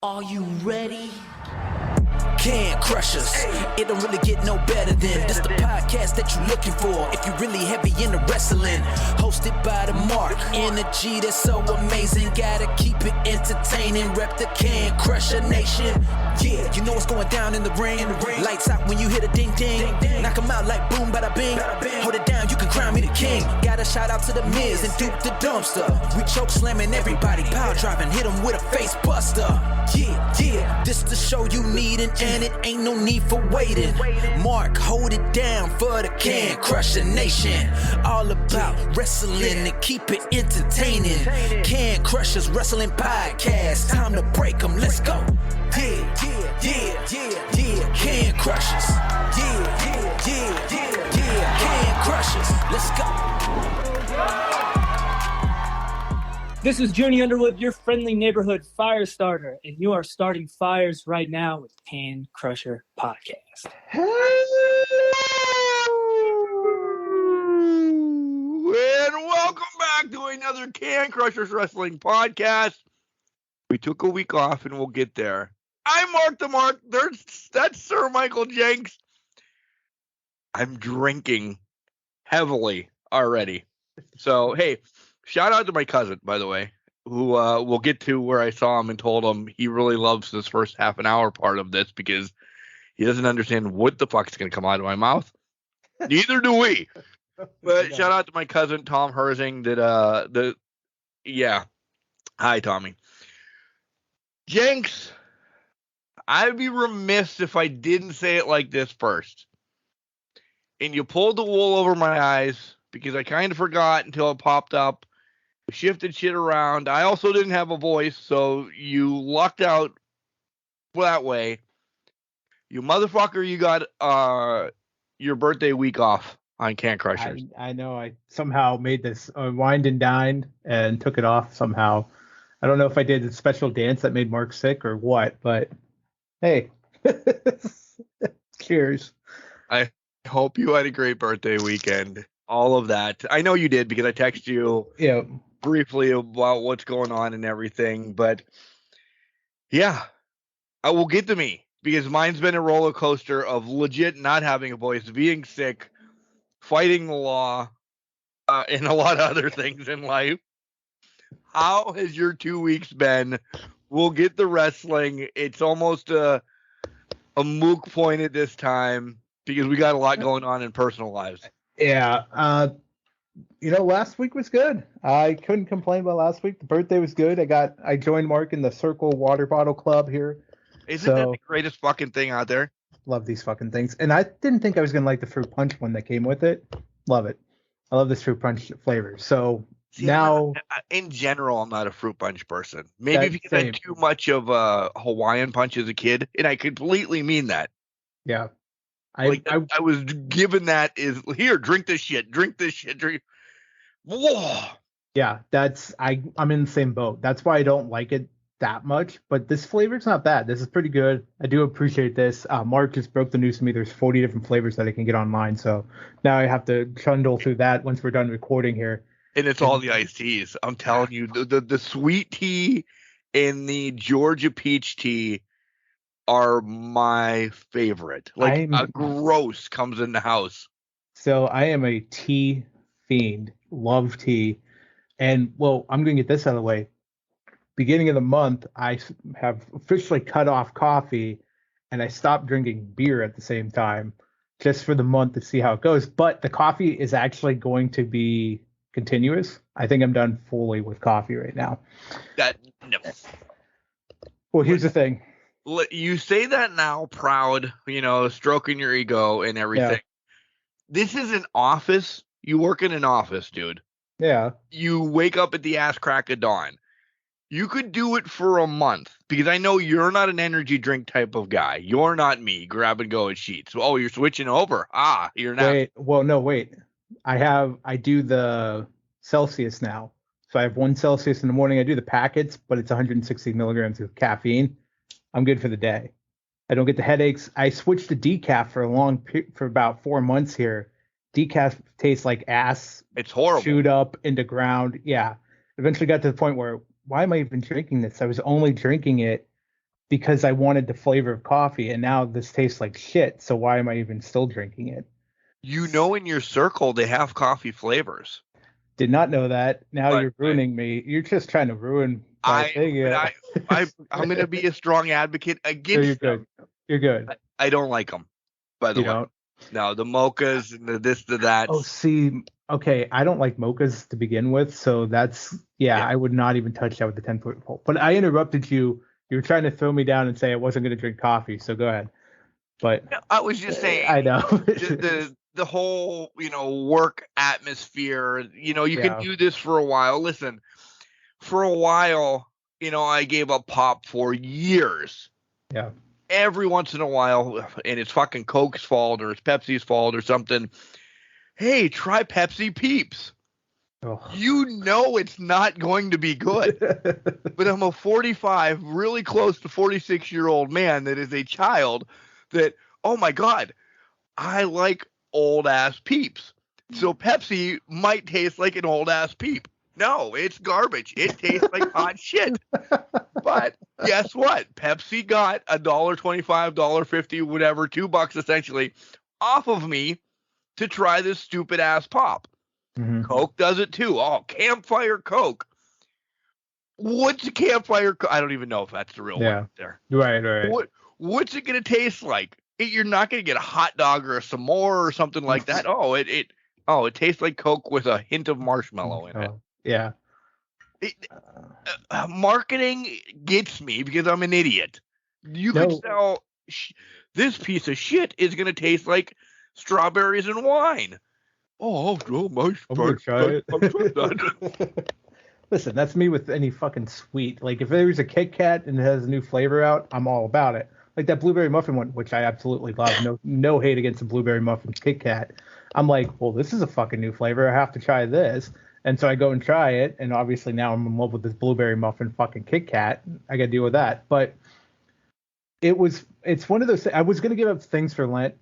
Are you ready? Can crush us. It don't really get no better than this the podcast that you're looking for if you're really heavy into wrestling. Hosted by the Mark. Energy that's so amazing. Gotta keep it entertaining. Rep the Can Crusher Nation. Yeah, you know what's going down in the ring. Lights out when you hit a ding ding. Knock 'em out like boom bada bing. Hold it down, you can crown me the king. Gotta shout out to the Miz and Duke the Dumpster. We choke slamming everybody, power driving, hit 'em with a face buster. Yeah, this the show you need and it ain't no need for waiting. Mark, hold it down for the Can Crusher Nation. All about wrestling and keep it entertaining. Can Crushers Wrestling Podcast. Time to break 'em, let's go. Yeah. Can Crushers. Yeah. Can Crushers, let's go. This is Junie Underwood, your friendly neighborhood fire starter, and you are starting fires right now with Can Crusher Podcast. And welcome back to another Can Crushers Wrestling Podcast. We took a week off and we'll get there. I'm Mark the Mark. That's Sir Michael Jenks. I'm drinking heavily already. So, hey, shout out to my cousin, by the way, who we'll get to where I saw him and told him he really loves this first half an hour part of this because he doesn't understand what the fuck's going to come out of my mouth. Neither do we. But shout out to my cousin, Tom Herzing, Hi, Tommy. Jenks, I'd be remiss if I didn't say it like this first. And you pulled the wool over my eyes because I kind of forgot until it popped up. We shifted shit around. I also didn't have a voice, so you lucked out that way. You motherfucker, you got your birthday week off on Can Crushers. I know. I somehow made this wined and dined and took it off somehow. I don't know if I did a special dance that made Mark sick or what, but hey, cheers. I hope you had a great birthday weekend. All of that. I know you did because I texted you briefly about what's going on and everything. But yeah, I will get to me because mine's been a roller coaster of legit not having a voice, being sick, fighting the law, and a lot of other things in life. How has your 2 weeks been? We'll get the wrestling. It's almost a moot point at this time because we got a lot going on in personal lives. Yeah. Last week was good. I couldn't complain about last week. The birthday was good. I joined Mark in the Circle Water Bottle Club here. Isn't that the greatest fucking thing out there? Love these fucking things. And I didn't think I was going to like the fruit punch one that came with it. Love it. I love this fruit punch flavor. So now, in general, I'm not a fruit punch person. Maybe because I had too much of a Hawaiian punch as a kid, and I completely mean that. Yeah. I was given that is here, drink this shit, drink. Whoa. Yeah, I'm in the same boat. That's why I don't like it that much. But this flavor's not bad. This is pretty good. I do appreciate this. Mark just broke the news to me. There's 40 different flavors that I can get online. So now I have to trundle through that once we're done recording here. And it's all the iced teas. I'm telling you, the sweet tea and the Georgia peach tea are my favorite. Like a gross comes in the house. So I am a tea fiend. Love tea. And well, I'm going to get this out of the way. Beginning of the month, I have officially cut off coffee and I stopped drinking beer at the same time just for the month to see how it goes. But the coffee is actually going to be continuous. I think I'm done fully with coffee right now. No. Well, here's the thing. You say that now, proud, stroking your ego and everything. Yeah. This is an office. You work in an office, dude. Yeah. You wake up at the ass crack of dawn. You could do it for a month because I know you're not an energy drink type of guy. You're not me. Grab and go at Sheets. Oh, you're switching over. You're not. Wait. I do the Celsius now. So I have 1 Celsius in the morning. I do the packets, but it's 160 milligrams of caffeine. I'm good for the day. I don't get the headaches. I switched to decaf for about 4 months here. Decaf tastes like ass. It's horrible. Chewed up into ground. Yeah. Eventually got to the point where, why am I even drinking this? I was only drinking it because I wanted the flavor of coffee, and now this tastes like shit. So why am I even still drinking it? You know, in your circle, they have coffee flavors. Did not know that. Now But- you're ruining me. You're just trying to ruin my thing. I'm going to be a strong advocate No, against you're them. good. You're good. I don't like them, by the You way. don't? No, the mochas and the this, the that. Oh, see, okay, I don't like mochas to begin with, so that's Yeah. I would not even touch that with the 10-foot pole. But I interrupted you. You were trying to throw me down and say I wasn't going to drink coffee, so go ahead. But I was just saying. I know. the whole, work atmosphere, you Yeah. can do this for a while. Listen, for a while, I gave up pop for years. Yeah. Every once in a while, and it's fucking Coke's fault or it's Pepsi's fault or something. Hey, try Pepsi Peeps. Oh. It's not going to be good. But I'm a 45, really close to 46-year-old man that is a child that, oh my God, I like old ass Peeps. So Pepsi might taste like an old ass Peep. No, it's garbage. It tastes like hot shit. But guess what? Pepsi got $1.25, $1.50, whatever, $2 essentially off of me to try this stupid ass pop. Mhm. Coke does it too. Oh, Campfire Coke. What's a Campfire Coke? I don't even know if that's the real one there. Right. What's it going to taste like? You're not going to get a hot dog or a s'more or something like that. It tastes like Coke with a hint of marshmallow in it. Yeah. Marketing gets me because I'm an idiot. You could sell this piece of shit is going to taste like strawberries and wine. Oh, my! I'm gonna try it. Listen, that's me with any fucking sweet. Like if there's a Kit Kat and it has a new flavor out, I'm all about it. Like that blueberry muffin one, which I absolutely love. No hate against the blueberry muffin Kit Kat. I'm like, well, this is a fucking new flavor. I have to try this. And so I go and try it, and obviously now I'm in love with this blueberry muffin fucking Kit Kat. I got to deal with that. But it's one of those. I was gonna give up things for Lent,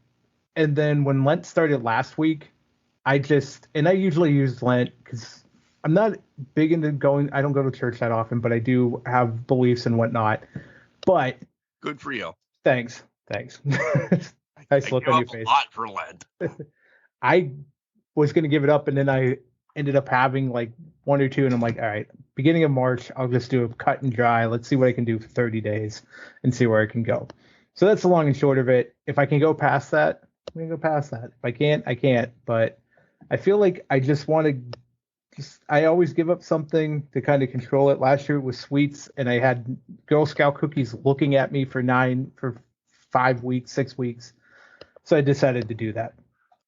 and then when Lent started last week, I usually use Lent because I'm not big into going. I don't go to church that often, but I do have beliefs and whatnot. But good for you. Thanks. Nice look on your face. A lot for Lent. I was gonna give it up, and then I ended up having like one or two, and I'm like, all right, beginning of March, I'll just do a cut and dry. Let's see what I can do for 30 days and see where I can go. So that's the long and short of it. If I can go past that, I'm gonna go past that. If I can't, I can't. But I feel like I just want to. I always give up something to kind of control it. Last year it was sweets, and I had Girl Scout cookies looking at me for 5 weeks, 6 weeks. So I decided to do that.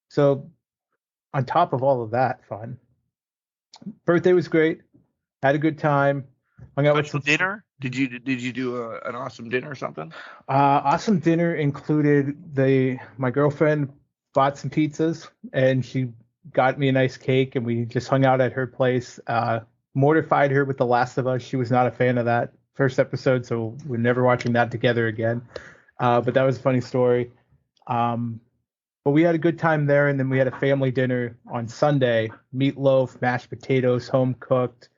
So on top of all of that fun, birthday was great. Had a good time. Hung out with some dinner. Did you do an awesome dinner or something? Awesome dinner included my girlfriend bought some pizzas, and she got me a nice cake, and we just hung out at her place. Mortified her with The Last of Us. She was not a fan of that first episode, so we're never watching that together again. But that was a funny story. But we had a good time there, and then we had a family dinner on Sunday. Meatloaf, mashed potatoes, home cooked.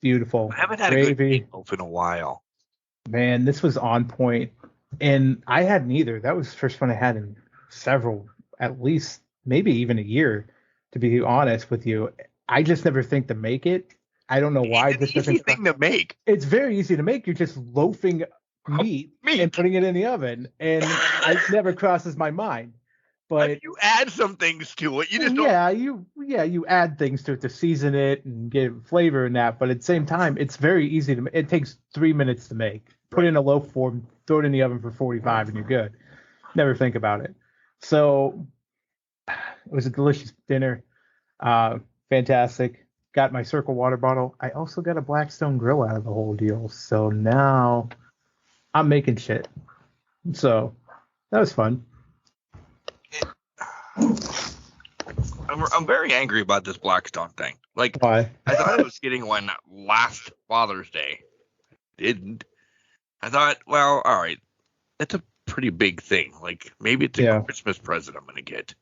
Beautiful. I haven't had gravy. a good meatloaf in a while. Man, this was on point. And I hadn't either. That was the first one I had in several, at least maybe even a year, to be honest with you. I just never think to make it. I don't know why. It's an easy thing to make. It's very easy to make. You're just loafing meat and putting it in the oven. And it never crosses my mind. But you add some things to it. You just you add things to it to season it and give flavor in that. But at the same time, it's very easy to. It takes 3 minutes to make. Put it in a loaf form, throw it in the oven for 45, and you're good. Never think about it. So it was a delicious dinner. Fantastic. Got my Circle water bottle. I also got a Blackstone grill out of the whole deal. So now I'm making shit. So that was fun. I'm very angry about this Blackstone thing. Like, why? I thought I was getting one last Father's Day. Didn't. I thought, well, all right, that's a pretty big thing. Like, maybe it's a Christmas present I'm gonna get.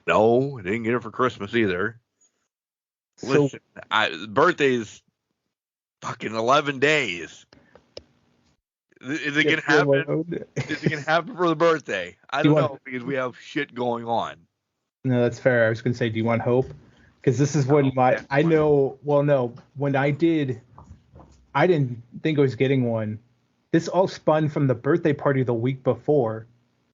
No, I didn't get it for Christmas either. So, listen, birthday's fucking 11 days. Is it gonna happen? Is it gonna happen for the birthday? I don't know because we have shit going on. No, that's fair. I was gonna say, do you want hope? Because this is when I know. Well, no, when I didn't think I was getting one. This all spun from the birthday party the week before,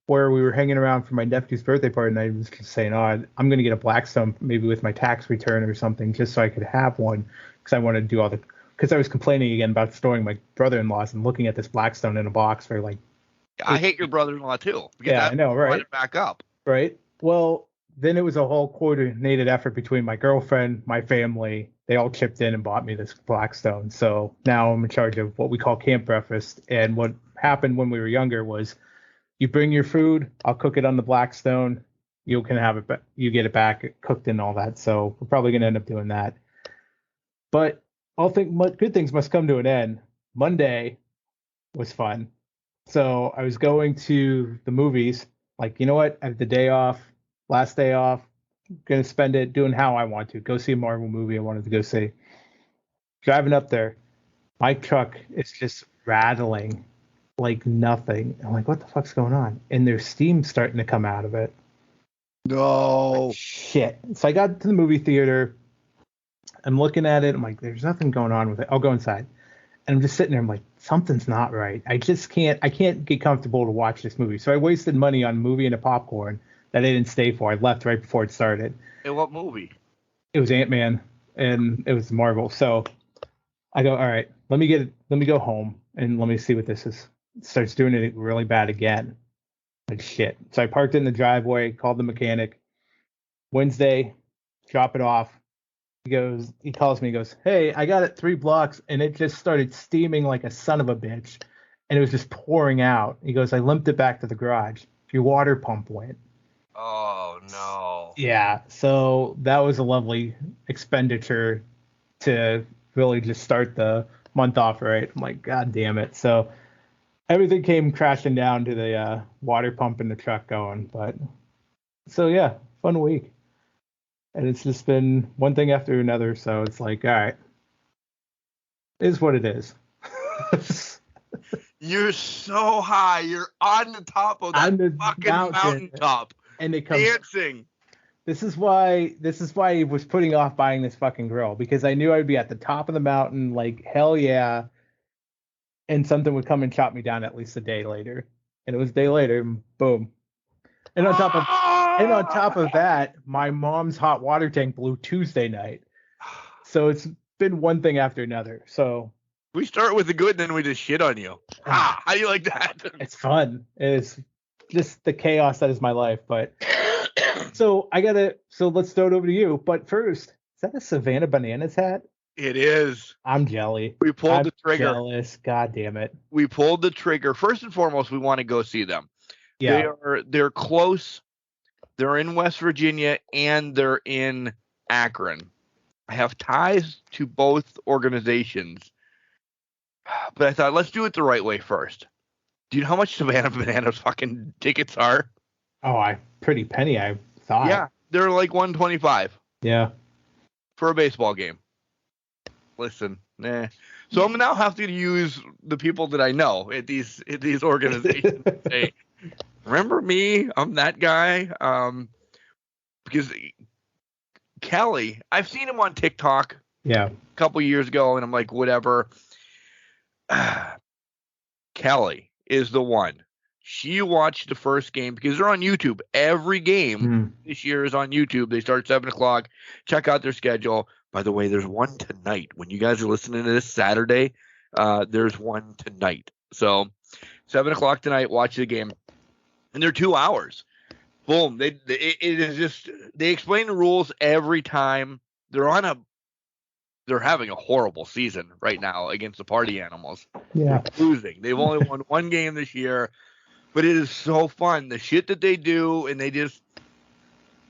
where we were hanging around for my nephew's birthday party, and I was just saying, "Oh, I'm going to get a Blackstone, maybe with my tax return or something, just so I could have one, because I wanted to do all the." Because I was complaining again about storing my brother-in-law's and looking at this Blackstone in a box for like. I hate your brother-in-law too. Yeah, I know, right? Brought it back up. Right. Well, then it was a whole coordinated effort between my girlfriend, my family. They all chipped in and bought me this Blackstone. So now I'm in charge of what we call camp breakfast. And what happened when we were younger was you bring your food, I'll cook it on the Blackstone. You can have it, you get it back cooked and all that. So we're probably going to end up doing that. But good things must come to an end. Monday was fun. So I was going to the movies. Like, you know what? I have the day off, last day off. Going to spend it doing how I want to. Go see a Marvel movie I wanted to go see. Driving up there, my truck is just rattling like nothing. I'm like, what the fuck's going on? And there's steam starting to come out of it. No. Shit. So I got to the movie theater. I'm looking at it. I'm like, there's nothing going on with it. I'll go inside. And I'm just sitting there. I'm like, something's not right. I can't get comfortable to watch this movie. So I wasted money on a movie and a popcorn that I didn't stay for. I left right before it started. And what movie? It was Ant-Man, and it was Marvel. So I go, all right, let me go home and let me see what this is. It starts doing it really bad again. Like shit. So I parked it in the driveway, called the mechanic. Wednesday, drop it off. He calls me, he goes, hey, I got it 3 blocks, and it just started steaming like a son of a bitch. And it was just pouring out. He goes, I limped it back to the garage. Your water pump went. Oh, no. Yeah, so that was a lovely expenditure to really just start the month off right. I'm like, God damn it. So everything came crashing down to the water pump in the truck going. But so, yeah, fun week. And it's just been one thing after another. So it's like, all right, it is what it is. You're so high. You're on the top of that fucking mountaintop. And it comes dancing. This is why I was putting off buying this fucking grill, because I knew I'd be at the top of the mountain, like hell yeah, and something would come and chop me down at least a day later. And it was a day later, and boom. And on top of that, my mom's hot water tank blew Tuesday night. So it's been one thing after another. So we start with the good, and then we just shit on you. How do you like that? It's fun. It's just the chaos that is my life. But so let's throw it over to you. But first, is that a Savannah Bananas hat? It is. I'm jelly. We pulled the trigger. Jealous. God damn it. We pulled the trigger. First and foremost, we want to go see them. Yeah. They're close. They're in West Virginia and they're in Akron. I have ties to both organizations. But I thought, let's do it the right way first. Do you know how much Savannah Bananas fucking tickets are? Oh, pretty penny, I thought. Yeah, they're like $125. Yeah. For a baseball game. Listen, nah. So I'm now have to use the people that I know at these organizations. Say, remember me? I'm that guy. Because Kelly, I've seen him on TikTok. Yeah. A couple years ago, and I'm like, whatever. Kelly is the one. She watched the first game because they're on YouTube. Every game this year is on YouTube. They start at 7:00. Check out their schedule. By the way, there's one tonight. When you guys are listening to this Saturday, there's one tonight. So 7:00 tonight, watch the game. And they're 2 hours. Boom. It is just, they explain the rules every time. They're having a horrible season right now against the Party Animals. Yeah. They're losing. They've only won one game this year, but it is so fun. The shit that they do, and they just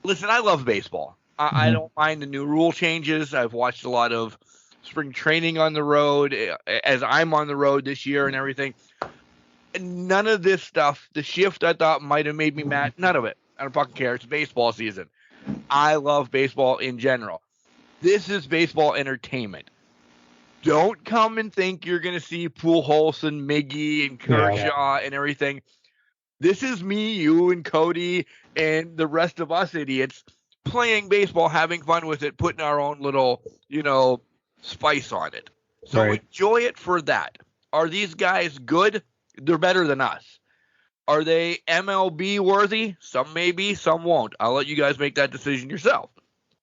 listen. I love baseball. I don't mind the new rule changes. I've watched a lot of spring training on the road as I'm on the road this year and everything. And none of this stuff, the shift I thought might have made me mad. None of it. I don't fucking care. It's baseball season. I love baseball in general. This is baseball entertainment. Don't come and think you're going to see Pujols and Miggy and Kershaw and everything. This is me, you, and Cody, and the rest of us idiots playing baseball, having fun with it, putting our own little, spice on it. So enjoy it for that. Are these guys good? They're better than us. Are they MLB worthy? Some may be, some won't. I'll let you guys make that decision yourself.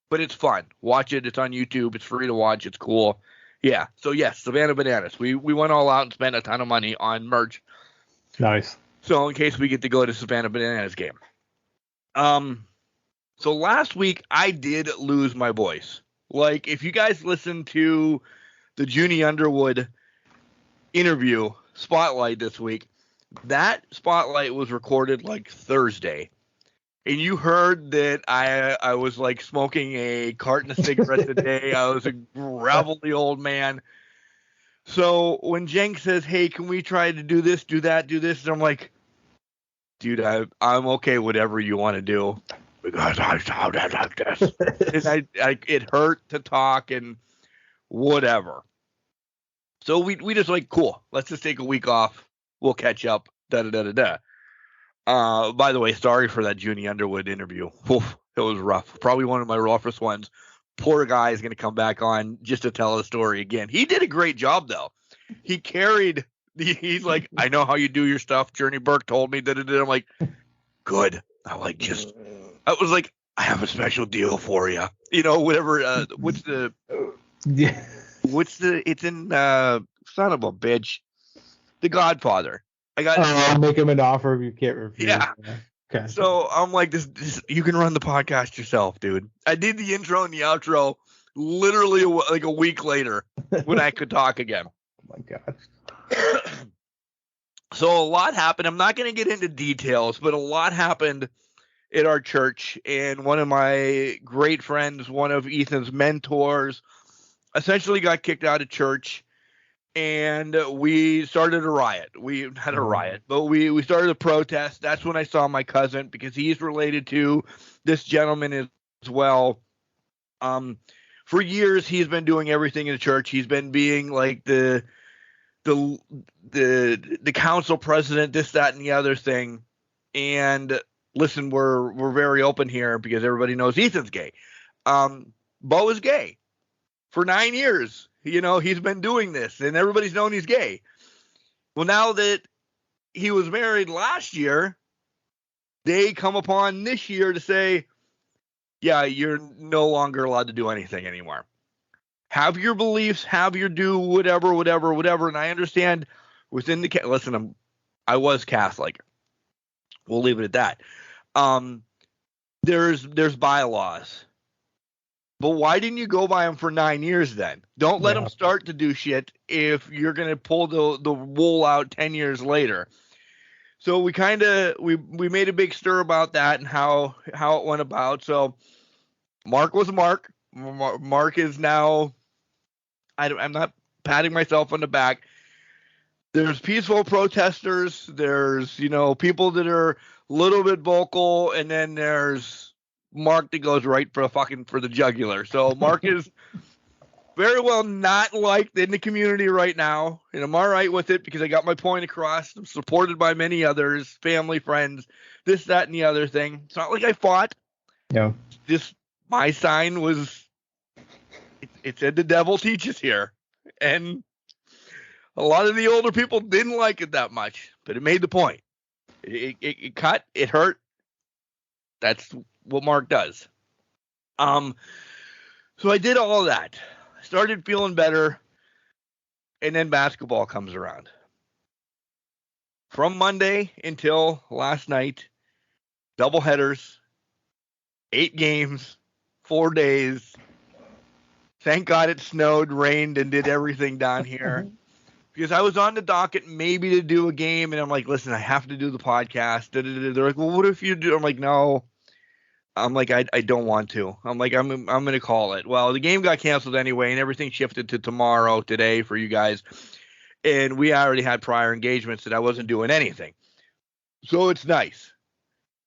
But it's fun. Watch it. It's on YouTube. It's free to watch. It's cool. Yeah. So, yes, Savannah Bananas. We went all out and spent a ton of money on merch. Nice. So, in case we get to go to Savannah Bananas game. So, last week, I did lose my voice. Like, if you guys listened to the Junie Underwood interview spotlight this week, that spotlight was recorded like Thursday. And you heard that I was like smoking a carton of cigarettes a day. I was a gravelly old man. So when Jenks says, hey, can we try to do this, do that, do this? And I'm like, dude, I'm okay, whatever you want to do. Because I sounded like this. And it hurt to talk and whatever. So we just like, cool, let's just take a week off. We'll catch up. Da-da-da-da-da. By the way, sorry for that Junie Underwood interview. Oof, it was rough. Probably one of my roughest ones. Poor guy is going to come back on just to tell the story again. He did a great job, though. He carried he's like, I know how you do your stuff. Journey Burke told me that. I'm like, good. I was like, I have a special deal for you. Whatever. It's in, son of a bitch, The Godfather. I'll make him an offer you can't refuse. Yeah. Okay. So I'm like, this you can run the podcast yourself, dude. I did the intro and the outro literally like a week later when I could talk again. Oh my gosh. So a lot happened. I'm not going to get into details, but a lot happened at our church. And one of my great friends, one of Ethan's mentors, essentially got kicked out of church. And we started a riot. We had a riot, but we started a protest. That's when I saw my cousin, because he's related to this gentleman as well. For years, he's been doing everything in the church. He's been being like the council president, this, that, and the other thing. And listen, we're very open here because everybody knows Ethan's gay. Beau is gay for 9 years. He's been doing this, and everybody's known he's gay. Well, now that he was married last year, they come upon this year to say, yeah, you're no longer allowed to do anything anymore. Have your beliefs, have your do whatever. And I understand within the listen, I was Catholic. We'll leave it at that. There's bylaws. But why didn't you go by him for 9 years then? Don't let him start to do shit if you're going to pull the wool out 10 years later. So we made a big stir about that and how it went about. So Mark was Mark. Mark is now, I'm not patting myself on the back. There's peaceful protesters. There's, people that are a little bit vocal, and then there's Mark that goes right for the jugular. So Mark is very well not liked in the community right now, and I'm all right with it because I got my point across. I'm supported by many others, family, friends, this, that, and the other thing. It's not like I fought. No. Just my sign was, it said the devil teaches here, and a lot of the older people didn't like it that much, but it made the point. It cut, it hurt. That's what Mark does. So I did all of that. I started feeling better, and then basketball comes around. From Monday until last night, double headers, 8 games, 4 days. Thank God it snowed, rained, and did everything down here. Because I was on the docket maybe to do a game, and I'm like, listen, I have to do the podcast. They're like, well, what if you do? I'm like, no. I'm like, I don't want to. I'm like, I'm going to call it. Well, the game got canceled anyway, and everything shifted to today for you guys. And we already had prior engagements that I wasn't doing anything. So it's nice.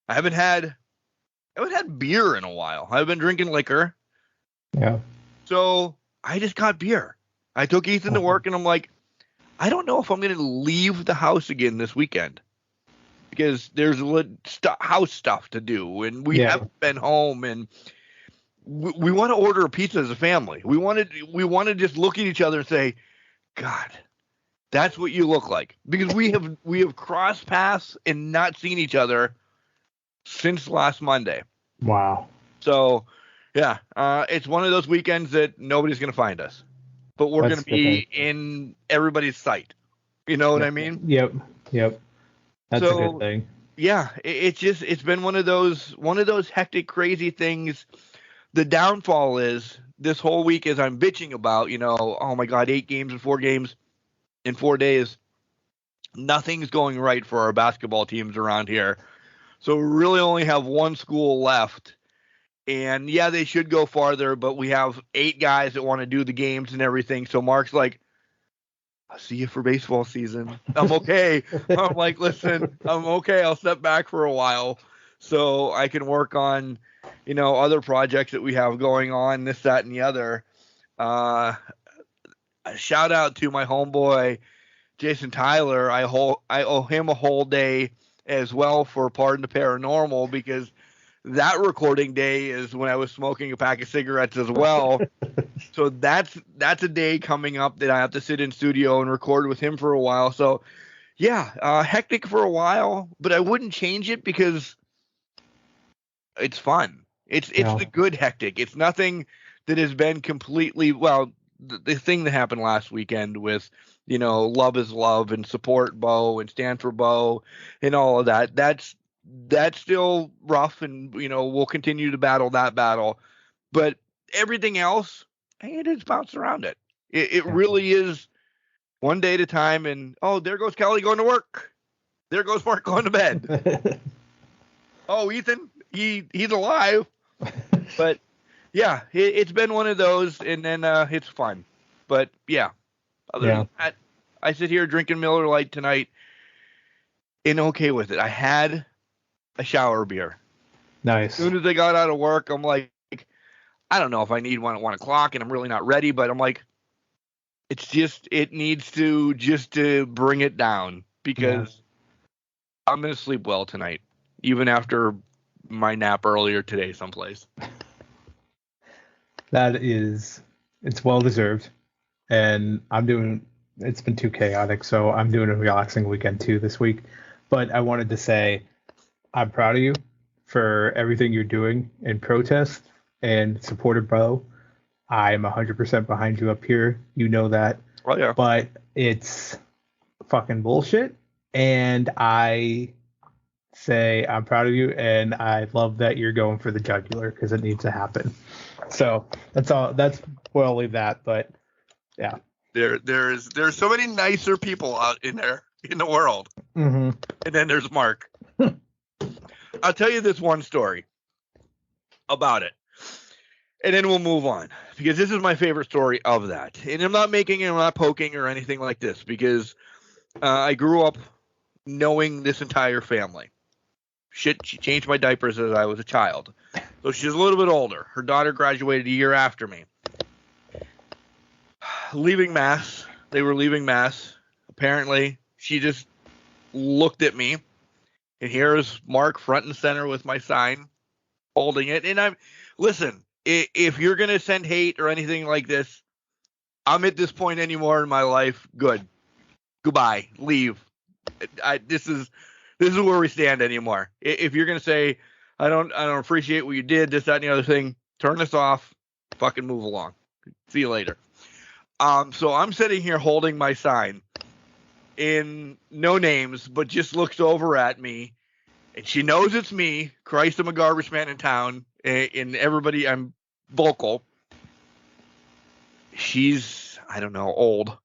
I haven't had beer in a while. I've been drinking liquor. Yeah. So I just got beer. I took Ethan to work, and I'm like, I don't know if I'm going to leave the house again this weekend because there's house stuff to do, and we haven't been home, and we want to order a pizza as a family. We want to just look at each other and say, God, that's what you look like, because we have crossed paths and not seen each other since last Monday. Wow. So, yeah, it's one of those weekends that nobody's going to find us, but we're going to be in everybody's sight. You know what I mean? Yep. That's a good thing. Yeah, it's been one of those hectic, crazy things. The downfall is this whole week, as I'm bitching about, oh my God, 8 games and 4 games in 4 days. Nothing's going right for our basketball teams around here. So we really only have one school left. And yeah, they should go farther, but we have 8 guys that want to do the games and everything. So Mark's like, I'll see you for baseball season. I'm okay. I'm like, listen, I'm okay. I'll step back for a while so I can work on, other projects that we have going on, this, that, and the other. A shout out to my homeboy, Jason Tyler. I owe him a whole day as well for Pardon the Paranormal, because that recording day is when I was smoking a pack of cigarettes as well. So that's a day coming up that I have to sit in studio and record with him for a while. So yeah, hectic for a while, but I wouldn't change it because it's fun. It's the good hectic. It's nothing that has been completely, well, the thing that happened last weekend with, love is love and support Beau and stand for Beau and all of that. That's still rough, and we'll continue to battle that battle. But everything else, hey, it is bounced around it. It really is one day at a time. And there goes Kelly going to work. There goes Mark going to bed. Oh, Ethan, he's alive. But yeah, it's been one of those, and then it's fun. But yeah, other than that, I sit here drinking Miller Lite tonight and okay with it. I had a shower beer. Nice. As soon as I got out of work, I'm like, I don't know if I need one at 1 o'clock, and I'm really not ready, but I'm like, it needs to just to bring it down, because I'm going to sleep well tonight, even after my nap earlier today someplace. It's well deserved. And it's been too chaotic, so I'm doing a relaxing weekend too this week. But I wanted to say, I'm proud of you for everything you're doing in protest and support of Beau. I'm 100% behind you up here. You know that. Oh, yeah. But it's fucking bullshit. And I say I'm proud of you, and I love that you're going for the jugular, because it needs to happen. So that's all. That's where I'll leave that. But yeah. There's so many nicer people out in there in the world. Mm-hmm. And then there's Mark. I'll tell you this one story about it, and then we'll move on, because this is my favorite story of that. And I'm not poking or anything like this, because I grew up knowing this entire family. She changed my diapers as I was a child. So she's a little bit older. Her daughter graduated a year after me. Leaving Mass. They were leaving Mass. Apparently, she just looked at me. And here's Mark front and center with my sign, holding it. And listen, if you're going to send hate or anything like this, I'm at this point anymore in my life. Good. Goodbye. Leave. This is where we stand anymore. If you're going to say, I don't appreciate what you did, this, that, and the other thing, turn this off, fucking move along. See you later. So I'm sitting here holding my sign, in no names, but just looks over at me, and she knows it's me. Christ, I'm a garbage man in town, and everybody, I'm vocal. She's, I don't know, old.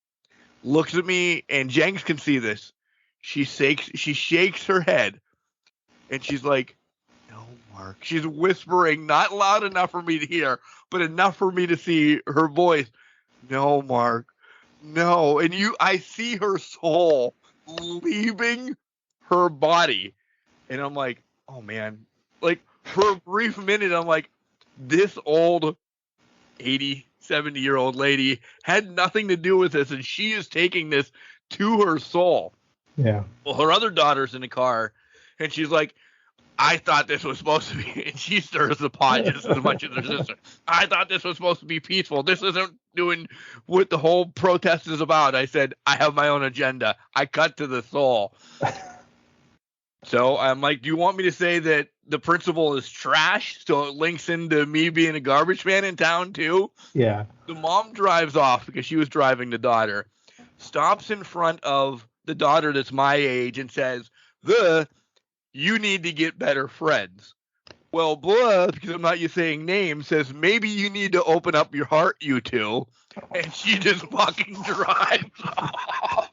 Looks at me, and Jenks can see this. She shakes her head, and she's like, "No, Mark." She's whispering, not loud enough for me to hear, but enough for me to see her voice. "No, Mark. No." And I see her soul leaving her body. And I'm like, oh man. Like, for a brief minute, I'm like, this old 80 70-year-old lady had nothing to do with this, and she is taking this to her soul. Yeah. Well, her other daughter's in the car, and she's like, I thought this was supposed to be, and she stirs the pot just as much as her sister. I thought this was supposed to be peaceful. This isn't doing what the whole protest is about. I said, I have my own agenda. I cut to the soul. So I'm like, do you want me to say that the principal is trash? So it links into me being a garbage man in town too? Yeah. The mom drives off because she was driving the daughter, stops in front of the daughter that's my age and says, you need to get better friends. Well, blah, because I'm not used to saying names, says, maybe you need to open up your heart, you two. And she just fucking drives off.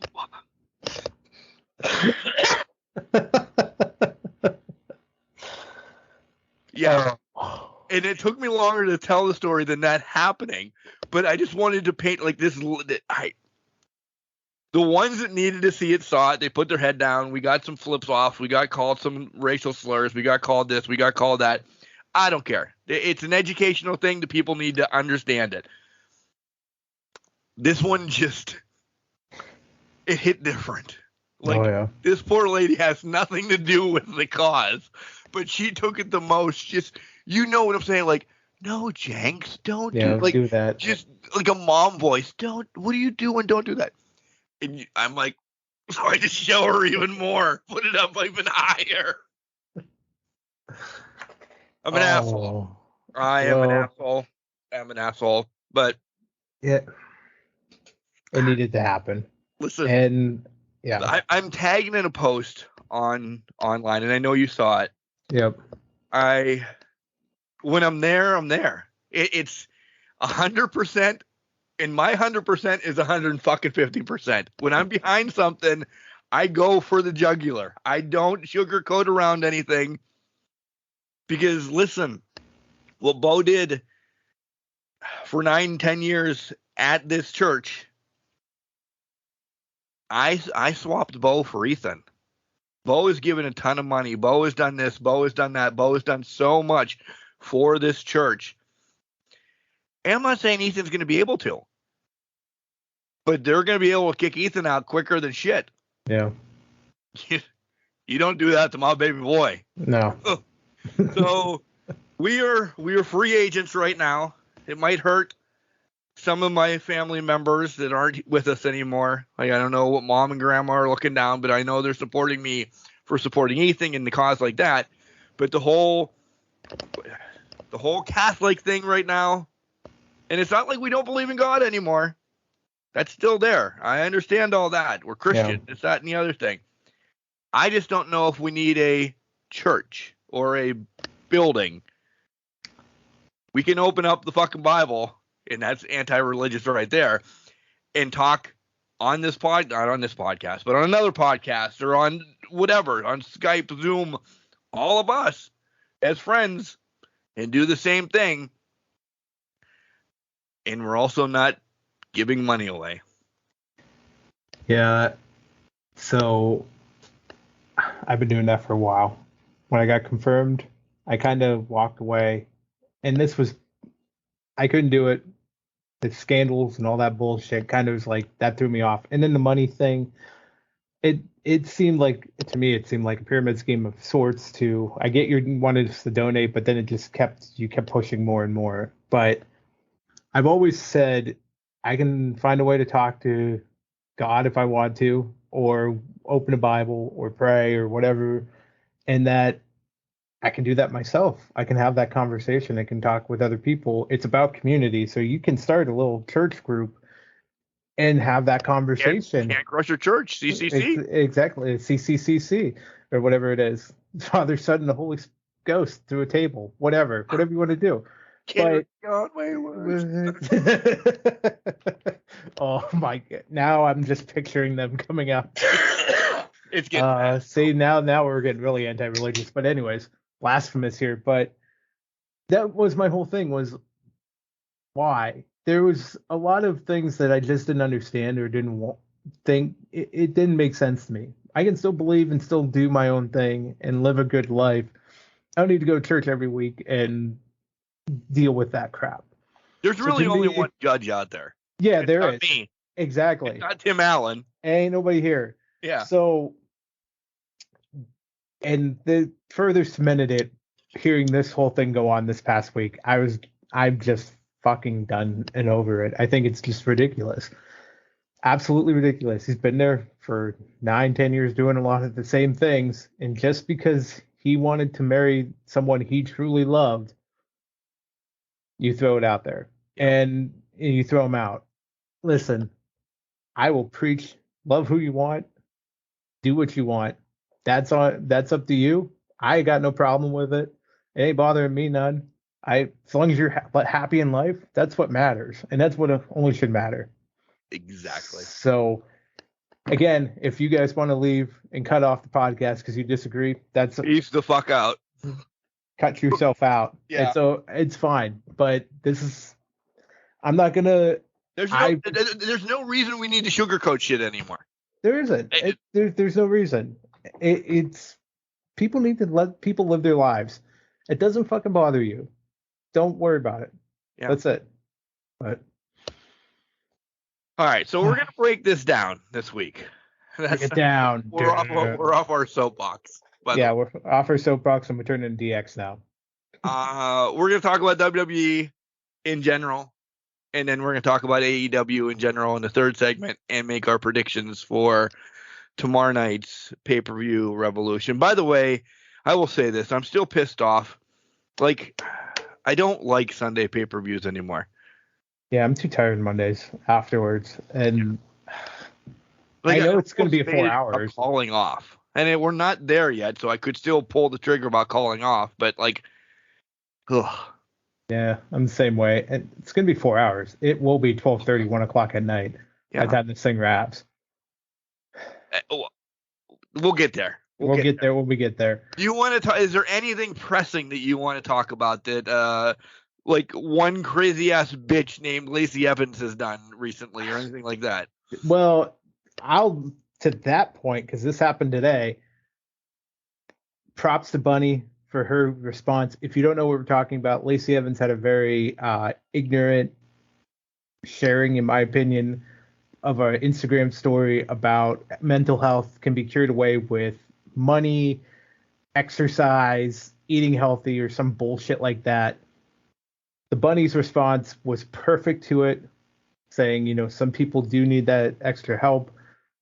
Yeah. And it took me longer to tell the story than that happening. But I just wanted to paint like this. The ones that needed to see it saw it. They put their head down. We got some flips off. We got called some racial slurs. We got called this. We got called that. I don't care. It's an educational thing. The people need to understand it. This one just, it hit different. Like, this poor lady has nothing to do with the cause, but she took it the most. Just, you know what I'm saying? Like, no, Jenks, don't do that. Just like a mom voice. What are you doing? Don't do that. And I'm like, so I just show her even more, put it up even higher. I'm an asshole. I am an asshole. I'm an asshole. But yeah, it needed to happen. Listen, and yeah, I'm tagging in a post online, and I know you saw it. Yep. When I'm there, I'm there. It's 100%. And my 100% is 150%. When I'm behind something, I go for the jugular. I don't sugarcoat around anything. Because listen, what Beau did for 9-10 years at this church, I swapped Beau for Ethan. Beau has given a ton of money. Beau has done this. Beau has done that. Beau has done so much for this church. And I'm not saying Ethan's going to be able to. But they're going to be able to kick Ethan out quicker than shit. Yeah. You don't do that to my baby boy. No. So we are free agents right now. It might hurt some of my family members that aren't with us anymore. Like, I don't know what mom and grandma are looking down, but I know they're supporting me for supporting Ethan and the cause like that. But the whole Catholic thing right now, and it's not like we don't believe in God anymore. That's still there. I understand all that. We're Christian. It's that and the other thing. I just don't know if we need a church or a building. We can open up the fucking Bible, and that's anti-religious right there, and talk on this not on this podcast, but on another podcast or on whatever, on Skype, Zoom, all of us as friends, and do the same thing. And we're also not giving money away. Yeah. So I've been doing that for a while. When I got confirmed, I kind of walked away. And I couldn't do it. The scandals and all that bullshit kind of was like, that threw me off. And then the money thing, it seemed like, to me, it seemed like a pyramid scheme of sorts too. I get you wanted us to donate, but then you kept pushing more and more. But I've always said, I can find a way to talk to God if I want to, or open a Bible or pray or whatever, and that I can do that myself. I can have that conversation. I can talk with other people. It's about community. So you can start a little church group and have that conversation. Can't crush your church, CCC. Exactly, CCCC or whatever it is. Father, Son, and the Holy Ghost through a table, whatever you want to do. God, my words. Oh my God! Now I'm just picturing them coming out. It's getting see now we're getting really anti-religious. But anyways, blasphemous here. But that was my whole thing, was why there was a lot of things that I just didn't understand or didn't think it didn't make sense to me. I can still believe and still do my own thing and live a good life. I don't need to go to church every week and deal with that crap. There's So really to only me- one judge out there. Yeah, It's there not is. me. Exactly. It's not Tim Allen. Ain't nobody here. Yeah. So, and the further cemented it, hearing this whole thing go on this past week, I'm just fucking done and over it. I think it's just ridiculous. Absolutely ridiculous. He's been there for 9-10 years doing a lot of the same things. And just because he wanted to marry someone he truly loved, you throw it out there and you throw him out. Listen, I will preach, love who you want, do what you want. That's up to you. I got no problem with it. It ain't bothering me none. As long as you're happy in life, that's what matters, and that's what only should matter. Exactly. So, again, if you guys want to leave and cut off the podcast because you disagree, that's Peace the fuck out. cut yourself out. Yeah. And so it's fine. But I'm not gonna. There's no reason we need to sugarcoat shit anymore. There isn't. There's no reason. It's people need to let people live their lives. It doesn't fucking bother you. Don't worry about it. Yeah. That's it. But all right, so we're gonna break this down this week. break it down. We're off our soapbox. Yeah, we're off our soapbox and we're turning into DX now. We're gonna talk about WWE in general, and then we're gonna talk about AEW in general in the third segment, and make our predictions for tomorrow night's pay-per-view Revolution. By the way, I will say this: I'm still pissed off. Like, I don't like Sunday pay-per-views anymore. Yeah, I'm too tired Mondays afterwards, and Like, I know it's going to be almost 4 made it hours. about calling off, and we're not there yet, so I could still pull the trigger about calling off. But like, ugh. Yeah, I'm the same way. And it's going to be 4 hours. It will be 12:30, 1 o'clock at night. Yeah. By the time this thing wraps. We'll get there. We'll get there when we get there. Do you want to talk? Is there anything pressing that you want to talk about that, like one crazy ass bitch named Lacey Evans has done recently, or anything like that? Well, to that point, because this happened today. Props to Bunny for her response. If you don't know what we're talking about, Lacey Evans had a very ignorant sharing, in my opinion, of an Instagram story about mental health can be cured away with money, exercise, eating healthy, or some bullshit like that. The Bunny's response was perfect to it, saying, some people do need that extra help.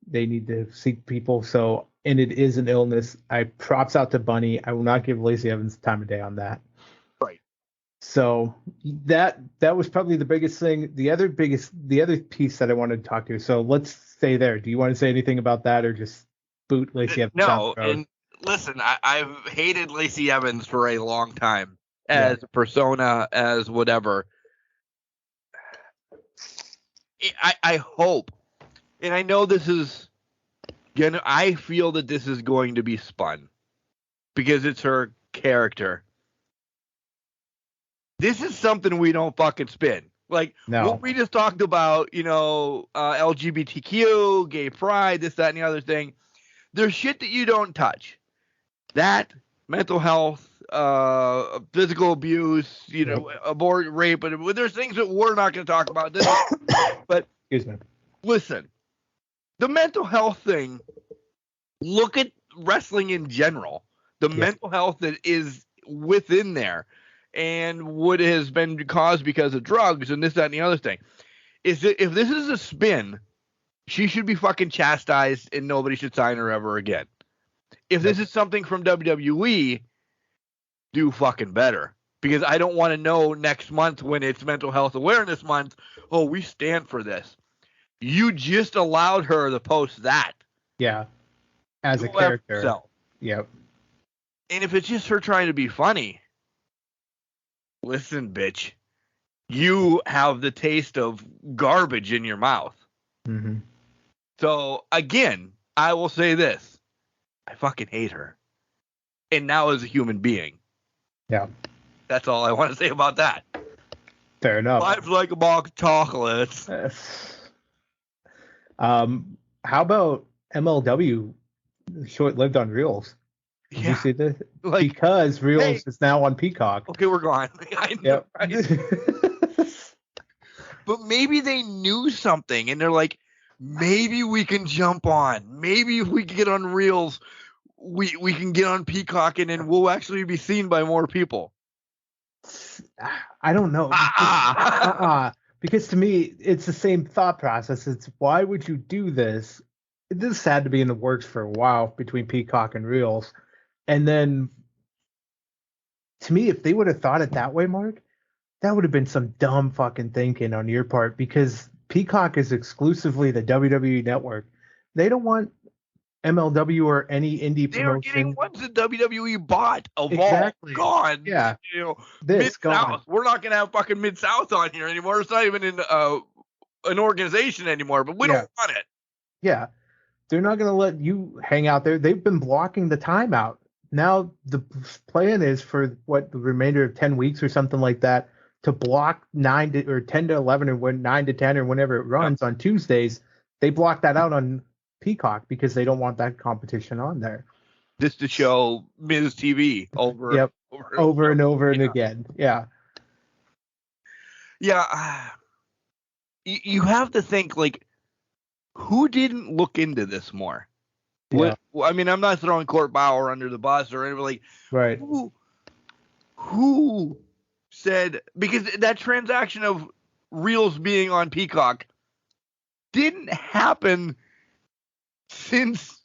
They need to seek people. So, and it is an illness. I props out to Bunny. I will not give Lacey Evans the time of day on that. Right. So that was probably the biggest thing. The other piece that I wanted to talk to. So let's stay there. Do you want to say anything about that, or just boot Lacey Evans? No. And listen, I've hated Lacey Evans for a long time as a persona, as whatever. I hope, and I know this is gonna. I feel that this is going to be spun because it's her character. This is something we don't fucking spin. Like, what we just talked about, LGBTQ, gay pride, this, that, and the other thing. There's shit that you don't touch. That, mental health, physical abuse, abort, rape, but there's things that we're not going to talk about. But, excuse me. Listen, the mental health thing, look at wrestling in general. The mental health that is within there. And what has been caused because of drugs and this, that, and the other thing. Is that if this is a spin, she should be fucking chastised and nobody should sign her ever again. If this is something from WWE, do fucking better. Because I don't want to know next month when it's Mental Health Awareness Month, oh, we stand for this. You just allowed her to post that. Yeah. As a character. Herself. Yep. And if it's just her trying to be funny, listen, bitch, you have the taste of garbage in your mouth. Mm-hmm. So, again, I will say this. I fucking hate her. And now as a human being. Yeah. That's all I want to say about that. Fair enough. Life's like a box of chocolates. How about MLW short-lived on Reels? Did you see this? Because Reels is now on Peacock. Okay, we're gone. I know, Yep. right? but maybe they knew something and they're like, maybe we can jump on. Maybe if we can get on Reels, we can get on Peacock and then we'll actually be seen by more people. I don't know. Because to me, it's the same thought process. It's why would you do this? This had to be in the works for a while between Peacock and Reels. And then, to me, if they would have thought it that way, Mark, that would have been some dumb fucking thinking on your part, because Peacock is exclusively the WWE network. They don't want MLW or any indie They are promotion. getting ones that WWE bought of Exactly. all gone. Yeah. You know, This gone. Mid-South. We're not going to have fucking Mid-South on here anymore. It's not even in an organization anymore, but we don't want it. Yeah. They're not going to let you hang out there. They've been blocking the time out. Now the plan is for the remainder of 10 weeks or something like that to block 9 to, or 10 to 11 or 9 to 10 or whenever it runs on Tuesdays. They block that out on Peacock because they don't want that competition on there. Just to show Ms. TV over and over and again. Yeah. Yeah. You have to think, like, who didn't look into this more? Yeah. I mean, I'm not throwing Court Bauer under the bus or anything. Like, right. Who said, because that transaction of Reels being on Peacock didn't happen since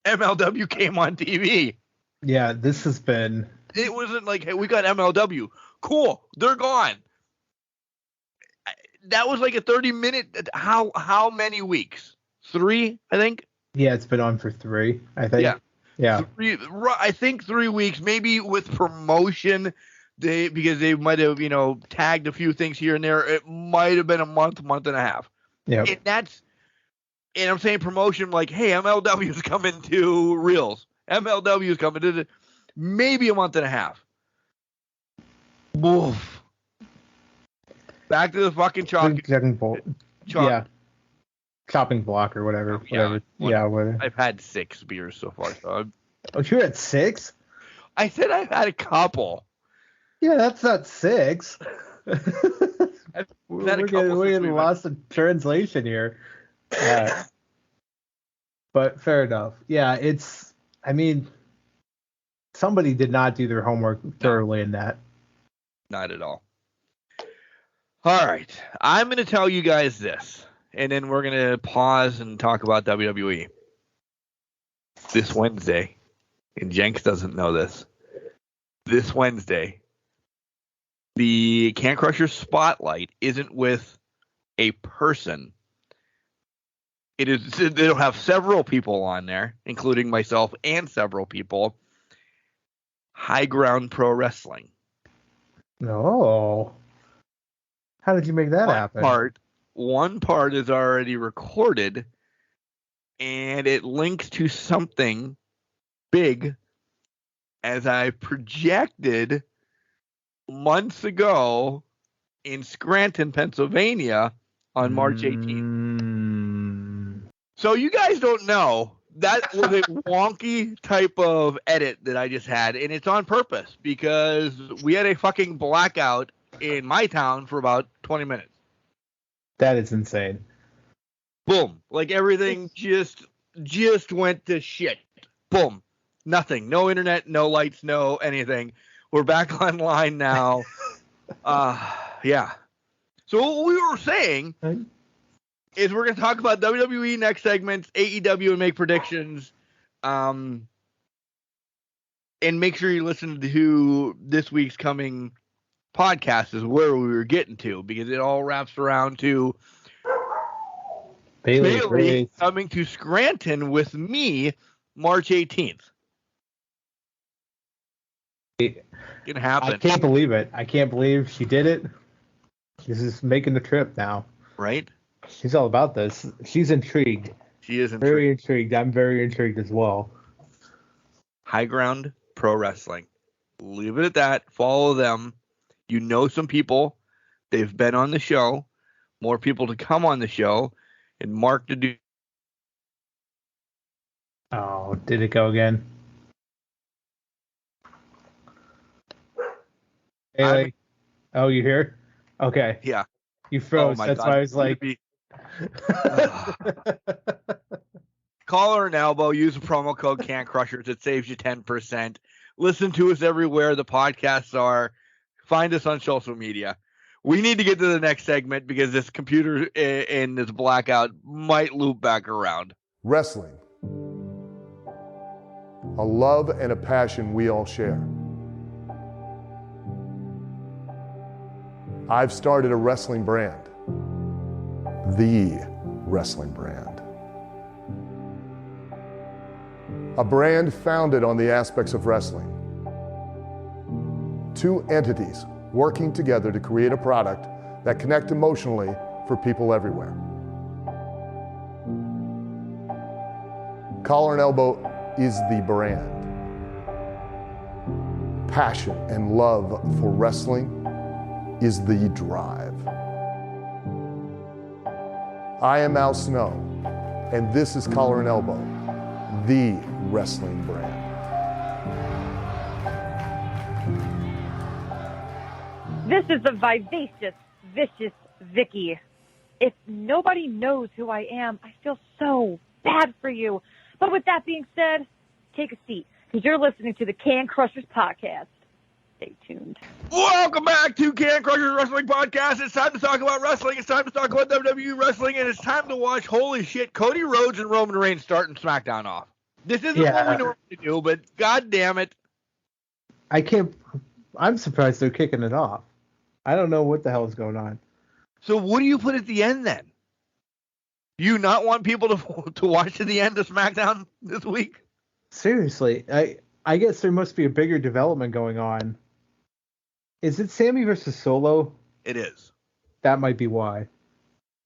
MLW came on TV. Yeah, this has been. It wasn't like, hey, we got MLW. Cool, they're gone. That was like a 30-minute. How many weeks? 3, I think. Yeah, it's been on for 3, I think. Yeah. 3, I think 3 weeks, maybe with promotion. Because they might have, tagged a few things here and there. It might have been a month and a half. Yeah. And I'm saying promotion, like, hey, MLW is coming to Reels. MLW is coming to maybe a month and a half. Woof. Back to the fucking chopping block or whatever. Whatever. I've had 6 beers so far. So you're at 6? I said I've had a couple. Yeah, that's not 6. We're getting lost in translation here. But fair enough. Yeah, somebody did not do their homework thoroughly in that. Not at all. All right. I'm going to tell you guys this, and then we're going to pause and talk about WWE. This Wednesday, and Jenks doesn't know this Wednesday, the Can Crusher Spotlight isn't with a person. They'll have several people on there, including myself and several people. High Ground Pro Wrestling. Oh. How did you make that happen? One part is already recorded, and it links to something big, as I projected months ago in Scranton, Pennsylvania on March 18th. So you guys don't know, that was a wonky type of edit that I just had, and it's on purpose because we had a fucking blackout in my town for about 20 minutes. That is insane. Boom. Like everything just went to shit. Boom. Nothing. No internet, no lights, no anything. We're back online now. Yeah. So what we were saying is we're going to talk about WWE next segments, AEW, and make predictions. And make sure you listen to this week's coming podcast is where we were getting to, because it all wraps around to Bailey coming to Scranton with me March 18th. It can happen. I can't believe it. I can't believe she did it. She's just making the trip now. Right? She's all about this. She's intrigued. She is intrigued. Very intrigued. I'm very intrigued as well. High Ground Pro Wrestling. Leave it at that. Follow them. You know some people. They've been on the show. More people to come on the show. And Mark to do. Oh, did it go again? Haley? Oh, you here? Okay. Yeah. You froze. my That's God. why I was like, Collar and elbow. Use the promo code Can Crushers. It saves you 10%. Listen to us everywhere the podcasts are. Find us on social media. We need to get to the next segment because this computer in this blackout might loop back around. Wrestling. A love and a passion we all share. I've started a wrestling brand. The wrestling brand. A brand founded on the aspects of wrestling. Two entities working together to create a product that connect emotionally for people everywhere. Collar and Elbow is the brand. Passion and love for wrestling is the drive. I am Al Snow, and this is Collar and Elbow, the wrestling brand. This is the vivacious, vicious Vicky. If nobody knows who I am, I feel so bad for you. But with that being said, take a seat, because you're listening to the Can Crushers podcast. Stay tuned. Welcome back to Can Crushers Wrestling Podcast. It's time to talk about wrestling. It's time to talk about WWE wrestling, and it's time to watch, holy shit, Cody Rhodes and Roman Reigns starting SmackDown off. This isn't what we normally do, but god damn it. I'm surprised they're kicking it off. I don't know what the hell is going on. So what do you put at the end then? Do you not want people to watch to the end of SmackDown this week? Seriously, I guess there must be a bigger development going on. Is it Sammy versus Solo? It is. That might be why.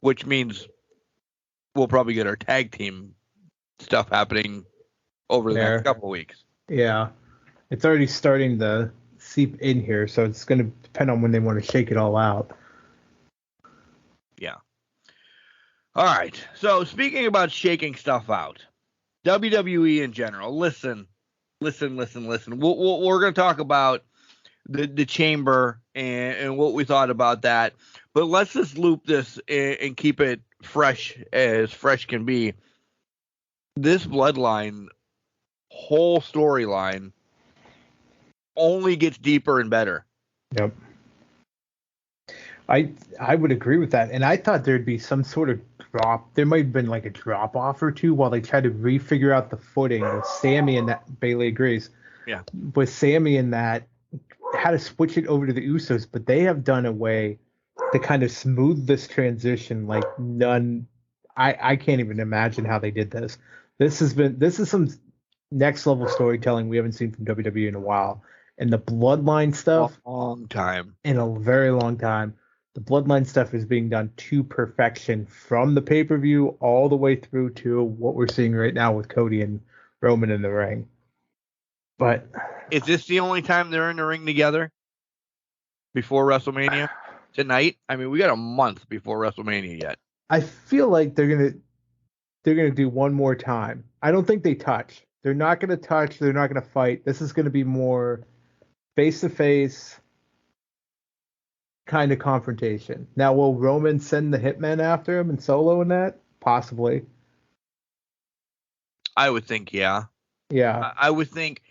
Which means we'll probably get our tag team stuff happening over the next couple of weeks. Yeah. It's already starting to seep in here, so it's going to depend on when they want to shake it all out. Yeah. All right. So speaking about shaking stuff out, WWE in general, listen. We're going to talk about the chamber and what we thought about that, but let's just loop this and keep it fresh as fresh can be. This bloodline whole storyline only gets deeper and better. Yep. I would agree with that, and I thought there'd be some sort of drop. There might have been like a drop off or two while they tried to refigure out the footing with Sammy and that. Bailey agrees. Yeah. With Sammy and that, how to switch it over to the Usos, but they have done a way to kind of smooth this transition like none. I can't even imagine how they did this. This is some next level storytelling we haven't seen from WWE in a while. And the bloodline stuff, long time. In a very long time. The bloodline stuff is being done to perfection from the pay-per-view all the way through to what we're seeing right now with Cody and Roman in the ring. But is this the only time they're in the ring together before WrestleMania tonight? I mean, we got a month before WrestleMania yet. I feel like they're gonna do one more time. I don't think they touch. They're not gonna touch. They're not gonna fight. This is gonna be more face-to-face kind of confrontation. Now, will Roman send the hitmen after him and Solo in that? Possibly. I would think, yeah. Yeah. I would think.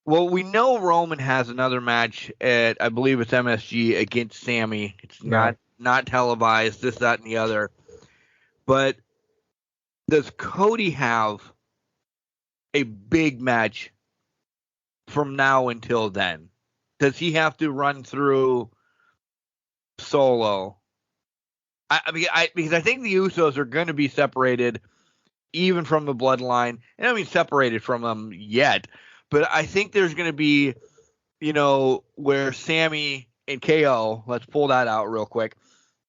Well, we know Roman has another match at, I believe it's MSG against Sammy. It's not televised, this, that, and the other. But does Cody have a big match from now until then? Does he have to run through Solo? Because I think the Usos are going to be separated even from the bloodline. And I mean separated from them yet. But I think there's going to be, where Sammy and KO, let's pull that out real quick,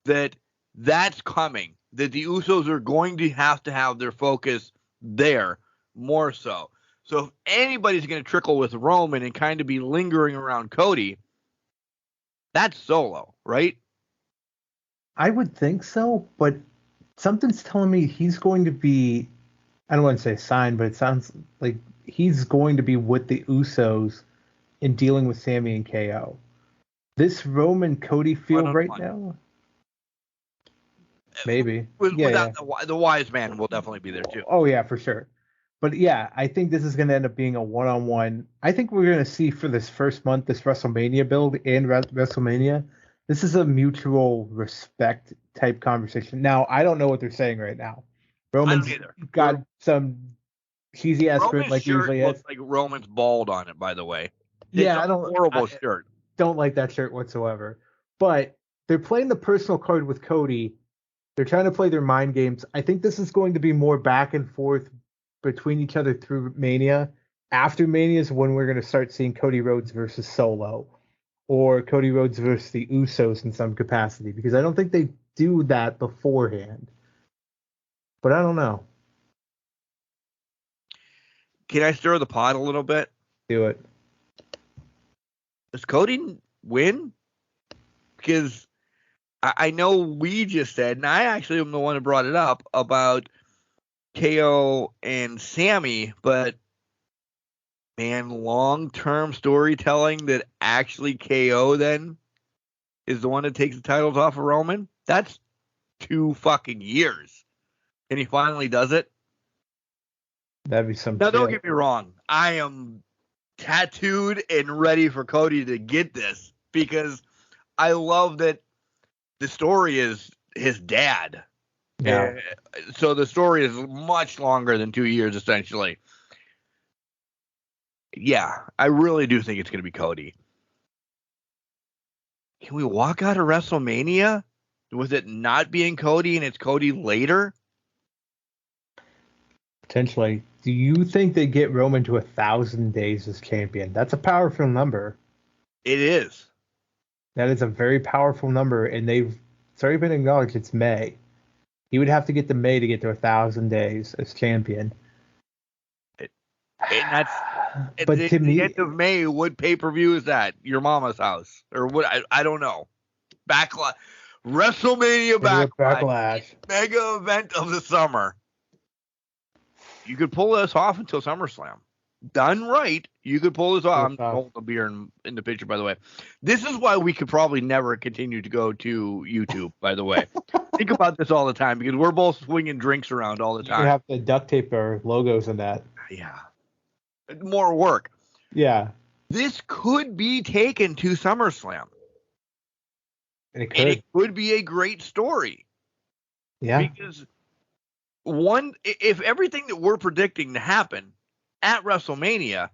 that's coming. That the Usos are going to have their focus there more so. So if anybody's going to trickle with Roman and kind of be lingering around Cody, that's Solo, right? I would think so, but something's telling me he's going to be, I don't want to say signed, but it sounds like he's going to be with the Usos in dealing with Sammy and KO. This Roman Cody feel right now, maybe. Without the wise man will definitely be there too. Oh yeah, for sure. But yeah, I think this is going to end up being a one-on-one. I think we're going to see for this first month, this WrestleMania build and WrestleMania. This is a mutual respect type conversation. Now, I don't know what they're saying right now. Roman's got some cheesy ass print like usually looks like Roman's bald on it, by the way. Yeah, it's a horrible shirt. Don't like that shirt whatsoever. But they're playing the personal card with Cody. They're trying to play their mind games. I think this is going to be more back and forth between each other through Mania. After Mania is when we're going to start seeing Cody Rhodes versus Solo, or Cody Rhodes versus the Usos in some capacity, because I don't think they do that beforehand. But I don't know. Can I stir the pot a little bit? Do it. Does Cody win? Because I know we just said, and I actually am the one who brought it up, about KO and Sammy, but man, long-term storytelling that actually KO then is the one that takes the titles off of Roman? That's 2 fucking years. And he finally does it? That'd be some Now, don't get me wrong. I am tattooed and ready for Cody to get this, because I love that the story is his dad. Yeah. So the story is much longer than 2 years, essentially. Yeah, I really do think it's going to be Cody. Can we walk out of WrestleMania with it not being Cody and it's Cody later? Potentially. Do you think they get Roman to 1,000 days as champion? That's a powerful number. It is. That is a very powerful number, and it's already been acknowledged it's May. He would have to get to May to get to 1,000 days as champion. And that's but at to me, the end of May. What pay-per-view is that? Your Mama's House, or what? I don't know. Backlash, WrestleMania Backlash, mega event of the summer. You could pull this off until SummerSlam. Done right, you could pull this off. I'm holding a beer in the picture, by the way. This is why we could probably never continue to go to YouTube, by the way. Think about this all the time, because we're both swinging drinks around all the time. You have to duct tape our logos in that. Yeah. More work. Yeah. This could be taken to SummerSlam. And it could be a great story. Yeah. Because if everything that we're predicting to happen at WrestleMania,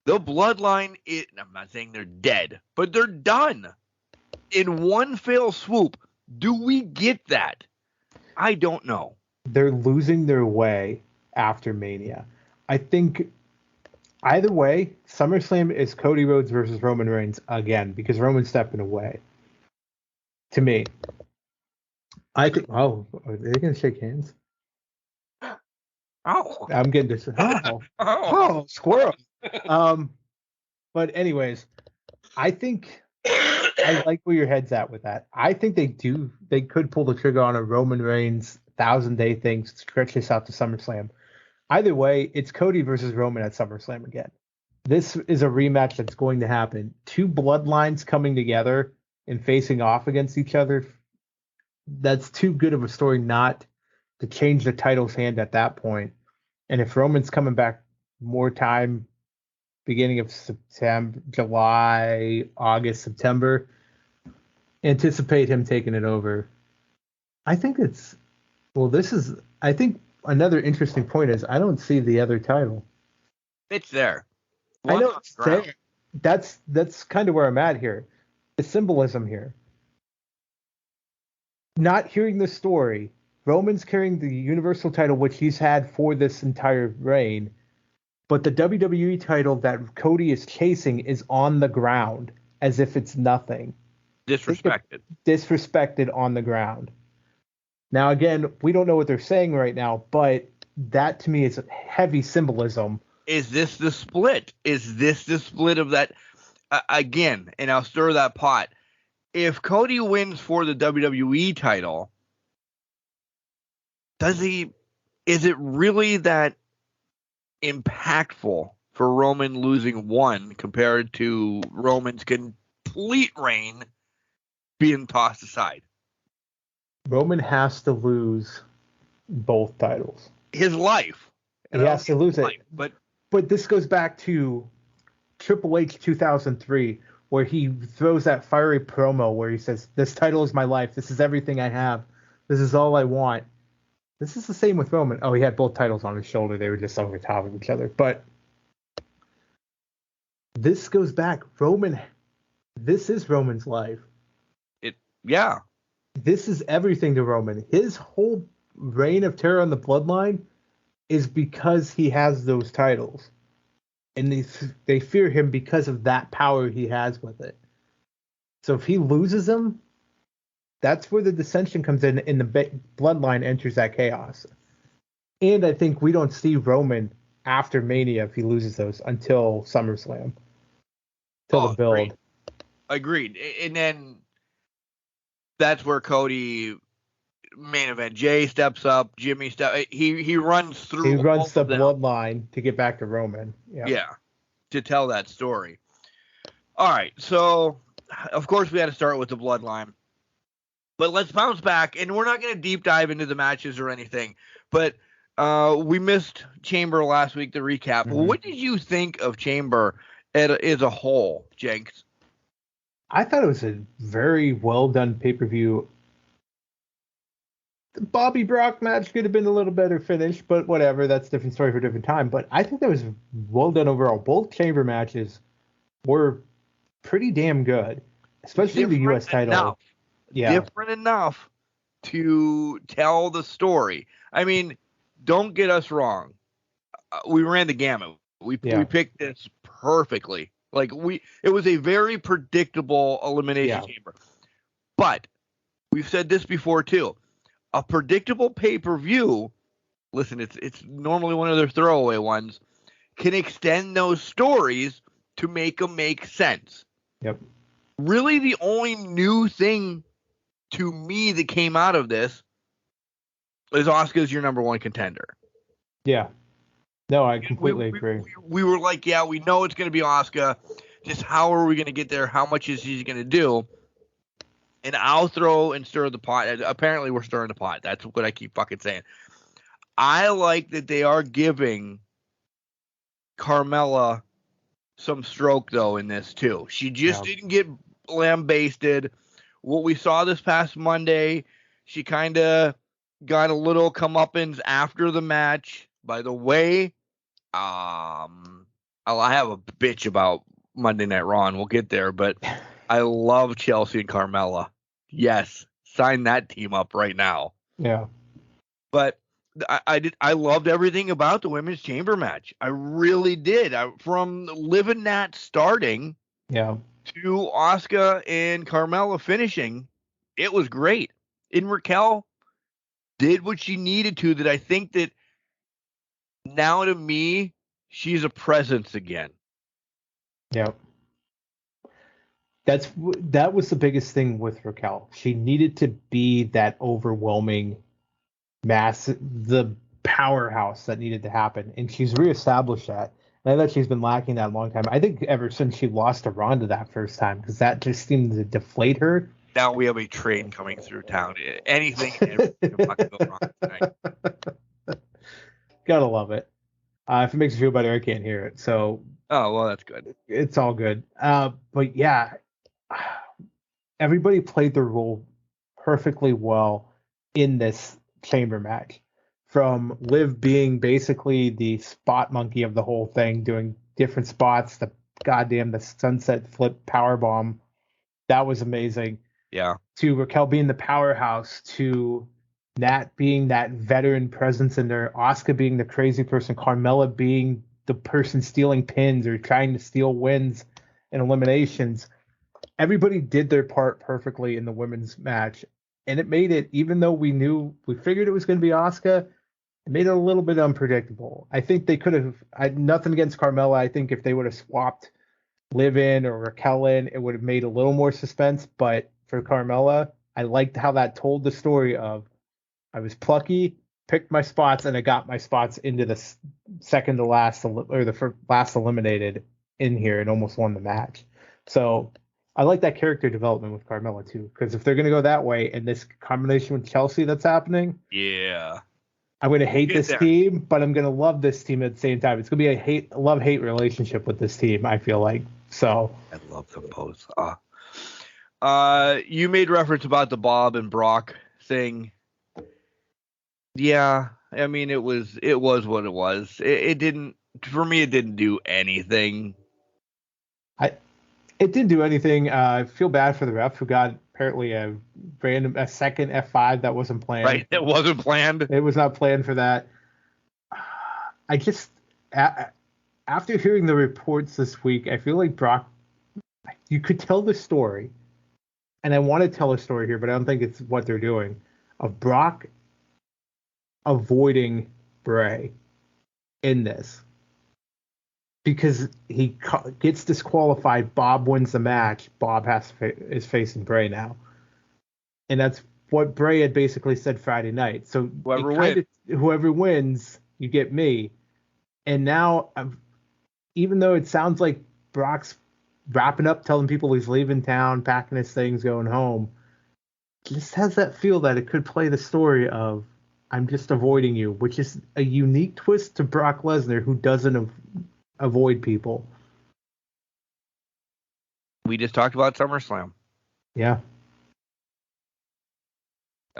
the bloodline, I'm not saying they're dead, but they're done in one fell swoop. Do we get that? I don't know. They're losing their way after Mania. I think either way, SummerSlam is Cody Rhodes versus Roman Reigns again, because Roman's stepping away. To me. I think. Oh, are they going to shake hands? Oh. I'm getting this. Oh, squirrel. But anyways, I think I like where your head's at with that. I think they could pull the trigger on a Roman Reigns 1,000-day thing, stretch this out to SummerSlam. Either way, it's Cody versus Roman at SummerSlam again. This is a rematch that's going to happen. 2 bloodlines coming together and facing off against each other. That's too good of a story not to change the title's hand at that point. And if Roman's coming back more time, beginning of September, July, August, September, anticipate him taking it over. I think I think another interesting point is I don't see the other title. It's there. I know it's there. That's kind of where I'm at here. The symbolism here. Not hearing the story, Roman's carrying the Universal title, which he's had for this entire reign, but the WWE title that Cody is chasing is on the ground as if it's nothing. Disrespected. Disrespected on the ground. Now, again, we don't know what they're saying right now, but that to me is heavy symbolism. Is this the split? Is this the split of that? Again, and I'll stir that pot. If Cody wins for the WWE title, is it really that impactful for Roman losing one compared to Roman's complete reign being tossed aside? Roman has to lose both titles. His life. He has to lose it. But this goes back to Triple H 2003, where he throws that fiery promo where he says, "This title is my life. This is everything I have. This is all I want." This is the same with Roman. Oh, he had both titles on his shoulder. They were just over top of each other. But this goes back. Roman, this is Roman's life. Yeah. This is everything to Roman. His whole reign of terror on the bloodline is because he has those titles. And they fear him because of that power he has with it. So if he loses them, that's where the dissension comes in, and the bloodline enters that chaos. And I think we don't see Roman after Mania if he loses those until SummerSlam. Till the build. Agreed. And then that's where Cody, main event, Jay steps up, Jimmy he runs through. He runs the bloodline to get back to Roman. Yeah, to tell that story. All right, so of course we had to start with the bloodline, but let's bounce back, and we're not going to deep dive into the matches or anything, but we missed Chamber last week, the recap. Mm-hmm. What did you think of Chamber as a whole, Jenks? I thought it was a very well done pay-per-view. The Bobby Brock match could have been a little better finished, but whatever. That's a different story for a different time. But I think that was well done overall. Both Chamber matches were pretty damn good, especially the U.S. title. Enough. Yeah, different enough to tell the story. I mean, don't get us wrong. We ran the gamut. We picked this perfectly. Like it was a very predictable Elimination Chamber. But we've said this before too. A predictable pay-per-view, listen, it's normally one of their throwaway ones, can extend those stories to make them make sense. Yep. Really, the only new thing to me that came out of this is Asuka's your number one contender. Yeah. No, I completely agree. We were like, yeah, we know it's going to be Asuka. Just how are we going to get there? How much is he going to do? And I'll throw and stir the pot. Apparently, we're stirring the pot. That's what I keep fucking saying. I like that they are giving Carmella some stroke, though, in this, too. She just didn't get lambasted. What we saw this past Monday, she kind of got a little comeuppance after the match. By the way, I have a bitch about Monday Night Raw, and we'll get there, but I love Chelsea and Carmella. Yes, sign that team up right now. Yeah. But I loved everything about the women's chamber match. I really did. From living that starting to Asuka and Carmella finishing, it was great. And Raquel did what she needed to, that I think that now to me, she's a presence again. Yeah. That was the biggest thing with Raquel. She needed to be that overwhelming mass, the powerhouse that needed to happen. And she's reestablished that. And I thought she's been lacking that a long time. I think ever since she lost to Ronda that first time, because that just seemed to deflate her. Now we have a train coming through town. Anything can fucking go wrong tonight. Gotta love it. If it makes you feel better, I can't hear it. So. Oh, well, that's good. It's all good. But yeah, everybody played their role perfectly well in this chamber match. From Liv being basically the spot monkey of the whole thing, doing different spots, the sunset flip power bomb. That was amazing. Yeah. To Raquel being the powerhouse, to Nat being that veteran presence in there, Asuka being the crazy person, Carmella being the person stealing pins or trying to steal wins and eliminations. Everybody did their part perfectly in the women's match. And it made it, even though we figured it was going to be Asuka, it made it a little bit unpredictable. I think they could have, nothing against Carmella. I think if they would have swapped Liv in or Raquel in, it would have made a little more suspense. But for Carmella, I liked how that told the story of, I was plucky, picked my spots, and I got my spots into the second to last, or the last eliminated in here, and almost won the match. So I like that character development with Carmella too, because if they're going to go that way, and this combination with Chelsea that's happening, Yeah. I'm going to hate Get this there. team, but I'm going to love this team at the same time. It's going to be a love-hate relationship with this team, I feel like. So I love them both. You made reference about the Bob and Brock thing. Yeah, I mean it was what it was. It didn't, for me, it didn't do anything. It didn't do anything. I feel bad for the ref who got apparently a second F5 that wasn't planned. Right, it wasn't planned. It was not planned for that. I just, after hearing the reports this week, I feel like Brock, you could tell the story, and I want to tell a story here, but I don't think it's what they're doing, of Brock avoiding Bray in this. Because he gets disqualified, Bob wins the match. Bob is facing Bray now, and that's what Bray had basically said Friday night. So whoever wins, you get me. And now, even though it sounds like Brock's wrapping up, telling people he's leaving town, packing his things, going home, just has that feel that it could play the story of I'm just avoiding you, which is a unique twist to Brock Lesnar, who doesn't avoid people. We just talked about SummerSlam. Yeah.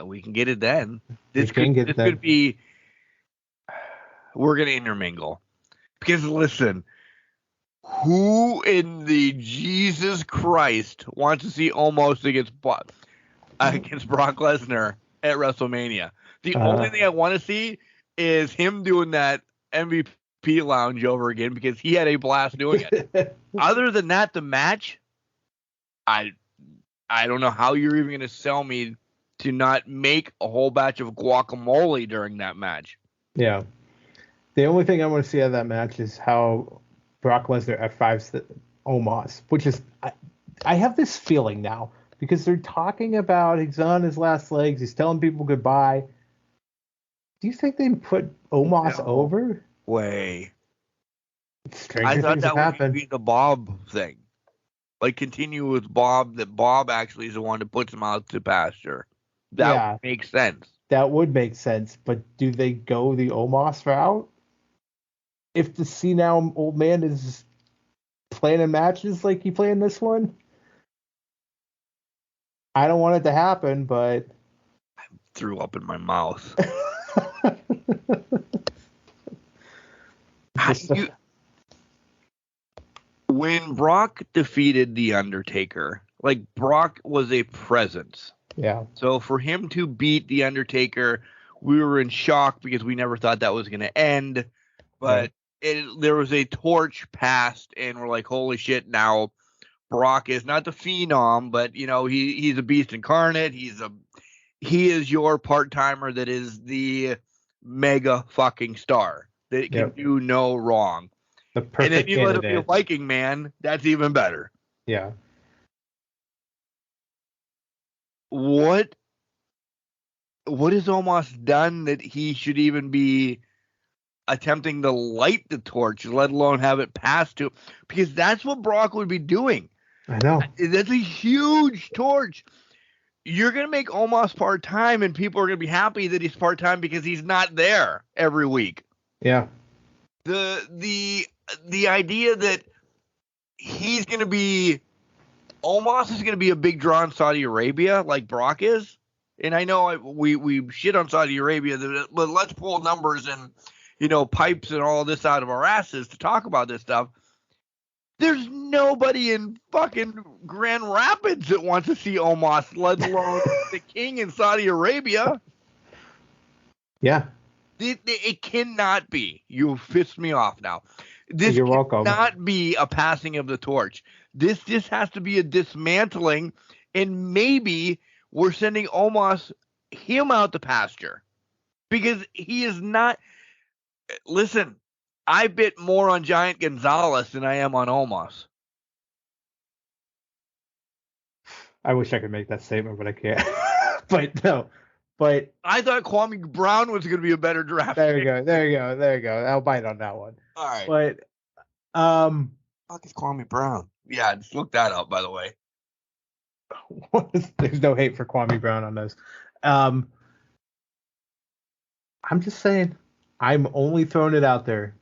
We can get it then. This could be. We're gonna intermingle because listen, who in the Jesus Christ wants to see Omos against Brock Lesnar at WrestleMania? The only thing I want to see is him doing that MVP lounge over again because he had a blast doing it. Other than that, the match, I don't know how you're even going to sell me to not make a whole batch of guacamole during that match. Yeah. The only thing I want to see out of that match is how Brock Lesnar F5s Omos, which is, I have this feeling now because they're talking about he's on his last legs. He's telling people goodbye. Do you think they put Omos over? Way. I thought that would be the Bob thing. Like continue with Bob, that Bob actually is the one that puts him out to pasture. That would make sense. That would make sense, but do they go the Omos route? If the senile old man is planning matches like he planned this one? I don't want it to happen, but I threw up in my mouth. When Brock defeated The Undertaker, like Brock was a presence. Yeah. So for him to beat The Undertaker, we were in shock because we never thought that was going to end. But there was a torch passed, and we're like, holy shit, now Brock is not the Phenom, but, you know, he's a beast incarnate. He is your part-timer that is the mega fucking star that can do no wrong. The perfect and then you candidate. let him be a Viking man, that's even better. Yeah. What has Omos done that he should even be attempting to light the torch, let alone have it passed to? Because that's what Brock would be doing. I know. That's a huge torch. You're going to make Omos part-time, and people are going to be happy that he's part-time because he's not there every week. Yeah. The idea that he's going to be Omos is going to be a big draw in Saudi Arabia like Brock is. And I know we shit on Saudi Arabia, but let's pull numbers and, you know, pipes and all this out of our asses to talk about this stuff. There's nobody in fucking Grand Rapids that wants to see Omos, let alone the king in Saudi Arabia. Yeah. It cannot be. You pissed me off now. This You're welcome. cannot be a passing of the torch. This just has to be a dismantling, and maybe we're sending him out to pasture because he is not. Listen, I bit more on Giant Gonzalez than I am on Omos. I wish I could make that statement, but I can't. But no. But I thought Kwame Brown was going to be a better draft. There you go. I'll bite on that one. All right. But fuck is Kwame Brown? Yeah, just look that up, by the way. There's no hate for Kwame Brown on this. I'm just saying, I'm only throwing it out there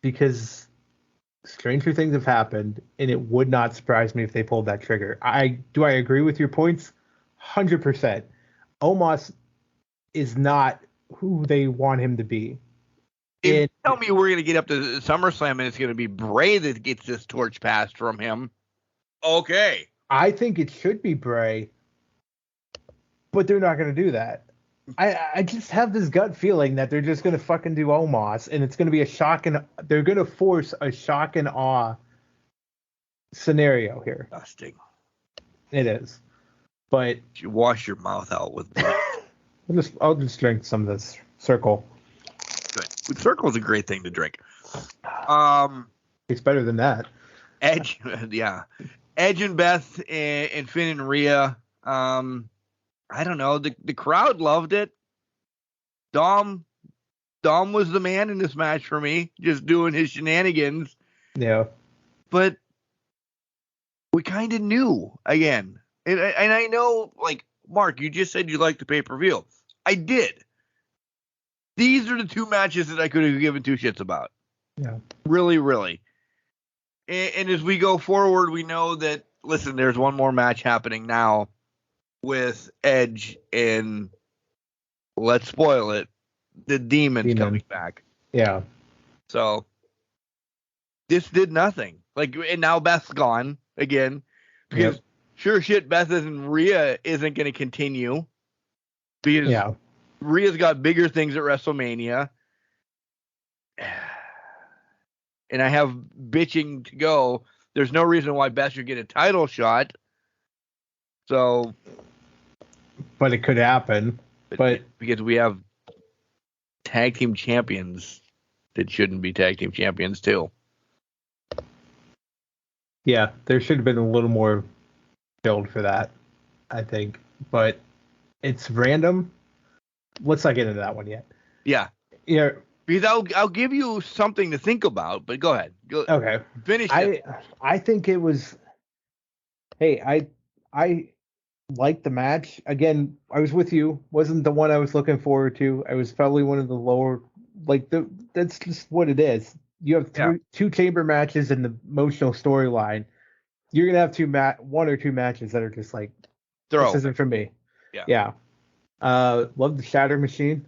because stranger things have happened, and it would not surprise me if they pulled that trigger. I agree with your points? 100%. Omos is not who they want him to be. If you tell me we're going to get up to SummerSlam and it's going to be Bray that gets this torch passed from him, okay. I think it should be Bray, but they're not going to do that. I just have this gut feeling that they're just going to fucking do Omos, and it's going to be they're going to force a shock and awe scenario here. Disgusting. It is. But you wash your mouth out with blood. I'll just drink some of this Circle. Good. Circle is a great thing to drink. It's better than that. Edge, yeah. Edge and Beth and Finn and Rhea. I don't know. The crowd loved it. Dom was the man in this match for me, just doing his shenanigans. Yeah. But we kind of knew again. And I know, like, Mark, you just said you liked the pay-per-view. I did. These are the two matches that I could have given two shits about. Yeah. Really, really. And as we go forward, we know that, listen, there's one more match happening now with Edge and, let's spoil it, the Demon coming back. Yeah. So this did nothing. Like, and now Beth's gone again because sure shit, Beth and Rhea isn't going to continue because Rhea's got bigger things at WrestleMania. And I have bitching to go. There's no reason why Beth should get a title shot. So, but it could happen. But because we have tag team champions that shouldn't be tag team champions too. Yeah, there should have been a little more build for that, I think. But it's random. Let's not get into that one yet. Yeah. Yeah. Because I'll give you something to think about, but go ahead. Okay. Finish it. I think it was. Hey, I liked the match. Again, I was with you. Wasn't the one I was looking forward to. I was probably one of the lower. That's just what it is. You have two chamber matches and the emotional storyline. You're gonna have one or two matches that are just like this isn't for me. Yeah. Love the Shatter Machine.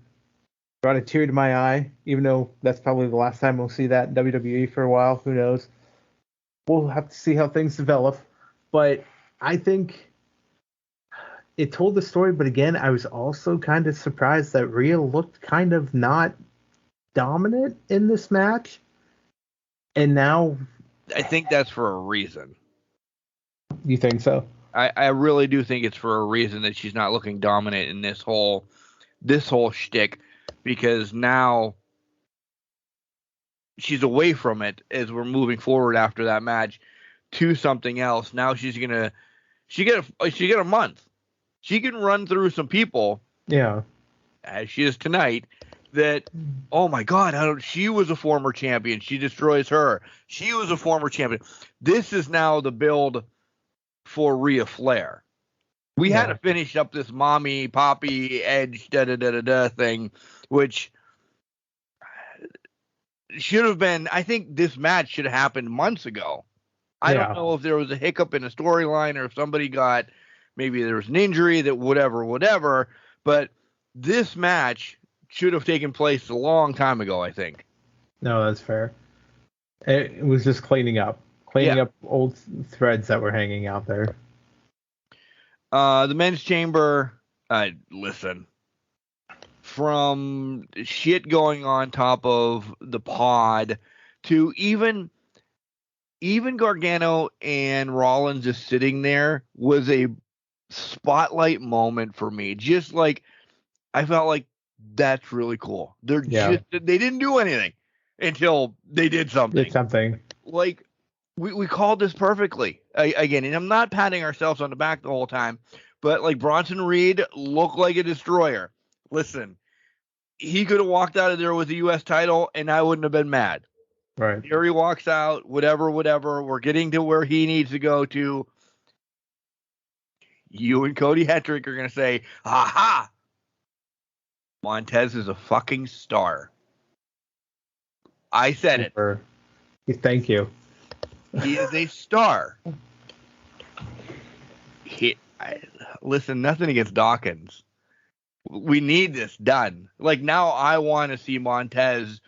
Brought a tear to my eye, even though that's probably the last time we'll see that in WWE for a while. Who knows? We'll have to see how things develop. But I think it told the story. But again, I was also kind of surprised that Rhea looked kind of not dominant in this match. And now I think that's for a reason. You think so? I really do think it's for a reason that she's not looking dominant in this whole shtick. Because now she's away from it as we're moving forward after that match to something else. Now she get a month. She can run through some people. Yeah. As she is tonight. That, oh my God, she was a former champion. She destroys her. She was a former champion. This is now the build for Rhea Flair. We had to finish up this mommy, poppy, Edge, thing, which should have been, I think this match should have happened months ago. I don't know if there was a hiccup in the storyline or if somebody maybe there was an injury that whatever, but this match should have taken place a long time ago, I think. No, that's fair. It was just cleaning up old threads that were hanging out there. The men's chamber, listen, from shit going on top of the pod to even Gargano and Rollins just sitting there was a spotlight moment for me. Just like, I felt like that's really cool. They didn't do anything until they did something. Like, we called this perfectly again, and I'm not patting ourselves on the back the whole time, but like Bronson Reed looked like a destroyer. Listen, he could have walked out of there with the U.S. title, and I wouldn't have been mad. Right. Here he walks out, whatever. We're getting to where he needs to go to. you and Cody Hetrick are going to say, "Ha! Montez is a fucking star." I said it. Thank you. He is a star. Listen, nothing against Dawkins. We need this done. Like, now I want to see Montez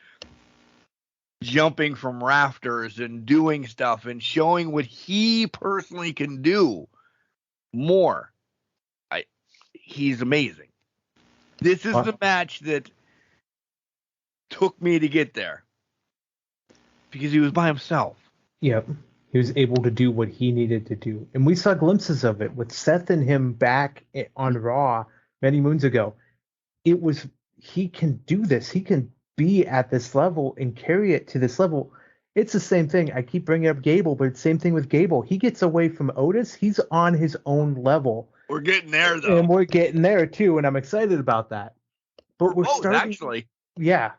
jumping from rafters and doing stuff and showing what he personally can do more. He's amazing. This is the match that took me to get there because he was by himself. Yep. He was able to do what he needed to do. And we saw glimpses of it with Seth and him back on Raw many moons ago. He can do this. He can be at this level and carry it to this level. It's the same thing. I keep bringing up Gable, but it's the same thing with Gable. He gets away from Otis. He's on his own level. We're getting there, though. And we're getting there, too, and I'm excited about that. But we're starting... actually. Yeah.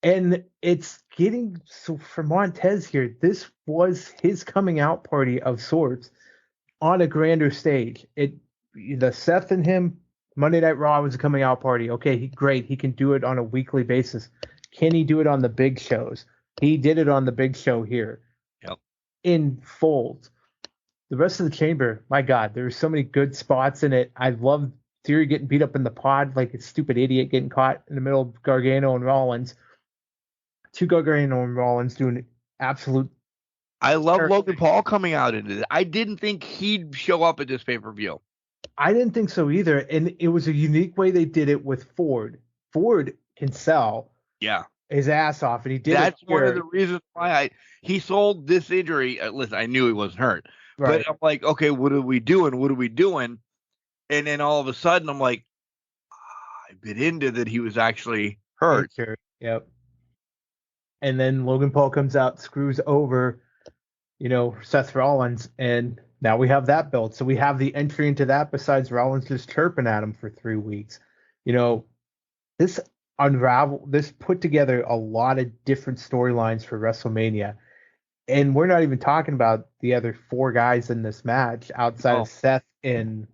And it's getting... So for Montez here, this was his coming out party of sorts on a grander stage. The Seth and him Monday Night Raw was a coming out party. Okay, great. He can do it on a weekly basis. Can he do it on the big shows? He did it on the big show here. Yep. In Folds. The rest of the chamber, my God, there were so many good spots in it. I love Theory getting beat up in the pod like a stupid idiot getting caught in the middle of Gargano and Rollins. Two Gargano and Rollins doing absolute... I love Logan Paul coming out into this. I didn't think he'd show up at this pay-per-view. I didn't think so either. And it was a unique way they did it with Ford. Ford can sell his ass off, and he did. That's one of the reasons why he sold this injury. Listen, I knew he wasn't hurt, but I'm like, okay, what are we doing? What are we doing? And then all of a sudden, I'm like, I bit into that he was actually hurt. Sure. Yep. And then Logan Paul comes out, screws over, Seth Rollins, and now we have that build. So we have the entry into that besides Rollins just chirping at him for 3 weeks. This put together a lot of different storylines for WrestleMania. And we're not even talking about the other 4 guys in this match outside of Seth and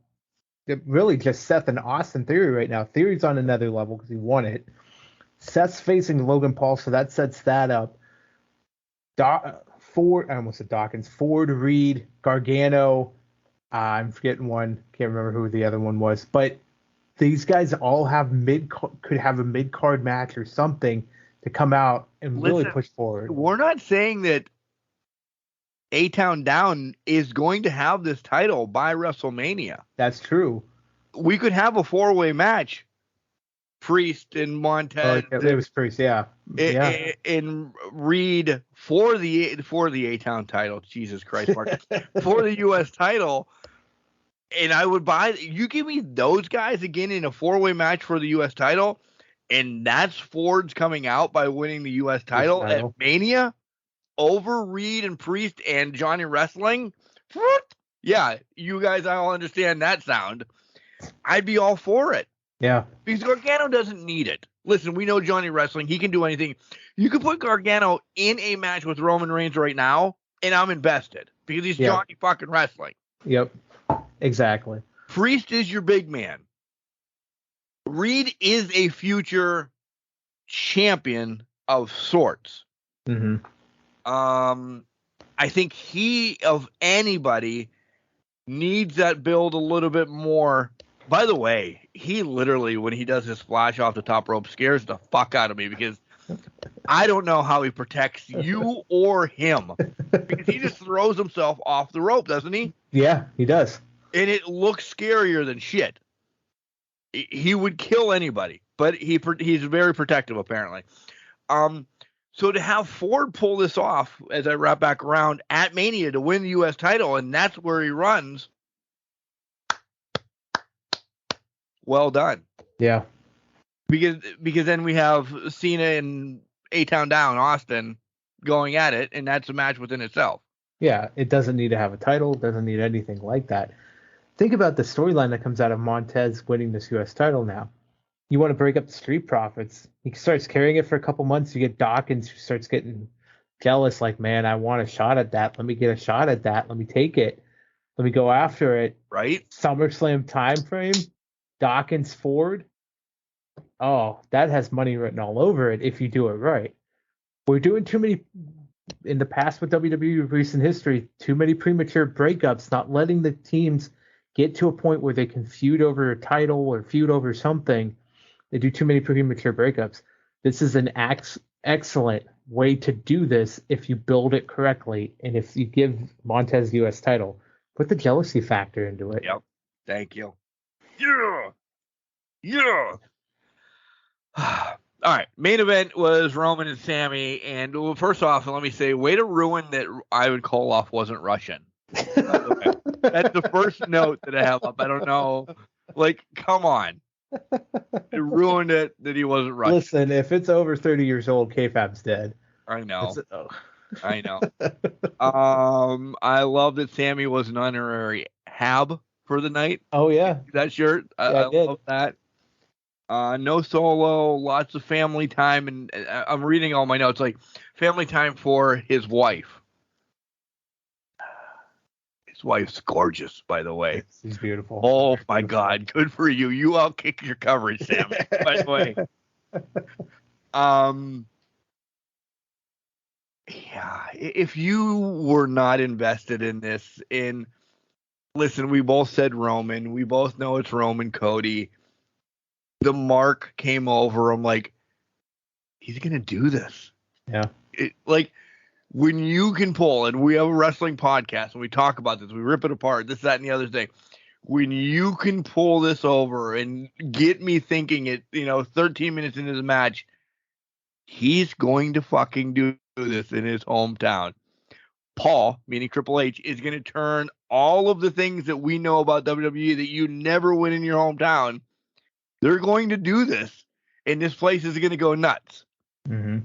really just Seth and Austin Theory right now. Theory's on another level because he won it. Seth's facing Logan Paul, so that sets that up. Ford, I almost said Dawkins. Ford, Reed, Gargano. I'm forgetting one. Can't remember who the other one was. But these guys all have could have a mid-card match or something to come out and really push forward. We're not saying that A-Town Down is going to have this title by WrestleMania. That's true. We could have a 4-way match. Priest and Montez. It was Priest, yeah. And Reed for the A-Town title. Jesus Christ, Mark. For the U.S. title. And I would buy. You give me those guys again in a 4-way match for the U.S. title, and that's Ford's coming out by winning the U.S. title at Mania over Reed and Priest and Johnny Wrestling. Yeah, you guys all understand that sound. I'd be all for it. Yeah. Because Gargano doesn't need it. Listen, we know Johnny Wrestling. He can do anything. You could put Gargano in a match with Roman Reigns right now, and I'm invested. Because he's Johnny fucking Wrestling. Yep. Exactly. Priest is your big man. Reed is a future champion of sorts. Mm-hmm. I think he, of anybody, needs that build a little bit more. By the way, he literally, when he does his splash off the top rope, scares the fuck out of me because I don't know how he protects you or him. Because he just throws himself off the rope, doesn't he? Yeah, he does. And it looks scarier than shit. He would kill anybody, but he's very protective, apparently. So to have Ford pull this off, as I wrap back around, at Mania to win the U.S. title, and that's where he runs, well done. Yeah. Because then we have Cena and A-Town Down, Austin, going at it, and that's a match within itself. Yeah, it doesn't need to have a title, doesn't need anything like that. Think about the storyline that comes out of Montez winning this U.S. title now. You want to break up the Street Profits. He starts carrying it for a couple months. You get Dawkins who starts getting jealous, like, man, I want a shot at that. Let me get a shot at that. Let me take it. Let me go after it. Right? SummerSlam time frame, Dawkins Ford. Oh, that has money written all over it if you do it right. We're doing too many in the past with WWE recent history, too many premature breakups, not letting the teams get to a point where they can feud over a title or feud over something. They do too many premature breakups. This is an excellent way to do this if you build it correctly. And if you give Montez the U.S. title, put the jealousy factor into it. Yep. Thank you. Yeah. Yeah. All right. Main event was Roman and Sammy. And well, first off, let me say, way to ruin that Ivan Koloff wasn't Russian. That's the first note that I have up. I don't know. Like, come on. It ruined it that he wasn't Russian. Listen, if it's over 30 years old, K-Fab's dead. I know. I know. I love that Sammy was an honorary Hab for the night. Oh, yeah. That shirt. I love that. No solo, lots of family time. And I'm reading all my notes, like family time for his wife. His wife's gorgeous, by the way. She's beautiful. Oh, my God. Good for you. You outkicked your coverage, Sammy, by the way. Yeah, if you were not invested in this, listen, we both said Roman. We both know it's Roman Cody. The mark came over. I'm like, he's going to do this. Yeah. Like, when you can pull, and we have a wrestling podcast, and we talk about this, we rip it apart, this, that, and the other thing. When you can pull this over and get me thinking it, 13 minutes into the match, he's going to fucking do this in his hometown. Paul, meaning Triple H, is going to turn all of the things that we know about WWE that you never win in your hometown. They're going to do this, and this place is going to go nuts. Mm-hmm.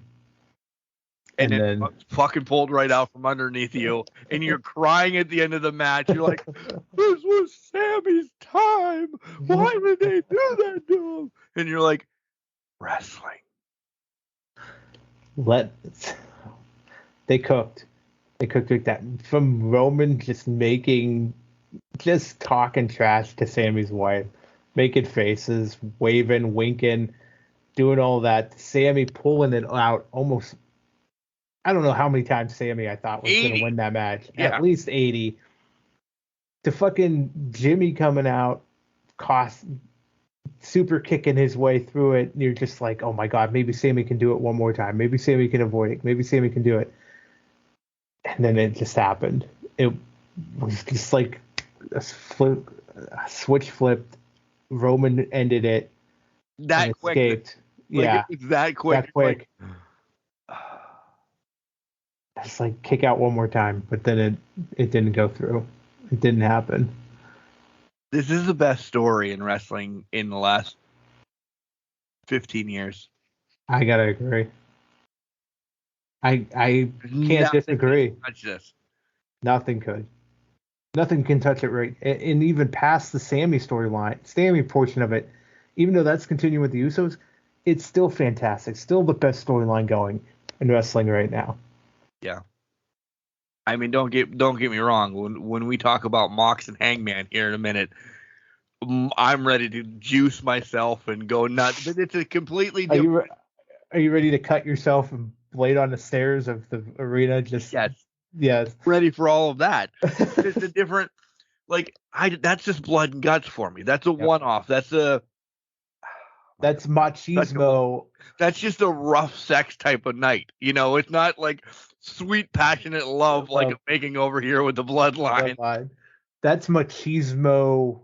And then fucking pulled right out from underneath you, and you're crying at the end of the match. You're like, this was Sammy's time. Why did they do that to him? And you're like, wrestling. They cooked like that. From Roman just talking trash to Sammy's wife, making faces, waving, winking, doing all that. Sammy pulling it out almost. I don't know how many times Sammy I thought was going to win that match. Yeah. At least 80. To fucking Jimmy coming out, super kicking his way through it. And you're just like, oh my God, maybe Sammy can do it one more time. Maybe Sammy can avoid it. Maybe Sammy can do it. And then it just happened. It was just like a switch flipped. Roman ended it. That quick. Escaped. Yeah. It was that quick. That quick. It's like kick out one more time, but then it didn't go through. It didn't happen. This is the best story in wrestling in the last 15 years. I gotta agree. I can't disagree. Touch this. Nothing could. Nothing can touch it right. And even past the Sammy storyline, Sammy portion of it, even though that's continuing with the Usos, it's still fantastic. Still the best storyline going in wrestling right now. Yeah. I mean, don't get me wrong. When we talk about Mox and Hangman here in a minute, I'm ready to juice myself and go nuts. But it's a completely different. Are you ready to cut yourself and blade on the stairs of the arena? Yes. Ready for all of that. It's a different, that's just blood and guts for me. That's a one-off. That's machismo. That's just a rough sex type of night. It's not like sweet, passionate love like I'm making over here with the bloodline. That's machismo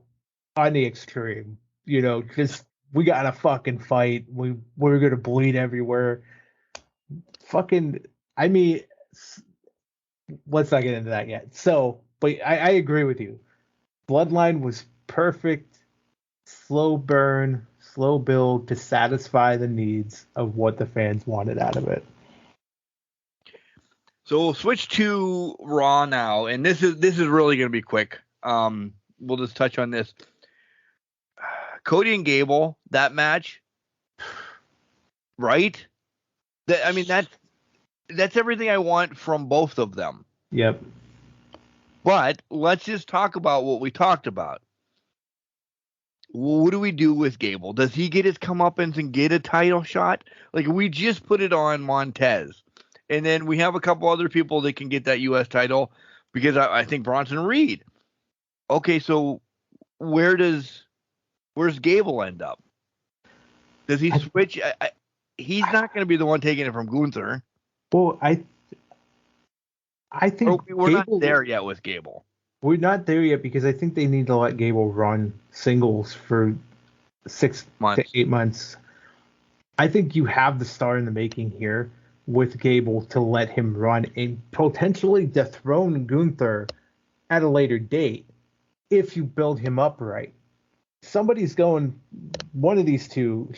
on the extreme. Just we gotta fucking fight. We're gonna bleed everywhere. Fucking, I mean, let's not get into that yet. So, but I agree with you. Bloodline was perfect, slow burn, slow build to satisfy the needs of what the fans wanted out of it. So we'll switch to Raw now, and this is really going to be quick. We'll just touch on this. Cody and Gable, that match, right? That's everything I want from both of them. Yep. But let's just talk about what we talked about. What do we do with Gable? Does he get his comeuppance and get a title shot? Like, we just put it on Montez. And then we have a couple other people that can get that U.S. title because I think Bronson Reed. Okay, so where's Gable end up? Does he switch? He's not going to be the one taking it from Gunther. Well, I think We're not there yet with Gable. We're not there yet because I think they need to let Gable run singles for 6 to 8 months. I think you have the star in the making here with Gable to let him run and potentially dethrone Gunther at a later date if you build him up right. Somebody's going, one of these two,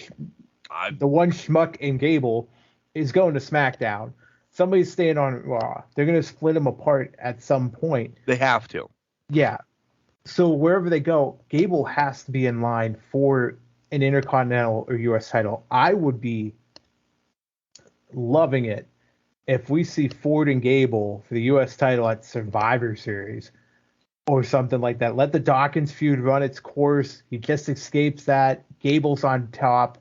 the one Schmuck and Gable, is going to SmackDown. Somebody's staying on Raw. They're going to split them apart at some point. They have to. Yeah. So wherever they go, Gable has to be in line for an Intercontinental or U.S. title. I would be loving it if we see Ford and Gable for the U.S. title at Survivor Series or something like that. Let the Dawkins feud run its course. He just escapes that. Gable's on top.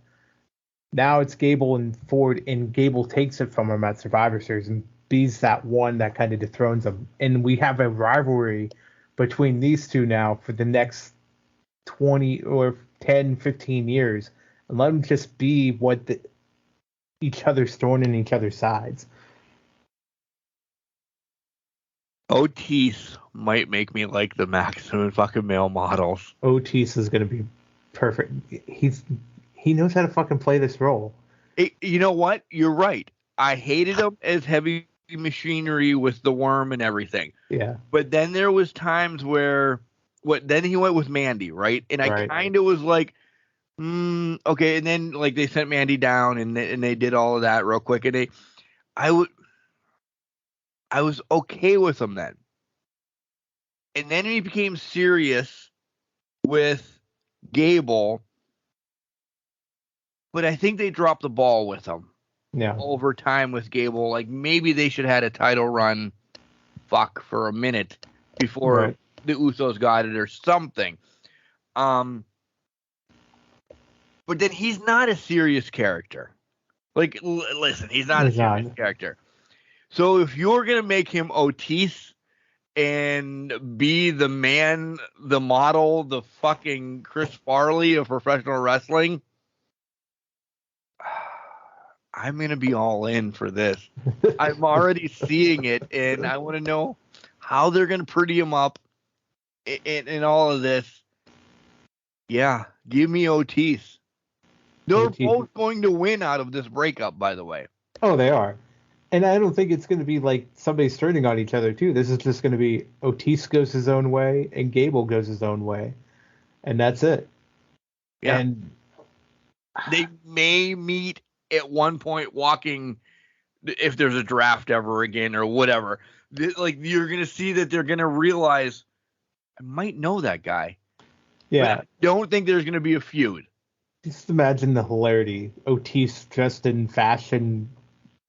Now it's Gable and Ford, and Gable takes it from him at Survivor Series and be's that one that kind of dethrones him. And we have a rivalry between these two now for the next 20 or 10, 15 years. And let them just be what each other's thrown in each other's sides. Otis might make me like the maximum fucking male models. Otis is going to be perfect. He knows how to fucking play this role. You know what? You're right. I hated him as heavy machinery with the worm and everything. Yeah. But then there was times where then he went with Mandy, right? And I kind of was like, okay. And then like they sent Mandy down and they did all of that real quick. And I was okay with him then. And then he became serious with Gable. But I think they dropped the ball with him. Yeah. Over time with Gable. Like maybe they should have had a title run for a minute before the Usos got it or something. But then he's not a serious character. Like, listen, he's not a serious character. So if you're going to make him Otis and be the man, the model, the fucking Chris Farley of professional wrestling, I'm going to be all in for this. I'm already seeing it, and I want to know how they're going to pretty him up in all of this. Yeah, give me Otis. They're both going to win out of this breakup, by the way. Oh, they are. And I don't think it's going to be like somebody's turning on each other, too. This is just going to be Otis goes his own way and Gable goes his own way. And that's it. Yeah. And they may meet at one point walking, if there's a draft ever again or whatever. Like, you're going to see that they're going to realize, I might know that guy. Yeah. But I don't think there's going to be a feud. Just imagine the hilarity. Otis dressed in fashion,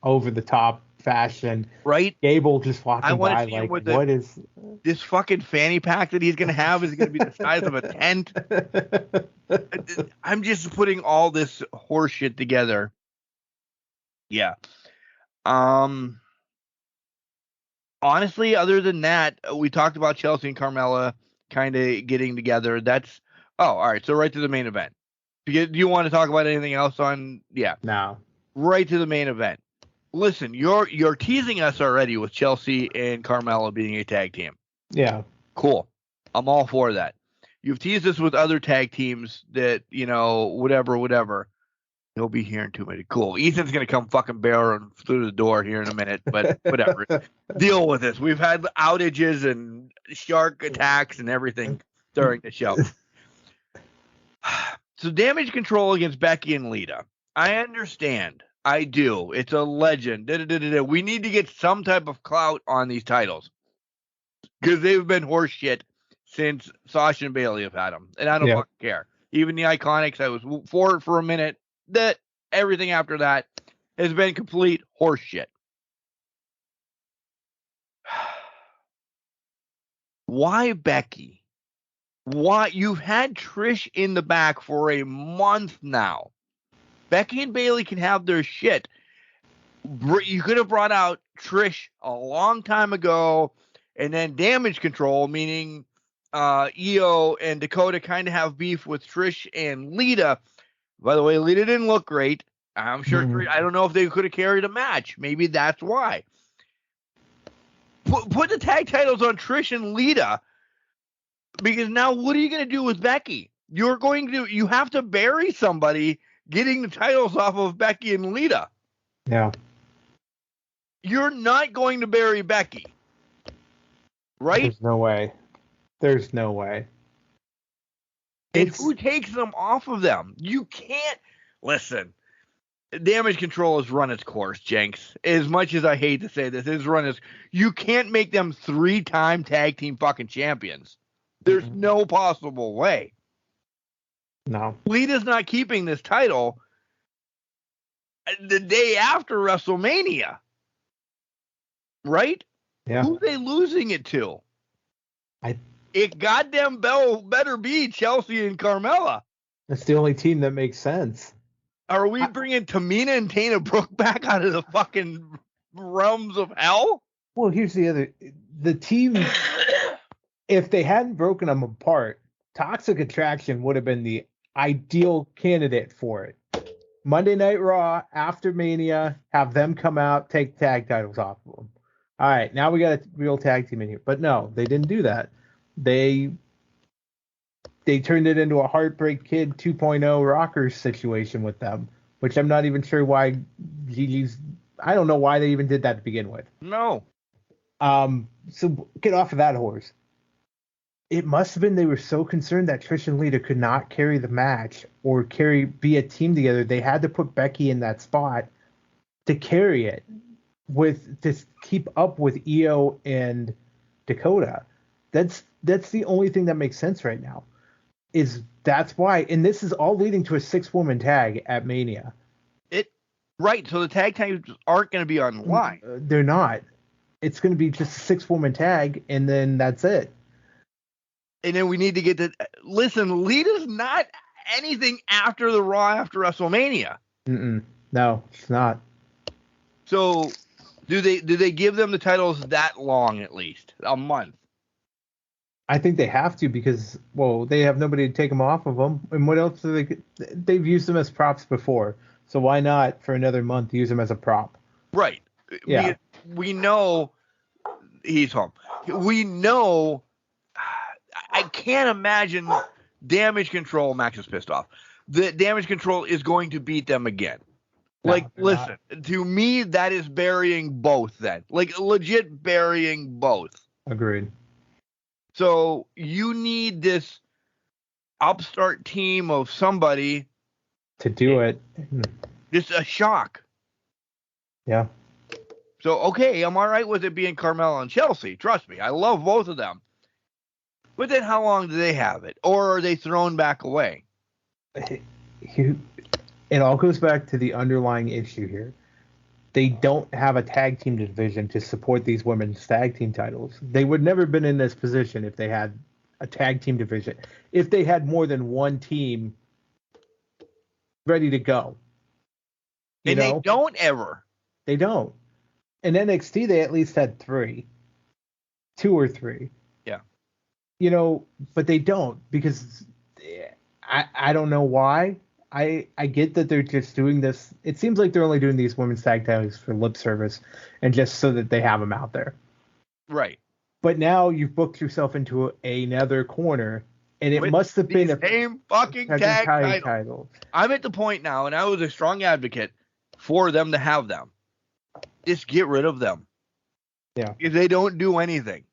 over the top fashion. Right? Gable just walking by like, what is... This fucking fanny pack that he's going to have is going to be the size of a tent. I'm just putting all this horse shit together. Yeah. Honestly, other than that, we talked about Chelsea and Carmella kind of getting together. That's... Oh, all right. So right to the main event. Do you want to talk about anything else on... Yeah. No. Right to the main event. Listen, you're teasing us already with Chelsea and Carmella being a tag team. Yeah. Cool. I'm all for that. You've teased us with other tag teams that, whatever. He'll be here in 2 minutes. Cool. Ethan's going to come fucking barreling through the door here in a minute, but whatever. Deal with this. We've had outages and shark attacks and everything during the show. So Damage Control against Becky and Lita. I understand. I do. It's a legend. We need to get some type of clout on these titles because they've been horse shit since Sasha and Bayley have had them, and I don't fucking care. Even the Iconics, I was for it for a minute. That everything after that has been complete horse shit. Why Becky? Why? You've had Trish in the back for a month now. Becky and Bayley can have their shit. You could have brought out Trish a long time ago, and then Damage Control, meaning Io and Dakota kind of have beef with Trish and Lita. By the way, Lita didn't look great. I'm sure. I don't know if they could have carried a match. Maybe that's why. Put the tag titles on Trish and Lita, because now what are you going to do with Becky? You have to bury somebody getting the titles off of Becky and Lita. Yeah. You're not going to bury Becky, right? There's no way. There's no way. And who takes them off of them? You can't. Listen, Damage Control has run its course, Jenks. As much as I hate to say this, it's run its. You can't make them 3-time tag team fucking champions. There's no possible way. No. Lita's not keeping this title the day after WrestleMania. Right? Yeah. Who are they losing it to? It goddamn better be Chelsea and Carmella. That's the only team that makes sense. Are we bringing Tamina and Tana Brooke back out of the fucking realms of hell? Well, here's the team, if they hadn't broken them apart, Toxic Attraction would have been the ideal candidate for it. Monday Night Raw, after Mania, have them come out, take tag titles off of them. All right, now we got a real tag team in here. But no, they didn't do that. They turned it into a Heartbreak Kid 2.0 Rockers situation with them, which I'm not even sure why Gigi's. I don't know why they even did that to begin with. No. So get off of that horse. It must have been they were so concerned that Trish and Lita could not carry the match or be a team together. They had to put Becky in that spot to carry it to keep up with Io and Dakota. That's the only thing that makes sense right now. That's why, and this is all leading to a 6-woman tag at Mania. Right, so the tag teams aren't going to be online. They're not. It's going to be just a 6-woman tag, and then that's it. And then we need to get to listen. Lita's not anything after the Raw after WrestleMania. No, it's not. So, do they give them the titles that long at least a month? I think they have to because they have nobody to take them off of them. And what else do they've used them as props before? So why not for another month use them as a prop? Right. Yeah. We know he's home. We know. I can't imagine Damage Control. Max is pissed off. The Damage Control is going to beat them again. No, listen, to me, that is burying both then. Legit burying both. Agreed. So you need this upstart team of somebody to do it. Just a shock. Yeah. So, okay, I'm all right with it being Carmella and Chelsea. Trust me, I love both of them. But then how long do they have it? Or are they thrown back away? It all goes back to the underlying issue here. They don't have a tag team division to support these women's tag team titles. They would never have been in this position if they had a tag team division. If they had more than one team ready to go. And they don't ever. They don't. In NXT, they at least had 2 or 3. Yeah. But they don't because I don't know why. I get that they're just doing this. It seems like they're only doing these women's tag titles for lip service and just so that they have them out there. Right. But now you've booked yourself into another corner, and it must have been a same fucking tag title. I'm at the point now, and I was a strong advocate for them to have them. Just get rid of them. Yeah. If they don't do anything.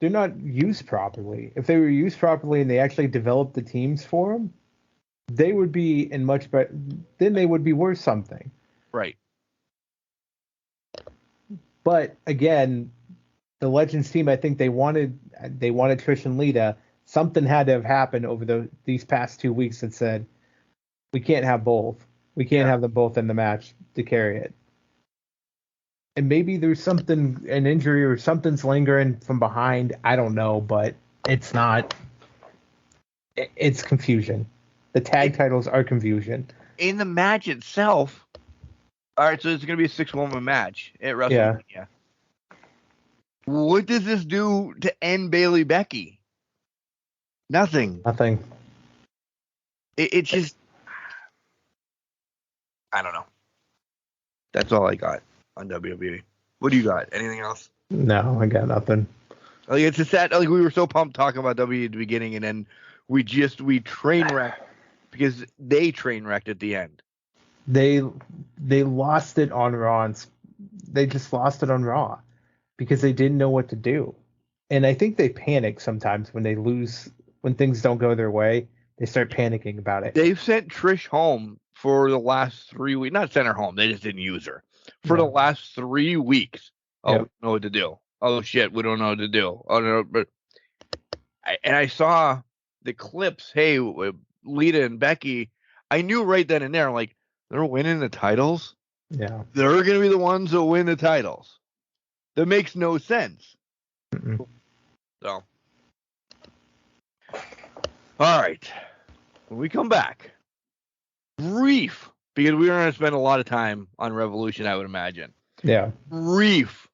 They're not used properly. If they were used properly and they actually developed the teams for them, they would be in much better. Then they would be worth something. Right. But again, the Legends team, I think they wanted Trish and Lita. Something had to have happened over these past 2 weeks that said we can't have both. We can't have them both in the match to carry it. And maybe there's something, an injury or something's lingering from behind. I don't know, but it's not. It's confusion. The tag titles are confusion. In the match itself, all right, so it's going to be a 6-woman match at WrestleMania. Yeah. What does this do to end Bayley Becky? Nothing. Nothing. It's just, I don't know. That's all I got on WWE. What do you got? Anything else? No, I got nothing. Like, it's just that, like, we were so pumped talking about WWE at the beginning, and then we train wrecked because they train wrecked at the end. They lost it on Raw. They just lost it on Raw because they didn't know what to do. And I think they panic sometimes when they lose, when things don't go their way. They start panicking about it. They've sent Trish home for the last 3 weeks. Not sent her home. They just didn't use her. For the last 3 weeks. Oh, yep. We don't know what to do. Oh, shit, we don't know what to do. Oh, no, but I saw the clips. Hey, Lita and Becky. I knew right then and there, like, they're winning the titles. Yeah. They're going to be the ones that win the titles. That makes no sense. Mm-mm. So. All right. When we come back, brief, because we're going to spend a lot of time on Revolution, I would imagine. Yeah. Brief.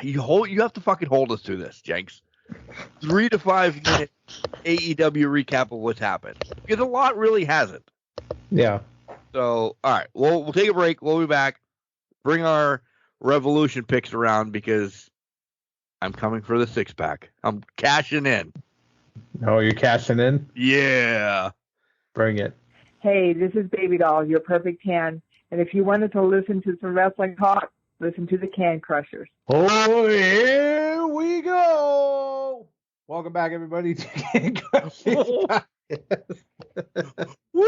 You have to fucking hold us to this, Jenks. 3 to 5 minute AEW recap of what's happened. Because a lot really hasn't. Yeah. So, all right. We'll take a break. We'll be back. Bring our Revolution picks around because I'm coming for the 6-pack. I'm cashing in. Oh, you're cashing in? Yeah. Bring it. Hey, this is Baby Doll, your perfect tan. And if you wanted to listen to some wrestling talk, listen to the Can Crushers. Oh, here we go. Welcome back, everybody, to Can Crushers. Woo!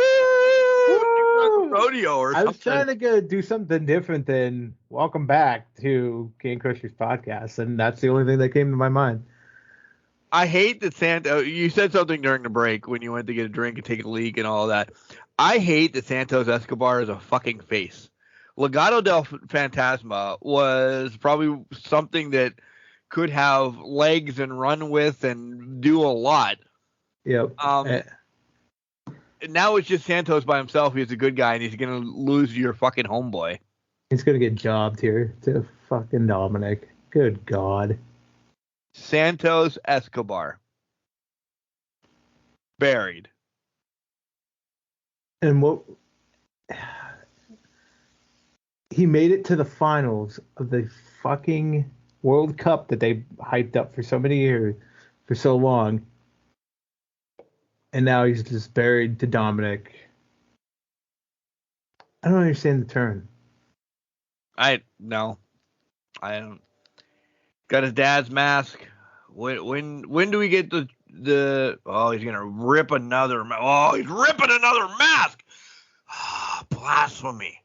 Rodeo or I was something. trying to do something different than welcome back to Can Crushers podcast, and that's the only thing that came to my mind. I hate that Santos. You said something during the break when you went to get a drink and take a leak and all that. I hate that Santos Escobar is a fucking face. Legado del Fantasma was probably something that could have legs and run with and do a lot. Yep. Now it's just Santos by himself. He's a good guy, and he's gonna lose your fucking homeboy. He's gonna get jobbed here to fucking Dominic. Good God. Santos Escobar. Buried. And what he made it to the finals of the fucking World Cup that they hyped up for so many years, for so long. And now he's just buried to Dominic. I don't understand the turn. I don't. Got his dad's mask. When do we get the? Oh, he's gonna rip another. Oh, he's ripping another mask. Blasphemy.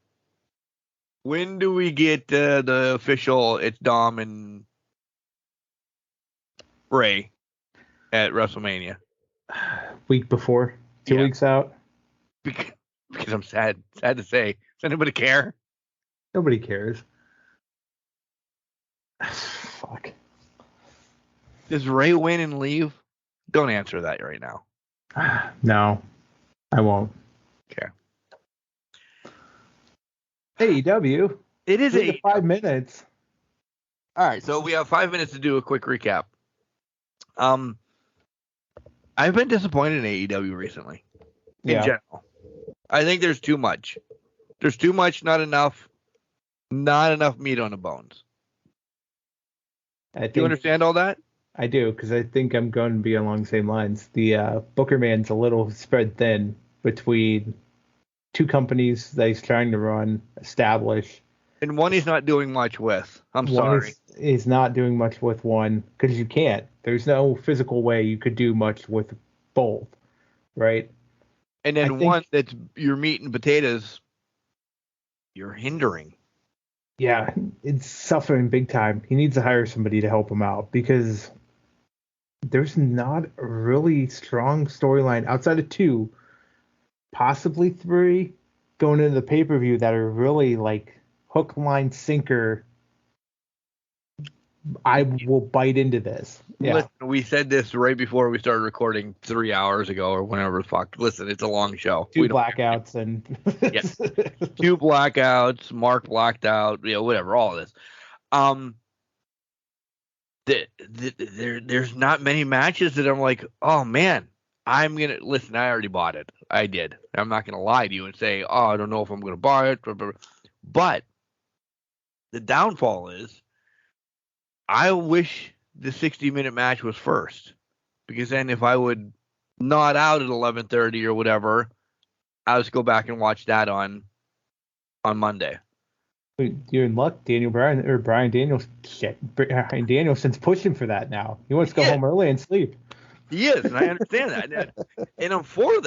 When do we get the official? It's Dom and Ray at WrestleMania. Week before, 2 weeks out. Because I'm sad to say. Does anybody care? Nobody cares. Fuck. Does Ray win and leave? Don't answer that right now. No, I won't. Okay. AEW. It is 5 minutes. All right, so we have 5 minutes to do a quick recap. I've been disappointed in AEW recently. In general. I think there's too much. There's too much, not enough meat on the bones. Do you understand all that? I do, because I think I'm going to be along the same lines. The Booker man's a little spread thin between two companies that he's trying to run, establish. And one he's not doing much with. I'm sorry. He's not doing much with one, because you can't. There's no physical way you could do much with both, right? And then one that's your meat and potatoes, you're hindering. Yeah, it's suffering big time. He needs to hire somebody to help him out, because there's not a really strong storyline outside of 2, possibly 3, going into the pay-per-view that are really like hook, line, sinker. I will bite into this. Yeah. Listen, we said this right before we started recording 3 hours ago or whenever the fuck. Listen, it's a long show. Two blackouts and Yeah. 2 blackouts, Mark blacked out, whatever, all of this. There's not many matches that I'm like, oh man, I'm gonna listen. I already bought it. I did. I'm not gonna lie to you and say, oh, I don't know if I'm gonna buy it. But the downfall is, I wish the 60-minute match was first, because then if I would nod out at 11:30 or whatever, I'll just go back and watch that on Monday. You're in luck, Brian Danielson's pushing for that now. He wants to go home early and sleep. He is, and I understand that, and I'm for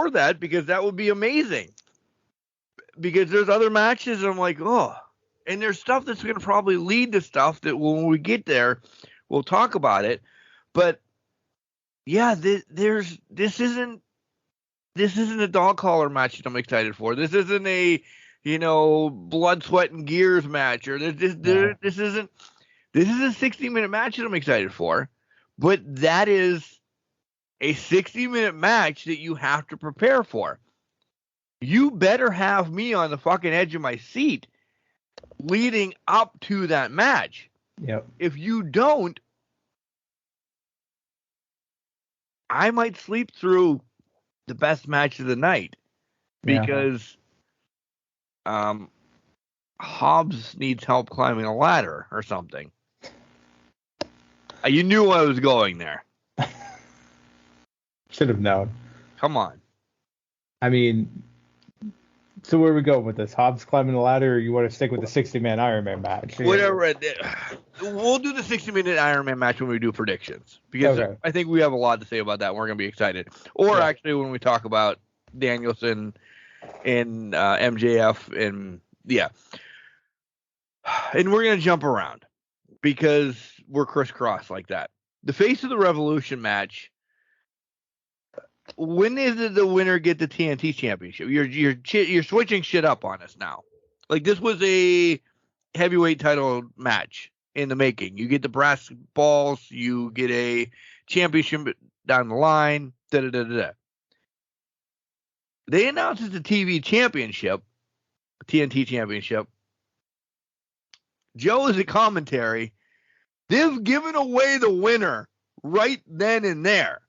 that, because that would be amazing. Because there's other matches, and I'm like, oh. And there's stuff that's going to probably lead to stuff that when we get there, we'll talk about it. But yeah, this isn't a dog collar match that I'm excited for. This isn't a blood, sweat, and gears match, or this isn't a 60-minute match that I'm excited for. But that is a 60-minute match that you have to prepare for. You better have me on the fucking edge of my seat leading up to that match. Yep. If you don't, I might sleep through the best match of the night, because Hobbs needs help climbing a ladder or something. You knew I was going there. Should have known. Come on. I mean, so where are we going with this? Hobbs climbing the ladder, or you want to stick with the 60-man Iron Man match? Whatever. We'll do the 60-minute Iron Man match when we do predictions, because I think we have a lot to say about that, and we're going to be excited. Or actually when we talk about Danielson and MJF, and and we're going to jump around because we're crisscross like that. The Face of the Revolution match. When did the winner get the TNT championship? You're switching shit up on us now. Like, this was a heavyweight title match in the making. You get the brass balls, you get a championship down the line. They announced it's the TV championship, TNT championship. Joe is a commentary. They've given away the winner right then and there.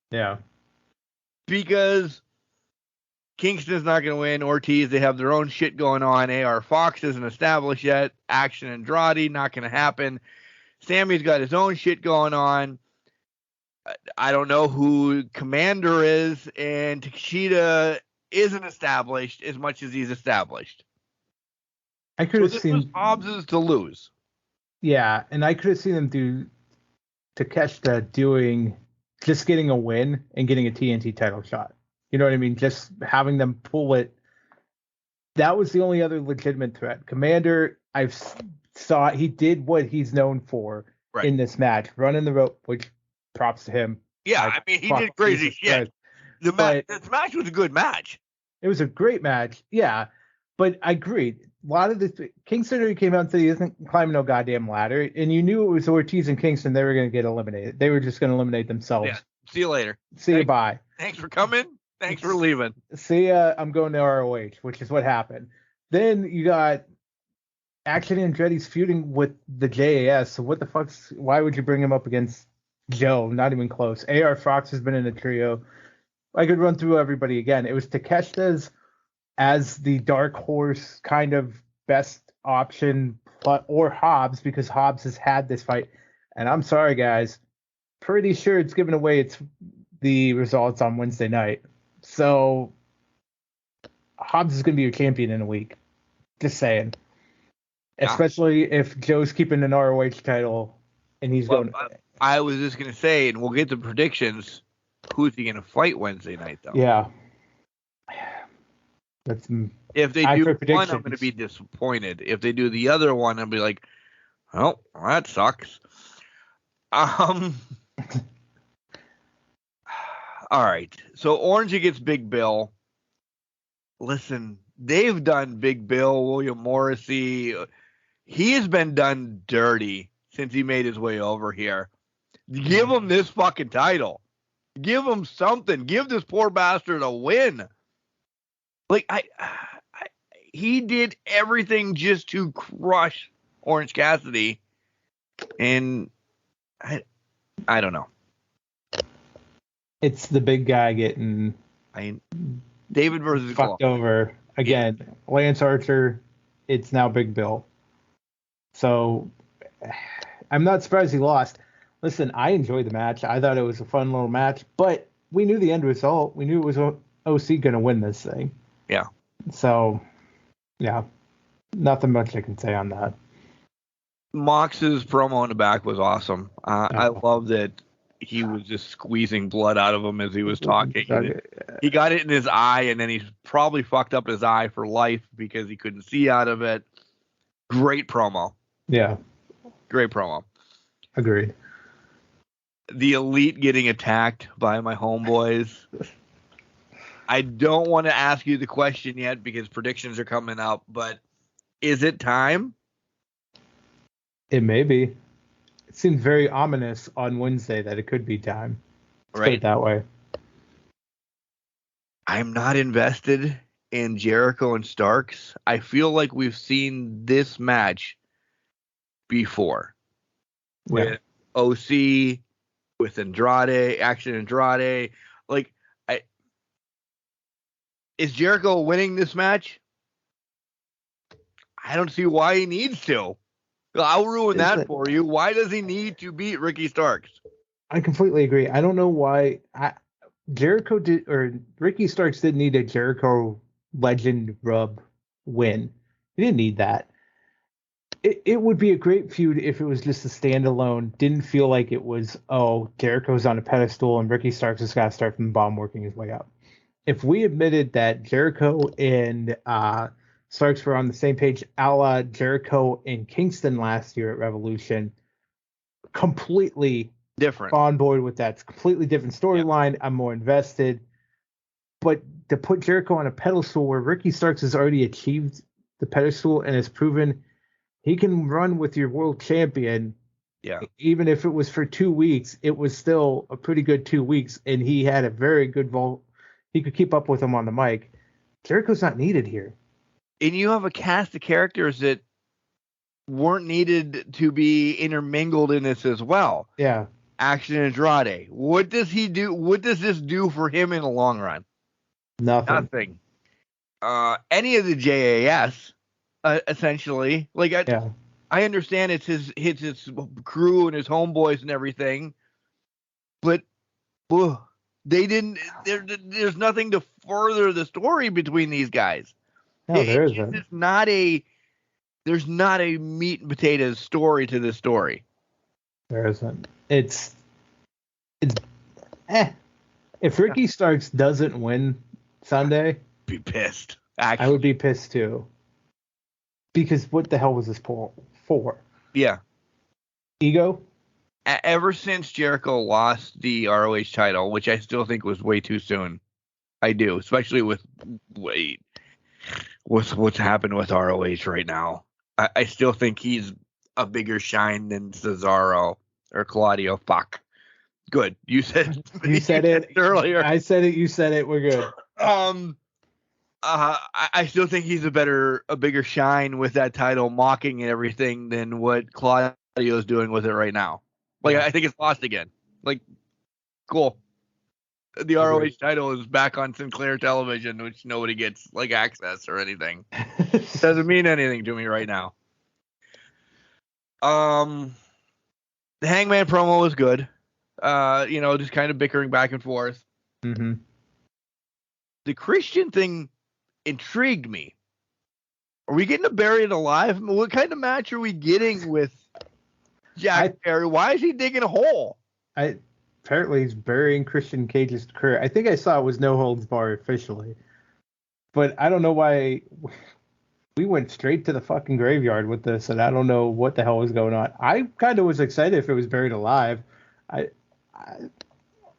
Yeah. Because Kingston's not going to win. Ortiz, they have their own shit going on. AR Fox isn't established yet. Action Andrade, not going to happen. Sammy's got his own shit going on. I don't know who Commander is, and Takeshita isn't established as much as he's established. I could have seen Hobbs to lose. Yeah, and I could have seen them do Takeshita just getting a win and getting a TNT title shot. You know what I mean? Just having them pull it. That was the only other legitimate threat. Commander, saw he did what he's known for in this match, running the rope, which props to him. Yeah, I mean, he did crazy shit. This match was a good match. It was a great match, yeah. But I agree. A lot of the Kingston came out and said he isn't climbing no goddamn ladder, and you knew it was Ortiz and Kingston. They were going to get eliminated. They were just going to eliminate themselves. Yeah. See you later. See you. Bye. Thanks for coming. Thanks for leaving. See ya. I'm going to ROH, which is what happened. Then you got Action Andretti's feuding with the JAS. So what the fuck's? Why would you bring him up against Joe? Not even close. AR Fox has been in a trio. I could run through everybody again. It was Takeshita's as the dark horse kind of best option, or Hobbs, because Hobbs has had this fight. And I'm sorry, guys, pretty sure it's given away the results on Wednesday night. So Hobbs is going to be your champion in a week. Just saying. Yeah. Especially if Joe's keeping an ROH title and he's going. I was just going to say, and we'll get the predictions. Who's he going to fight Wednesday night, though? Yeah. If they do one, I'm going to be disappointed. If they do the other one, I'll be like, oh, that sucks. All right. So Orange against Big Bill. Listen, they've done Big Bill, William Morrissey. He has been done dirty since he made his way over here. Give him this fucking title. Give him something. Give this poor bastard a win. Like he did everything just to crush Orange Cassidy, and I don't know. It's the big guy getting David versus fucked over again. Yeah. Lance Archer. It's now Big Bill. So I'm not surprised he lost. Listen, I enjoyed the match. I thought it was a fun little match, but we knew the end result. We knew it was OC going to win this thing. Yeah. So, yeah, nothing much I can say on that. Mox's promo in the back was awesome. I love that he was just squeezing blood out of him as he was talking. He got it in his eye, and then he probably fucked up his eye for life because he couldn't see out of it. Great promo. Yeah. Great promo. Agreed. The Elite getting attacked by my homeboys. I don't want to ask you the question yet because predictions are coming up, but is it time? It may be. It seems very ominous on Wednesday that it could be time. Let's put it that way. I'm not invested in Jericho and Starks. I feel like we've seen this match before with OC, with Andrade, Action Andrade. Like, is Jericho winning this match? I don't see why he needs to. I'll ruin that for you. Why does he need to beat Ricky Starks? I completely agree. I don't know why Jericho did, or Ricky Starks didn't need a Jericho Legend rub win. He didn't need that. It would be a great feud if it was just a standalone. Didn't feel like it was, Jericho's on a pedestal and Ricky Starks has got to start from the bottom, working his way up. If we admitted that Jericho and Starks were on the same page, a la Jericho in Kingston last year at Revolution, completely different. On board with that. It's a completely different storyline. I'm more invested. But to put Jericho on a pedestal where Ricky Starks has already achieved the pedestal and has proven he can run with your world champion. Yeah. Even if it was for 2 weeks, it was still a pretty good 2 weeks, and he had a very good vault. He could keep up with him on the mic. Jericho's not needed here. And you have a cast of characters that weren't needed to be intermingled in this as well. Yeah. Action Andrade. What does he do? What does this do for him in the long run? Nothing. Any of the JAS, essentially. Like, I understand it's his crew and his homeboys and everything, but they didn't. There's nothing to further the story between these guys. No, there isn't. There's not a meat and potatoes story to this story. There isn't. It's If Ricky Starks doesn't win Sunday, be pissed. Actually, I would be pissed too. Because what the hell was this for? Yeah. Ego? Ever since Jericho lost the ROH title, which I still think was way too soon. I do, especially with what's happened with ROH right now. I still think he's a bigger shine than Cesaro or Claudio. Fuck. Good. You said it earlier. I said it. You said it. We're good. I still think he's a bigger shine with that title, mocking and everything, than what Claudio's doing with it right now. Like, I think it's lost again. Like, cool. The ROH title is back on Sinclair television, which nobody gets like access or anything. Doesn't mean anything to me right now. The Hangman promo was good. Just kind of bickering back and forth. Mm-hmm. The Christian thing intrigued me. Are we getting a Buried Alive? What kind of match are we getting with Jack Perry? Why is he digging a hole? Apparently he's burying Christian Cage's career. I think I saw it was no holds barred officially. But I don't know why we went straight to the fucking graveyard with this, and I don't know what the hell was going on. I kind of was excited if it was Buried Alive. I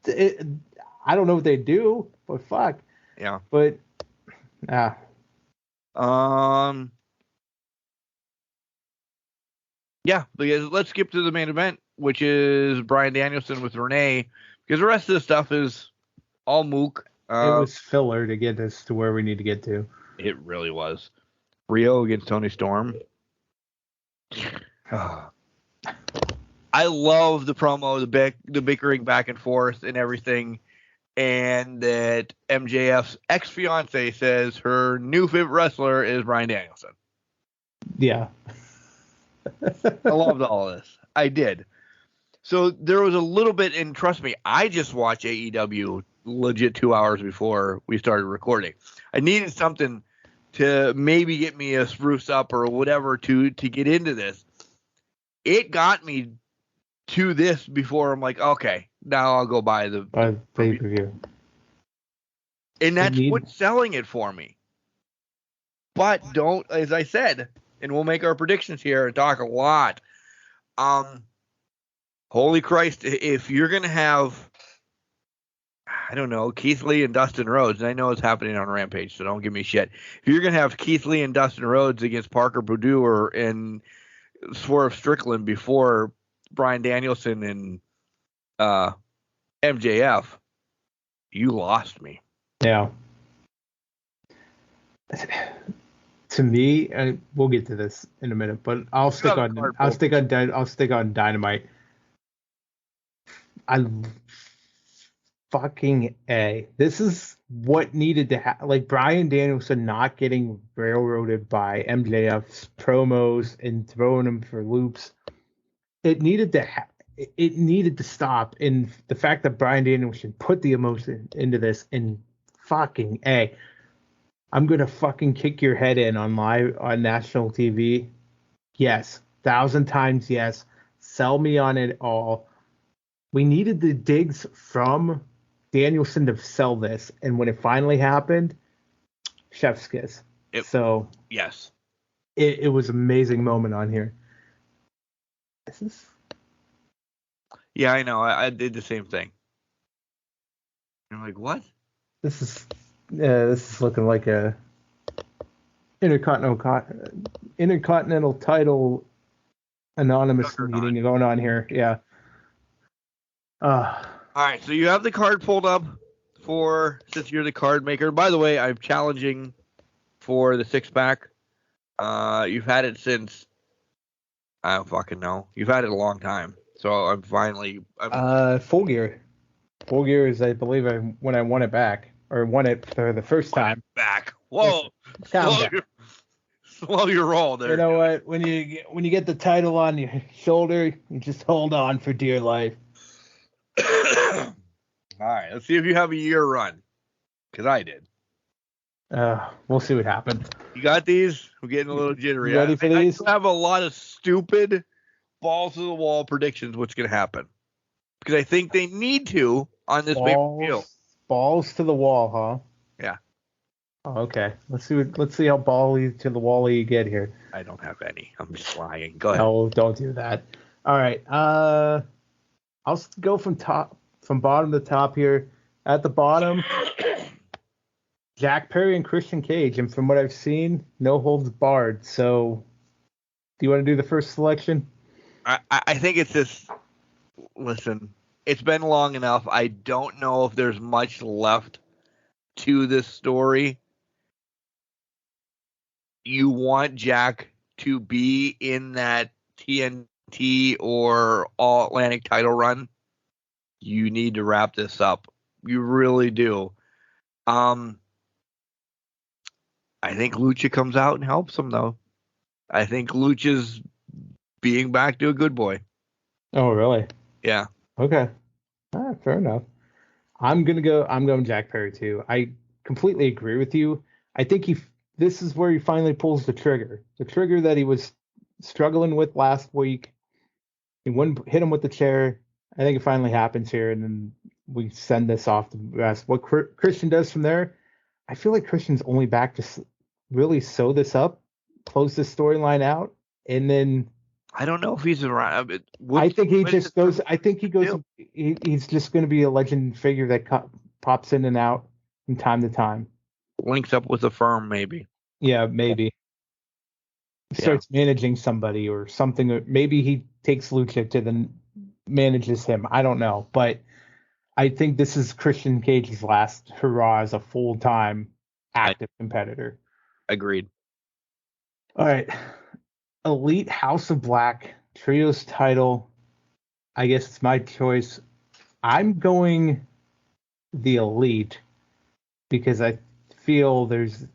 don't know what they do, but fuck. Yeah. But Yeah, because let's skip to the main event, which is Bryan Danielson with Renee, because the rest of the stuff is all mook. It was filler to get us to where we need to get to. It really was. Rio against Tony Storm. I love the promo, the bickering back and forth and everything, and that MJF's ex-fiance says her new favorite wrestler is Bryan Danielson. Yeah. I loved all of this. I did. So there was a little bit, and trust me, I just watched AEW legit 2 hours before we started recording. I needed something to maybe get me a spruce up or whatever to get into this. It got me to this before I'm like, okay, now I'll go buy the pay-per-view. And that's what's selling it for me. But don't, as I said, and we'll make our predictions here and talk a lot. Holy Christ, if you're going to have, I don't know, Keith Lee and Dustin Rhodes, and I know it's happening on Rampage, so don't give me shit. If you're going to have Keith Lee and Dustin Rhodes against Parker Boudoir and Swerve Strickland before Bryan Danielson and MJF, you lost me. Yeah. To me, we'll get to this in a minute, but I'll stick on Dynamite. This is what needed to happen. Like Bryan Danielson not getting railroaded by MJF's promos and throwing him for loops. It needed to stop. And the fact that Bryan Danielson put the emotion into this, and fucking A, I'm gonna fucking kick your head in on national TV. Yes, 1,000 times yes. Sell me on it all. We needed the digs from Danielson to sell this, and when it finally happened, chef's kiss. Yes, it was an amazing moment on here. Yeah, I know. I did the same thing. I'm like, what? This is looking like a intercontinental title anonymous meeting going on here. Yeah. All right, so you have the card pulled up since you're the card maker. By the way, I'm challenging for the 6-pack. You've had it since, I don't fucking know. You've had it a long time. So I'm finally... Full Gear. Full Gear is, I believe, when I won it back. Or won it for the first time. Back. Whoa. Slow your roll there. You know what? When you get the title on your shoulder, you just hold on for dear life. All right. Let's see if you have a year run. Because I did. We'll see what happens. You got these? We're getting a little jittery. You ready for these? I have a lot of stupid balls to the wall predictions what's going to happen. Because I think they need to on this pay-per-view. Balls to the wall, huh? Yeah. Oh, okay. Let's see how bally to the wall you get here. I don't have any. I'm just lying. Go ahead. No, don't do that. All right. I'll go from bottom to top here. At the bottom, Jack Perry and Christian Cage, and from what I've seen, no holds barred. So, do you want to do the first selection? I think it's this. Listen. It's been long enough. I don't know if there's much left to this story. You want Jack to be in that TNT or All Atlantic title run. You need to wrap this up. You really do. I think Lucha comes out and helps him, though. I think Lucha's being back to a good boy. Oh, really? Yeah. Okay. All right, fair enough. I'm going Jack Perry too. I completely agree with you. I think this is where he finally pulls the trigger. The trigger that he was struggling with last week. He wouldn't hit him with the chair. I think it finally happens here, and then we send this off to the rest. What Christian does from there, I feel like Christian's only back to really sew this up, close this storyline out, and then I don't know if he's around. I think he just goes. I think he goes. He's just going to be a legend figure that pops in and out from time to time. Links up with a firm, maybe. Yeah, maybe. Starts managing somebody or something. Or maybe he takes Lucha to then manages him. I don't know. But I think this is Christian Cage's last hurrah as a full-time active competitor. Agreed. All right. Elite House of Black Trios title. I guess it's my choice. I'm going the Elite because I feel there's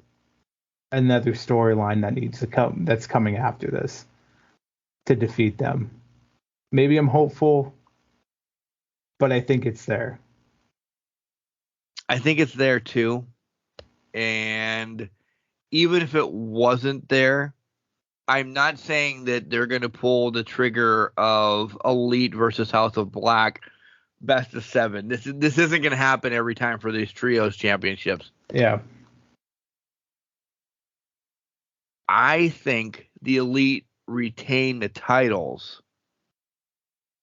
another storyline that needs to come that's coming after this to defeat them. Maybe I'm hopeful, but I think it's there. I think it's there too. And even if it wasn't there, I'm not saying that they're going to pull the trigger of Elite versus House of Black best of 7. This isn't going to happen every time for these trios championships. Yeah. I think the Elite retain the titles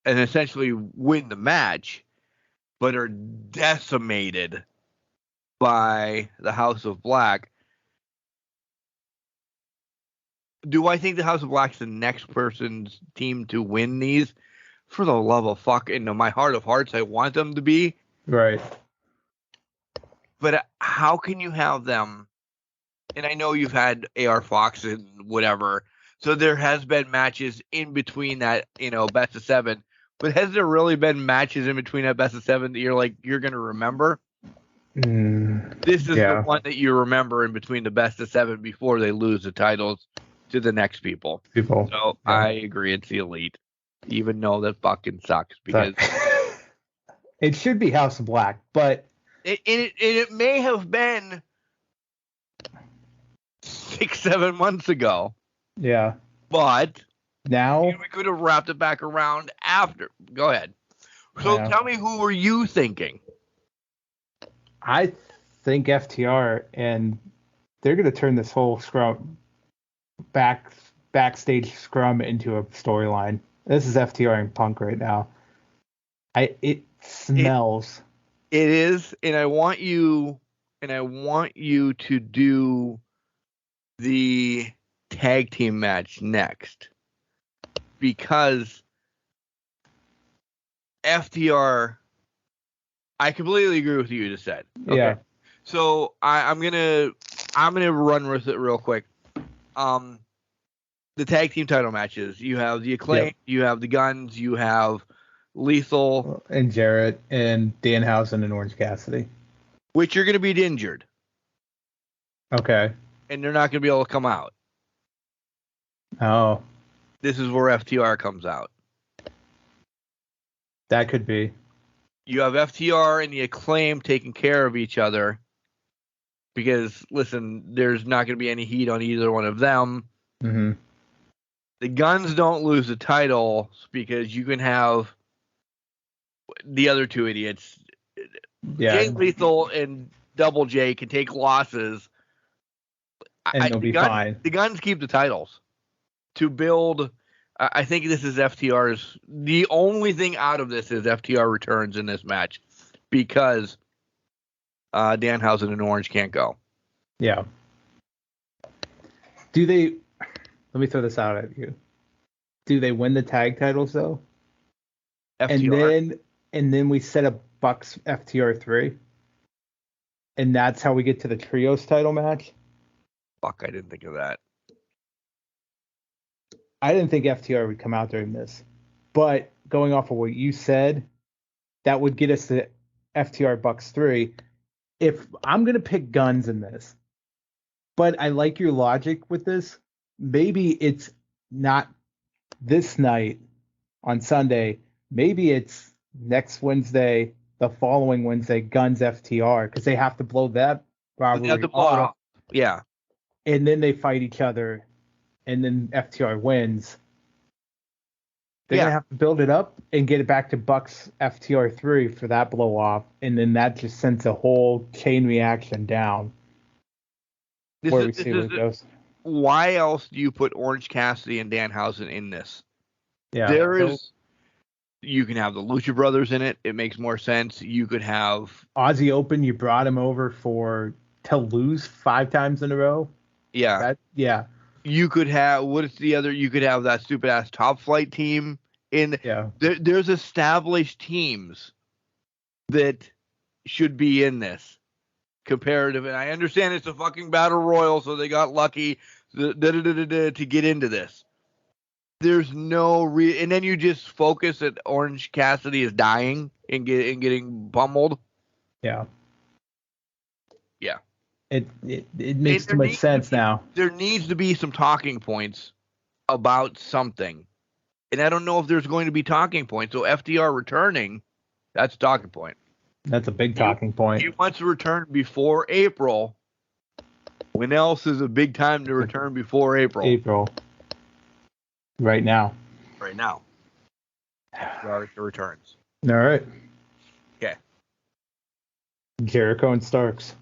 and essentially win the match, but are decimated by the House of Black. Do I think the House of Black's the next person's team to win these? For the love of fuck, in my heart of hearts, I want them to be. Right. But how can you have them? And I know you've had AR Fox and whatever, so there has been matches in between that, best of 7. But has there really been matches in between that best of 7 that you're going to remember? This is the one that you remember in between the best of 7 before they lose the titles to the next people. So I agree, it's the Elite, even though that fucking sucks because it should be House of Black, but it may have been 6-7 months ago. Yeah, but now we could have wrapped it back around after. Go ahead. So tell me, who were you thinking? I think FTR, and they're going to turn this whole backstage scrum into a storyline. This is FTR and Punk right now. It smells. It is, and I want you to do the tag team match next, because FTR, I completely agree with you just said. Okay. Yeah. So I'm gonna run with it real quick. The tag team title matches. You have the Acclaim, you have the Guns, you have Lethal and Jarrett and Danhausen and Orange Cassidy, which are going to be injured. Okay. And they're not going to be able to come out. Oh. This is where FTR comes out. That could be. You have FTR and the Acclaim taking care of each other. Because, listen, there's not going to be any heat on either one of them. Mm-hmm. The Guns don't lose the titles because you can have the other two idiots. Yeah. Jay Lethal and Double J can take losses. And they'll be fine. The Guns keep the titles to build. I think this is FTR's. The only thing out of this is FTR returns in this match because Danhausen and Orange can't go. Yeah. Do they? Let me throw this out at you. Do they win the tag titles though? FTR. And then we set up Bucks FTR 3, and that's how we get to the trios title match. Fuck, I didn't think of that. I didn't think FTR would come out during this, but going off of what you said, that would get us to FTR Bucks 3. If I'm gonna pick Guns in this, but I like your logic with this. Maybe it's not this night on Sunday. Maybe it's next Wednesday, the following Wednesday, Guns FTR, because they have to blow that rivalry off. Yeah. And then they fight each other, and then FTR wins. They're going to have to build it up and get it back to Bucks FTR 3 for that blow off, and then that just sends a whole chain reaction down where we see where it goes. Why else do you put Orange Cassidy and Danhausen in this? Yeah. You can have the Lucha Brothers in it. It makes more sense. You could have Aussie Open. You brought him over to lose 5 times in a row. Yeah. Yeah. You could have, what's the other? You could have that stupid ass Top Flight team. Yeah. There's established teams that should be in this comparative. And I understand it's a fucking battle royal, so they got lucky to get into this. There's no and then you just focus that Orange Cassidy is dying and getting pummeled. Yeah. Yeah. It makes too much sense now. There needs to be some talking points about something. And I don't know if there's going to be talking points. So FDR returning, that's a talking point. That's a big talking point. He wants to return before April. When else is a big time to return before April? April. Right now. Right now. FDR returns. All right. Okay. Jericho and Starks.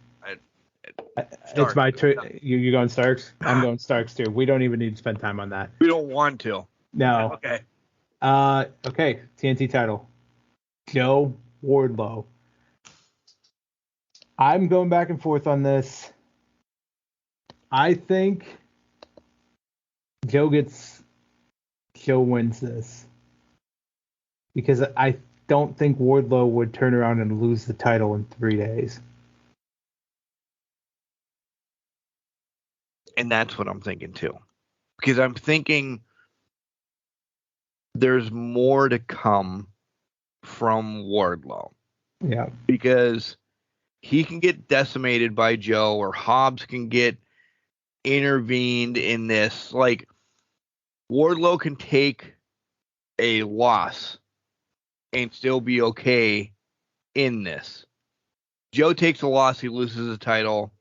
It's my turn. You're going Starks? I'm going Starks too. We don't even need to spend time on that. We don't want to. No. Okay. Okay. TNT title. Joe Wardlow. I'm going back and forth on this. I think Joe wins this. Because I don't think Wardlow would turn around and lose the title in 3 days. And that's what I'm thinking too. Because I'm thinking there's more to come from Wardlow. Yeah. Because he can get decimated by Joe, or Hobbs can get intervened in this. Like, Wardlow can take a loss and still be okay in this. Joe takes a loss, he loses the title.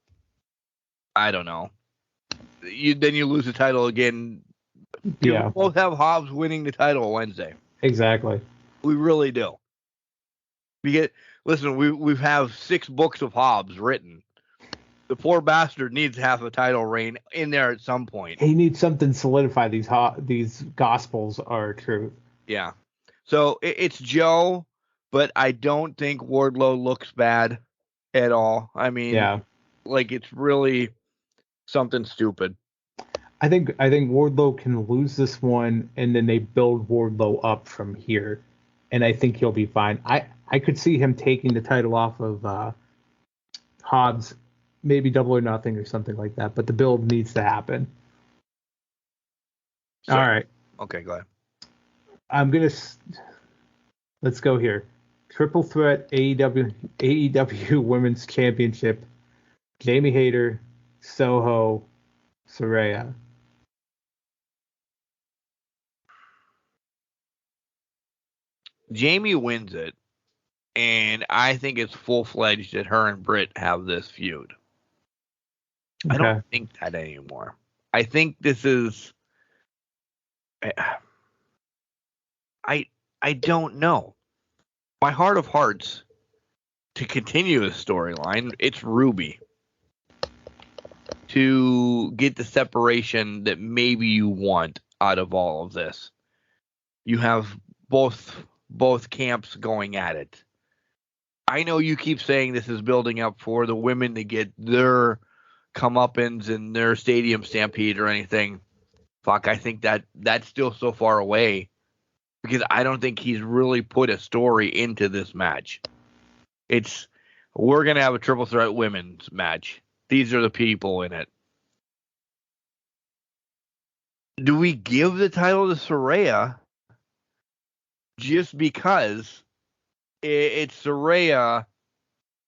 I don't know. Then you lose the title again. Yeah. We both have Hobbs winning the title Wednesday. Exactly. We really do. Listen, we have 6 books of Hobbs written. The poor bastard needs to have a title reign in there at some point. He needs something to solidify these gospels are truth. Yeah. So it's Joe, but I don't think Wardlow looks bad at all. I mean, yeah. Like, it's really something stupid. I think Wardlow can lose this one, and then they build Wardlow up from here, and I think he'll be fine. I could see him taking the title off of Hobbs, maybe Double or Nothing or something like that. But the build needs to happen. So, all right. Okay, go ahead. Let's go here. Triple threat AEW Women's Championship. Jamie Hayter, Soho, Saraya. Jamie wins it, and I think it's full-fledged that her and Britt have this feud. Okay. I don't think that anymore. I think this is... I don't know. My heart of hearts, to continue the storyline, it's Ruby. To get the separation that maybe you want out of all of this. You have both camps going at it. I know you keep saying this is building up for the women to get their comeuppance and their stadium stampede or anything. Fuck, I think that's still so far away because I don't think he's really put a story into this match. We're going to have a triple threat women's match. These are the people in it. Do we give the title to Saraya just because it's Saraya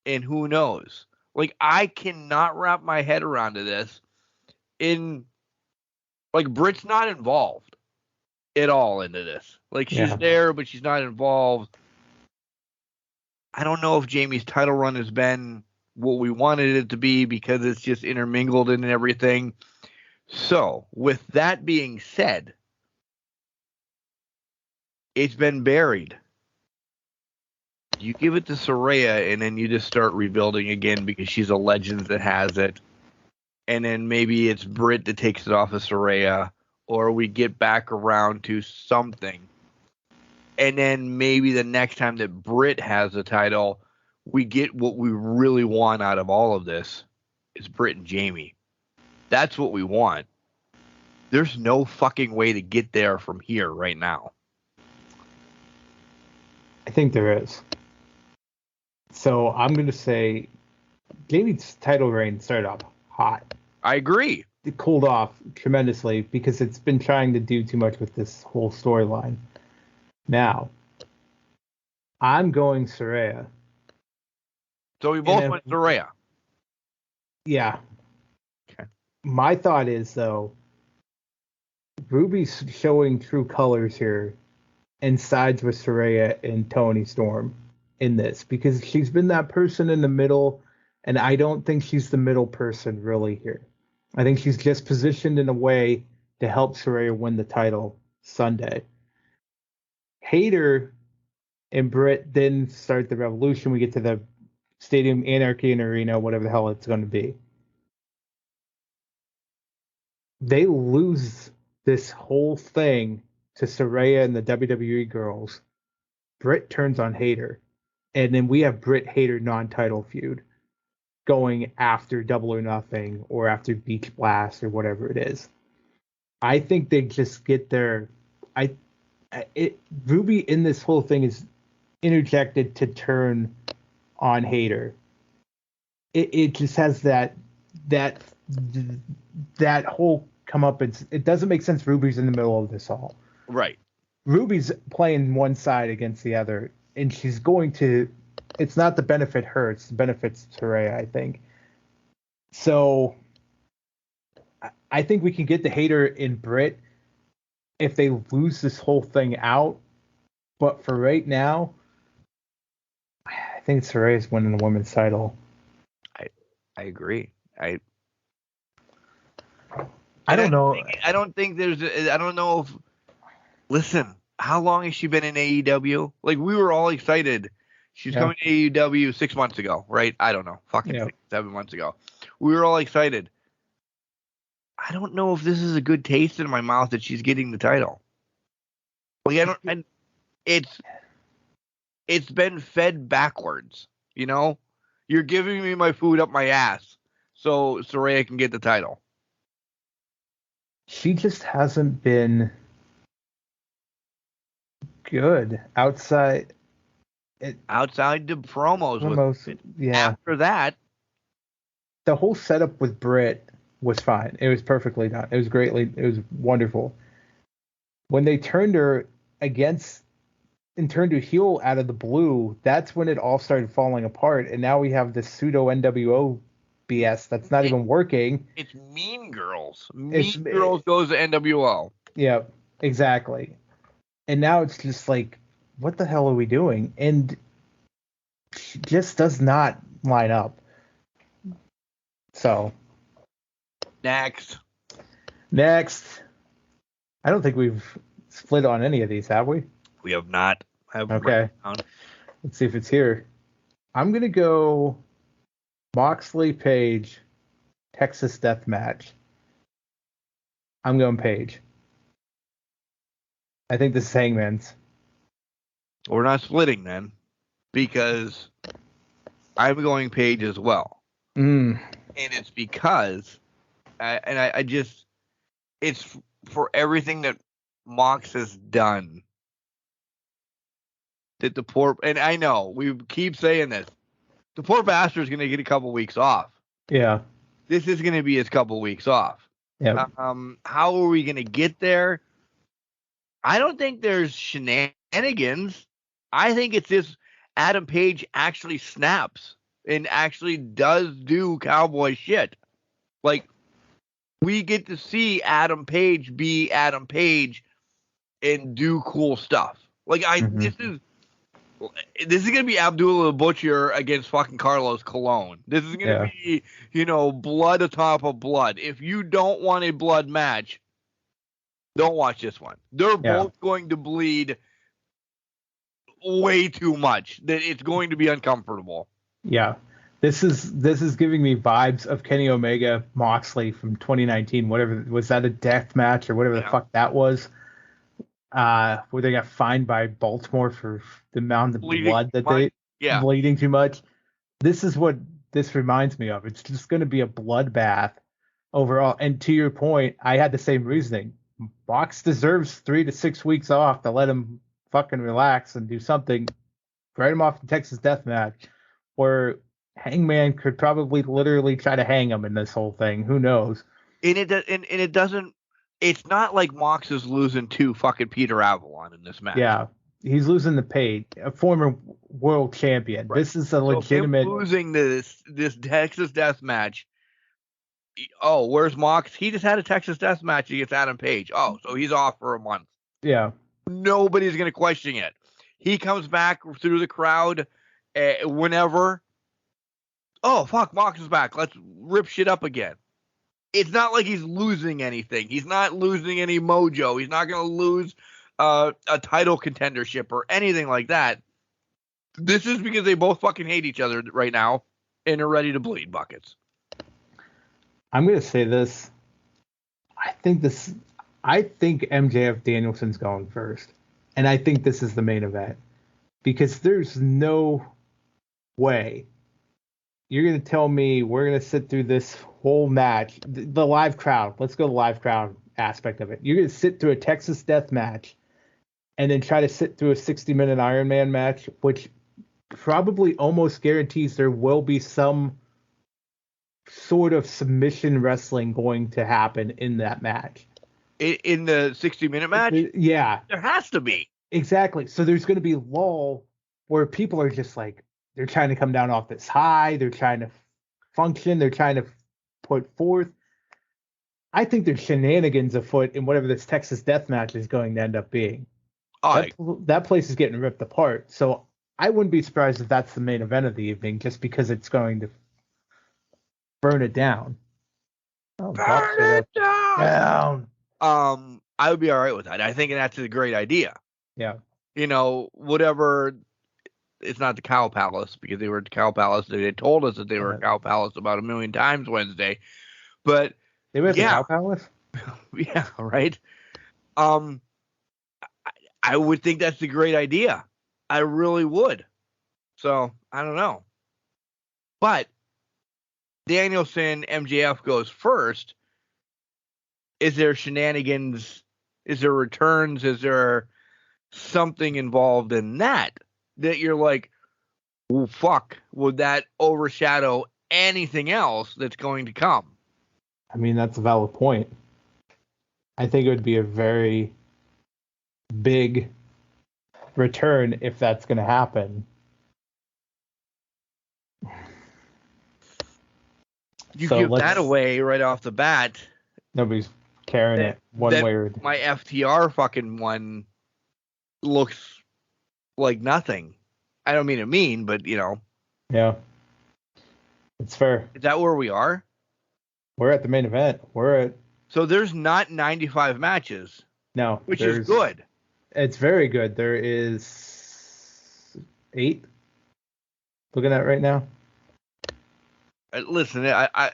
and who knows? Like, I cannot wrap my head around to this. Britt's not involved at all into this. Like, she's there, but she's not involved. I don't know if Jamie's title run has been what we wanted it to be because it's just intermingled and everything. So, with that being said, it's been buried. You give it to Saraya, and then you just start rebuilding again because she's a legend that has it. And then maybe it's Britt that takes it off of Saraya, or we get back around to something. And then maybe the next time that Britt has the title, we get what we really want out of all of this. It's Britt and Jamie. that's what we want. There's no fucking way to get there from here right now. I think there is. So I'm going to say Jamie's title reign started off hot. I agree. It cooled off tremendously because it's been trying to do too much with this whole storyline. Now, I'm going Saraya. So we both went Saraya. Yeah. Okay. My thought is, though, Ruby's showing true colors here and sides with Saraya and Tony Storm in this because she's been that person in the middle, and I don't think she's the middle person really here. I think she's just positioned in a way to help Saraya win the title Sunday. Hayter and Britt then start the revolution. We get to the Stadium Anarchy and Arena, whatever the hell it's going to be. They lose this whole thing to Saraya and the WWE girls. Britt turns on Hayter. And then we have Britt Hayter non-title feud going after Double or Nothing or after Beach Blast or whatever it is. I think they just get their... Ruby in this whole thing is interjected to turn on Hayter. It just has that whole comeuppance. It doesn't make sense Ruby's in the middle of this all. Right. Ruby's playing one side against the other, and she's going to... It's not the benefit her, it's the benefits Saraya, I think. So I think we can get the Hayter in Britt if they lose this whole thing out. But for right now, I think Saraya's winning the women's title. I agree. I don't know. I don't think there's. I don't know if. Listen, how long has she been in AEW? Like, we were all excited. She's coming to AEW 6 months ago, right? I don't know. Fucking 6, 7 months ago. We were all excited. I don't know if this is a good taste in my mouth that she's getting the title. Like, it's been fed backwards, you know? You're giving me my food up my ass so Saraya can get the title. She just hasn't been good outside the promos. After that, the whole setup with Britt was fine. It was perfectly done. It was wonderful. When they turned her against and turned her heel out of the blue, that's when it all started falling apart. And now we have this pseudo NWO BS that's not even working. It's Mean Girls. Mean Girls goes to NWO. Yeah, exactly. And now it's just like, what the hell are we doing? And she just does not line up. So. Next. I don't think we've split on any of these, have we? We have not. Okay. Let's see if it's here. I'm going to go Moxley Page Texas Death Match. I'm going Page. I think this is Hangman's. We're not splitting then, because I'm going Page as well. And it's because, I just, it's for everything that Mox has done. That the poor, and I know, we keep saying this, the poor bastard's going to get a couple weeks off. Yeah. This is going to be his couple weeks off. Yeah. How are we going to get there? I don't think there's shenanigans. I think it's this Adam Page actually snaps and actually does do cowboy shit. Like, we get to see Adam Page be Adam Page and do cool stuff. Like, this is going to be Abdullah the Butcher against fucking Carlos Colon. This is going to be, blood atop of blood. If you don't want a blood match, don't watch this one. They're both going to bleed way too much that it's going to be uncomfortable. Yeah. This is giving me vibes of Kenny Omega Moxley from 2019. Whatever, was that a death match or whatever the fuck that was? Where they got fined by Baltimore for the amount of blood that bleeding too much. This is what this reminds me of. It's just going to be a bloodbath overall. And to your point, I had the same reasoning. Mox deserves 3 to 6 weeks off to let him fucking relax and do something. Write him off the Texas Death Match, where Hangman could probably literally try to hang him in this whole thing. Who knows? And it doesn't. It's not like Mox is losing to fucking Peter Avalon in this match. Yeah, he's losing the Page, a former world champion. Right. This is a legitimate. So losing this Texas Death Match. Oh, where's Mox? He just had a Texas Death Match against Adam Page. Oh, so he's off for a month. Yeah. Nobody's going to question it. He comes back through the crowd whenever. Oh, fuck, Mox is back. Let's rip shit up again. It's not like he's losing anything. He's not losing any mojo. He's not going to lose a title contendership or anything like that. This is because they both fucking hate each other right now and are ready to bleed buckets. I'm going to say this. I think MJF Danielson's going first. And I think this is the main event. Because there's no way you're going to tell me we're going to sit through this whole match. The live crowd. Let's go to the live crowd aspect of it. You're going to sit through a Texas Death Match and then try to sit through a 60-minute Iron Man match, which probably almost guarantees there will be some sort of submission wrestling going to happen in that match. In the 60-minute match? Yeah. There has to be. Exactly. So there's going to be a lull where people are just like, they're trying to come down off this high. They're trying to function. They're trying to put forth. I think there's shenanigans afoot in whatever this Texas Death Match is going to end up being. That place is getting ripped apart. So I wouldn't be surprised if that's the main event of the evening, just because it's going to burn it down. Burn it down. I would be all right with that. I think that's a great idea. Yeah. You know, whatever. It's not the Cow Palace, because they were at the Cow Palace. They told us that they were at Cow Palace about 1,000,000 times Wednesday. But they were at the Cow Palace? Yeah, right. I would think that's a great idea. I really would. So I don't know. But Danielson, MJF goes first. Is there shenanigans? Is there returns? Is there something involved in that you're like, well, fuck, would that overshadow anything else that's going to come? I mean, that's a valid point. I think it would be a very big return if that's going to happen. You give that away right off the bat. Nobody's carrying it one way or my FTR fucking one looks like nothing. I don't mean to mean, but you know. Yeah. It's fair. Is that where we are? We're at the main event. So there's not 95 matches. No. Which is good. It's very good. There is 8. Looking at right now. Listen, I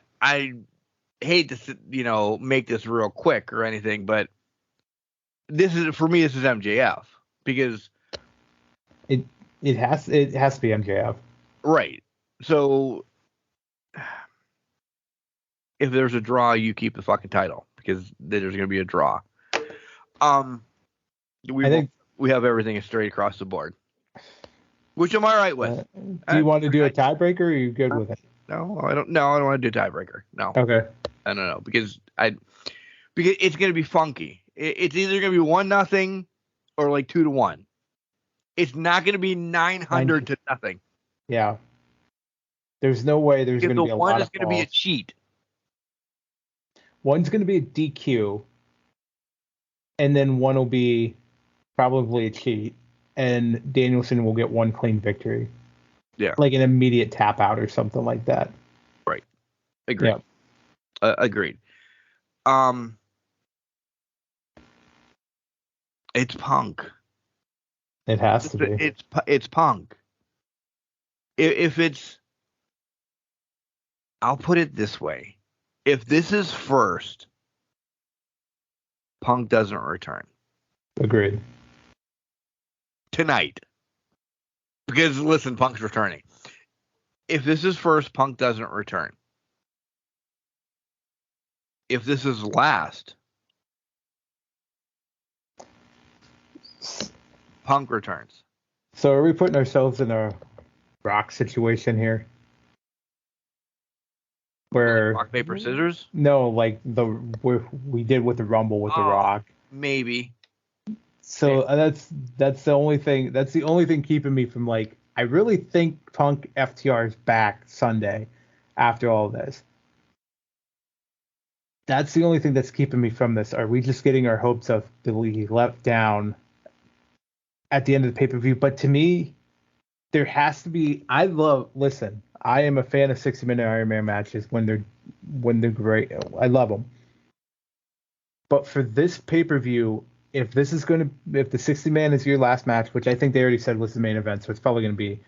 hate to make this real quick or anything, but this is MJF, because it has to be MJF. Right. So if there's a draw, you keep the fucking title, because there's going to be a draw. I think we have everything straight across the board, which I'm all right with. Do you want to do a tiebreaker, or are you good with it? No, I don't. No, I don't want to do tiebreaker. No. Okay. I don't know, because it's going to be funky. It's either going to be 1-0 or like 2-1. It's not going to be 900 to nothing. Yeah. There's no way there's going to be a lot of one is going to be a cheat. One's going to be a DQ, and then one will be probably a cheat, and Danielson will get one clean victory. Yeah. Like an immediate tap out or something like that. Right. Agreed. Yeah. Agreed. It's Punk. It has to be. It's Punk. If it's, I'll put it this way: if this is first, Punk doesn't return. Agreed. Tonight. Because listen, Punk's returning. If this is first, Punk doesn't return. if this is last, Punk returns. So are we putting ourselves in a Rock situation here? Where Rock, paper, scissors? No, like we did with the Rumble with the Rock. Maybe. So that's the only thing. That's the only thing keeping me from like. I really think Punk FTR is back Sunday after all this. That's the only thing that's keeping me from this. Are we just getting our hopes of Billy let down at the end of the pay-per-view? But to me, there has to be. Listen, I am a fan of 60-minute Iron Man matches when they're great. I love them. But for this pay-per-view, if the 60-man is your last match, which I think they already said was the main event, so it's probably going to be,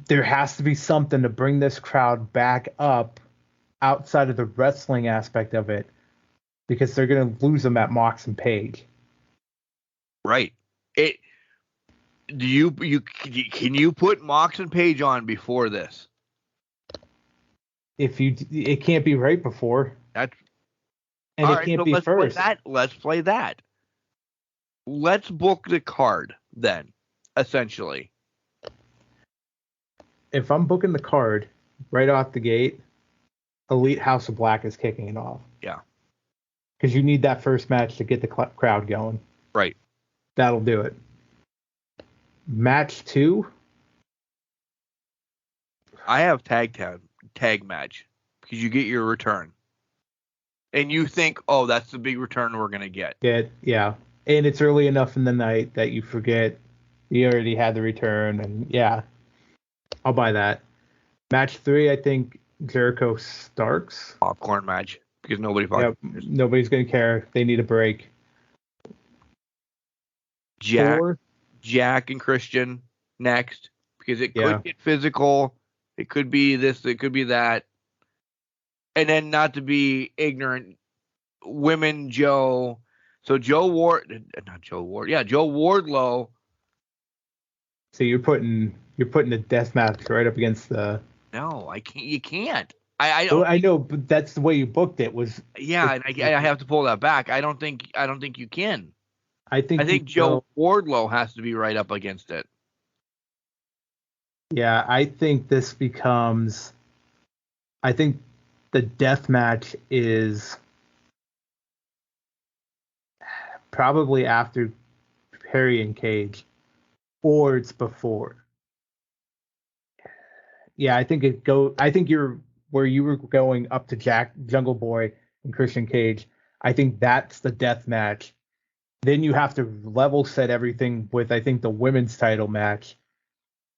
there has to be something to bring this crowd back up outside of the wrestling aspect of it, because they're going to lose them at Mox and Page. Right. Can you put Mox and Page on before this? It can't be right before. That's and it can't be first. Let's play that. Let's book the card then, essentially. If I'm booking the card right off the gate, Elite House of Black is kicking it off. Yeah. Because you need that first match to get the crowd going. Right. That'll do it. Match 2. I have tag match because you get your return. And you think, oh, that's the big return we're going to get. Yeah. And it's early enough in the night that you forget you already had the return. And yeah, I'll buy that. Match 3, I think Jericho Starks. Popcorn match because nobody's going to care. They need a break. Jack and Christian next because it could get physical. It could be this. It could be that. And then not to be ignorant, women Joe. So Joe Wardlow. So you're putting the death match right up against the. No, I can't. You can't. I know, but that's the way you booked it. I have to pull that back. I don't think you can. I think Joe Wardlow has to be right up against it. Yeah, I think this becomes. I think the death match is probably after Perry and Cage, or it's before. Yeah, I think you're where you were going up to Jungle Boy and Christian Cage. I think that's the death match. Then you have to level set everything with, I think, the women's title match.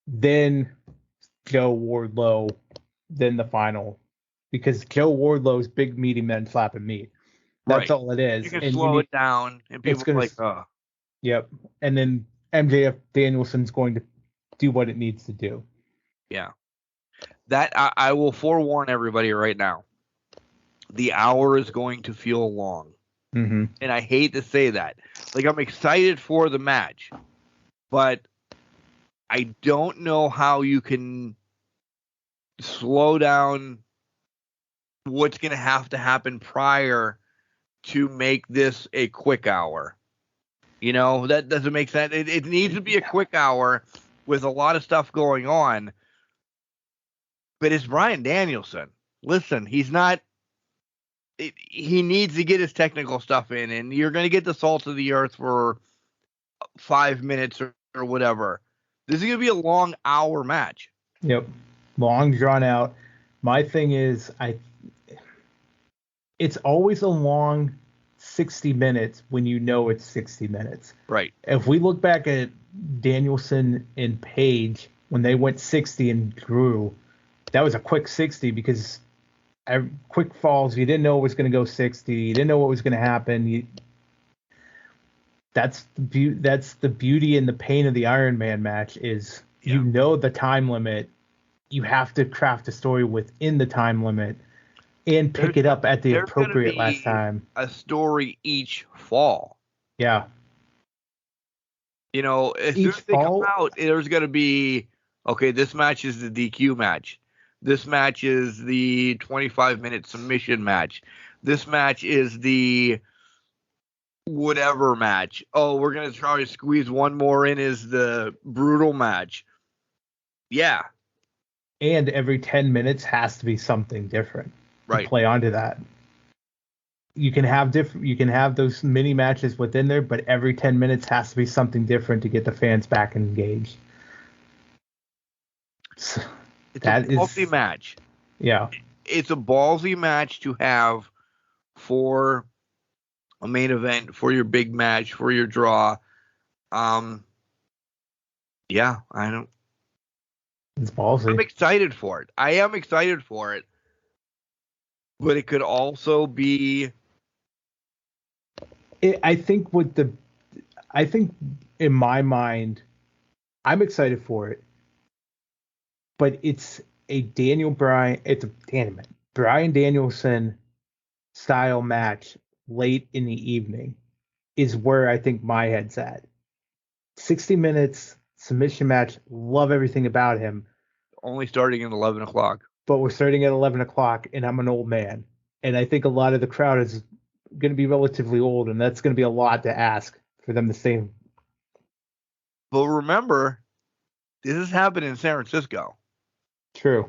Then Joe Wardlow, then the final. Because Joe Wardlow's big meaty men slapping meat. That's all it is. You can slow it down, and people are like, oh. Yep. And then MJF Danielson's going to do what it needs to do. Yeah. That I will forewarn everybody right now. The hour is going to feel long. Mm-hmm. And I hate to say that. Like, I'm excited for the match, but I don't know how you can slow down what's going to happen prior to make this a quick hour. You know, that doesn't make sense. It needs to be a quick hour with a lot of stuff going on. But it's Bryan Danielson. Listen, he's not. He needs to get his technical stuff in, and you're going to get the salt of the earth for 5 minutes or whatever. This is going to be a long hour match. Yep, long drawn out. My thing is, it's always a long 60 minutes when you know it's 60 minutes. Right. If we look back at Danielson and Page when they went 60 and Drew, that was a quick 60 because quick falls. You didn't know it was going to go 60. You didn't know what was going to happen. That's the beauty and the pain of the Iron Man match is you know the time limit. You have to craft a story within the time limit and pick it up at the appropriate last time. A story each fall. Yeah. You know, as soon as they come out, there's going to be, okay, this match is the DQ match. This match is the 25-minute submission match. This match is the whatever match. Oh, we're going to try to squeeze one more in is the brutal match. Yeah. And every 10 minutes has to be something different. Right. To play onto that. You can have those mini matches within there, but every 10 minutes has to be something different to get the fans back engaged. So It's a ballsy match. Yeah. It's a ballsy match to have for a main event, for your big match, for your draw. Yeah, It's ballsy. I'm excited for it. I am excited for it. But it could also be... I think in my mind, I'm excited for it. But it's a Bryan Danielson style match late in the evening is where I think my head's at. 60 minutes submission match. Love everything about him. Only starting at 11 o'clock. But we're starting at 11 o'clock and I'm an old man. And I think a lot of the crowd is going to be relatively old, and that's going to be a lot to ask for them to stay. But remember, this is happening in San Francisco. True.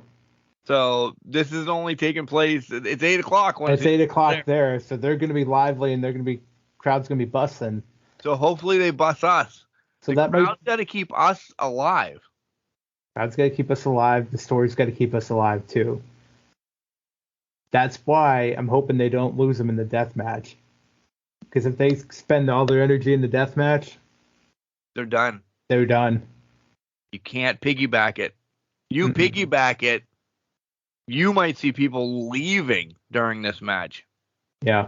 So this is only taking place. It's 8 o'clock. It's 8 o'clock there, so they're going to be lively, and crowd's going to be busting. So hopefully they bus us. So the crowd's got to keep us alive. Crowd's got to keep us alive. The story's got to keep us alive too. That's why I'm hoping they don't lose them in the death match. Because if they spend all their energy in the death match, they're done. They're done. You can't piggyback it. You piggyback it, you might see people leaving during this match. Yeah.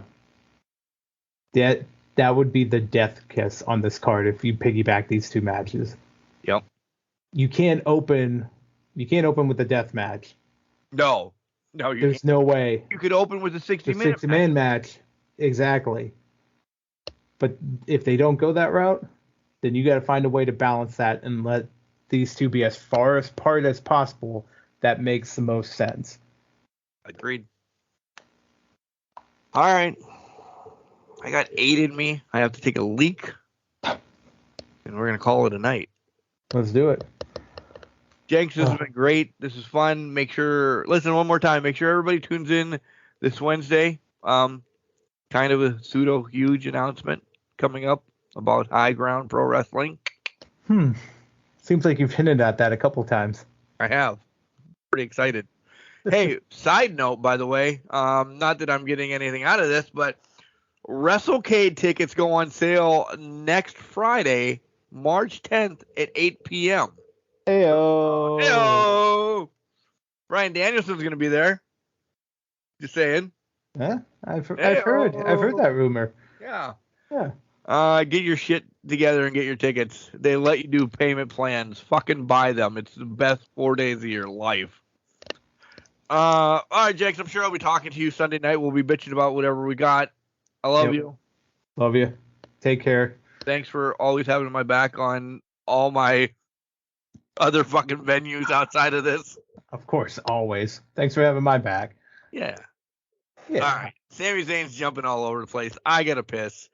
That would be the death kiss on this card if you piggyback these two matches. Yep. You can't open with the death match. No, there's no way. You could open with a 60-minute 60-man match. Exactly. But if they don't go that route, then you got to find a way to balance that and let these two be as far apart as possible. That makes the most sense. Agreed. All right. I got 8 in me. I have to take a leak. And we're going to call it a night. Let's do it. Jenks, this has been great. This is fun. Listen one more time. Make sure everybody tunes in this Wednesday. Kind of a pseudo huge announcement coming up about High Ground Pro Wrestling. Seems like you've hinted at that a couple times. I have. Pretty excited. Hey, side note, by the way, not that I'm getting anything out of this, but WrestleCade tickets go on sale next Friday, March 10th at 8 p.m. Heyo. Heyo. Bryan Danielson's going to be there. Just saying. Yeah, I've heard that rumor. Yeah. Yeah. Get your shit together and get your tickets. They let you do payment plans. Fucking buy them. It's the best 4 days of your life. All right, Jenks, I'm sure I'll be talking to you Sunday night. We'll be bitching about whatever we got. I love you. Love you. Take care. Thanks for always having my back on all my other fucking venues outside of this. Of course, always. Thanks for having my back. Yeah. All right. Sami Zayn's jumping all over the place. I gotta piss.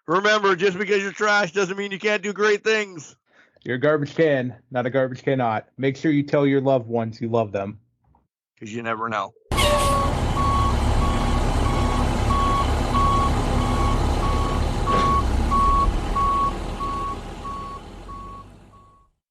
Remember, just because you're trash doesn't mean you can't do great things. You're a garbage can, not a garbage cannot. Make sure you tell your loved ones you love them. Because you never know.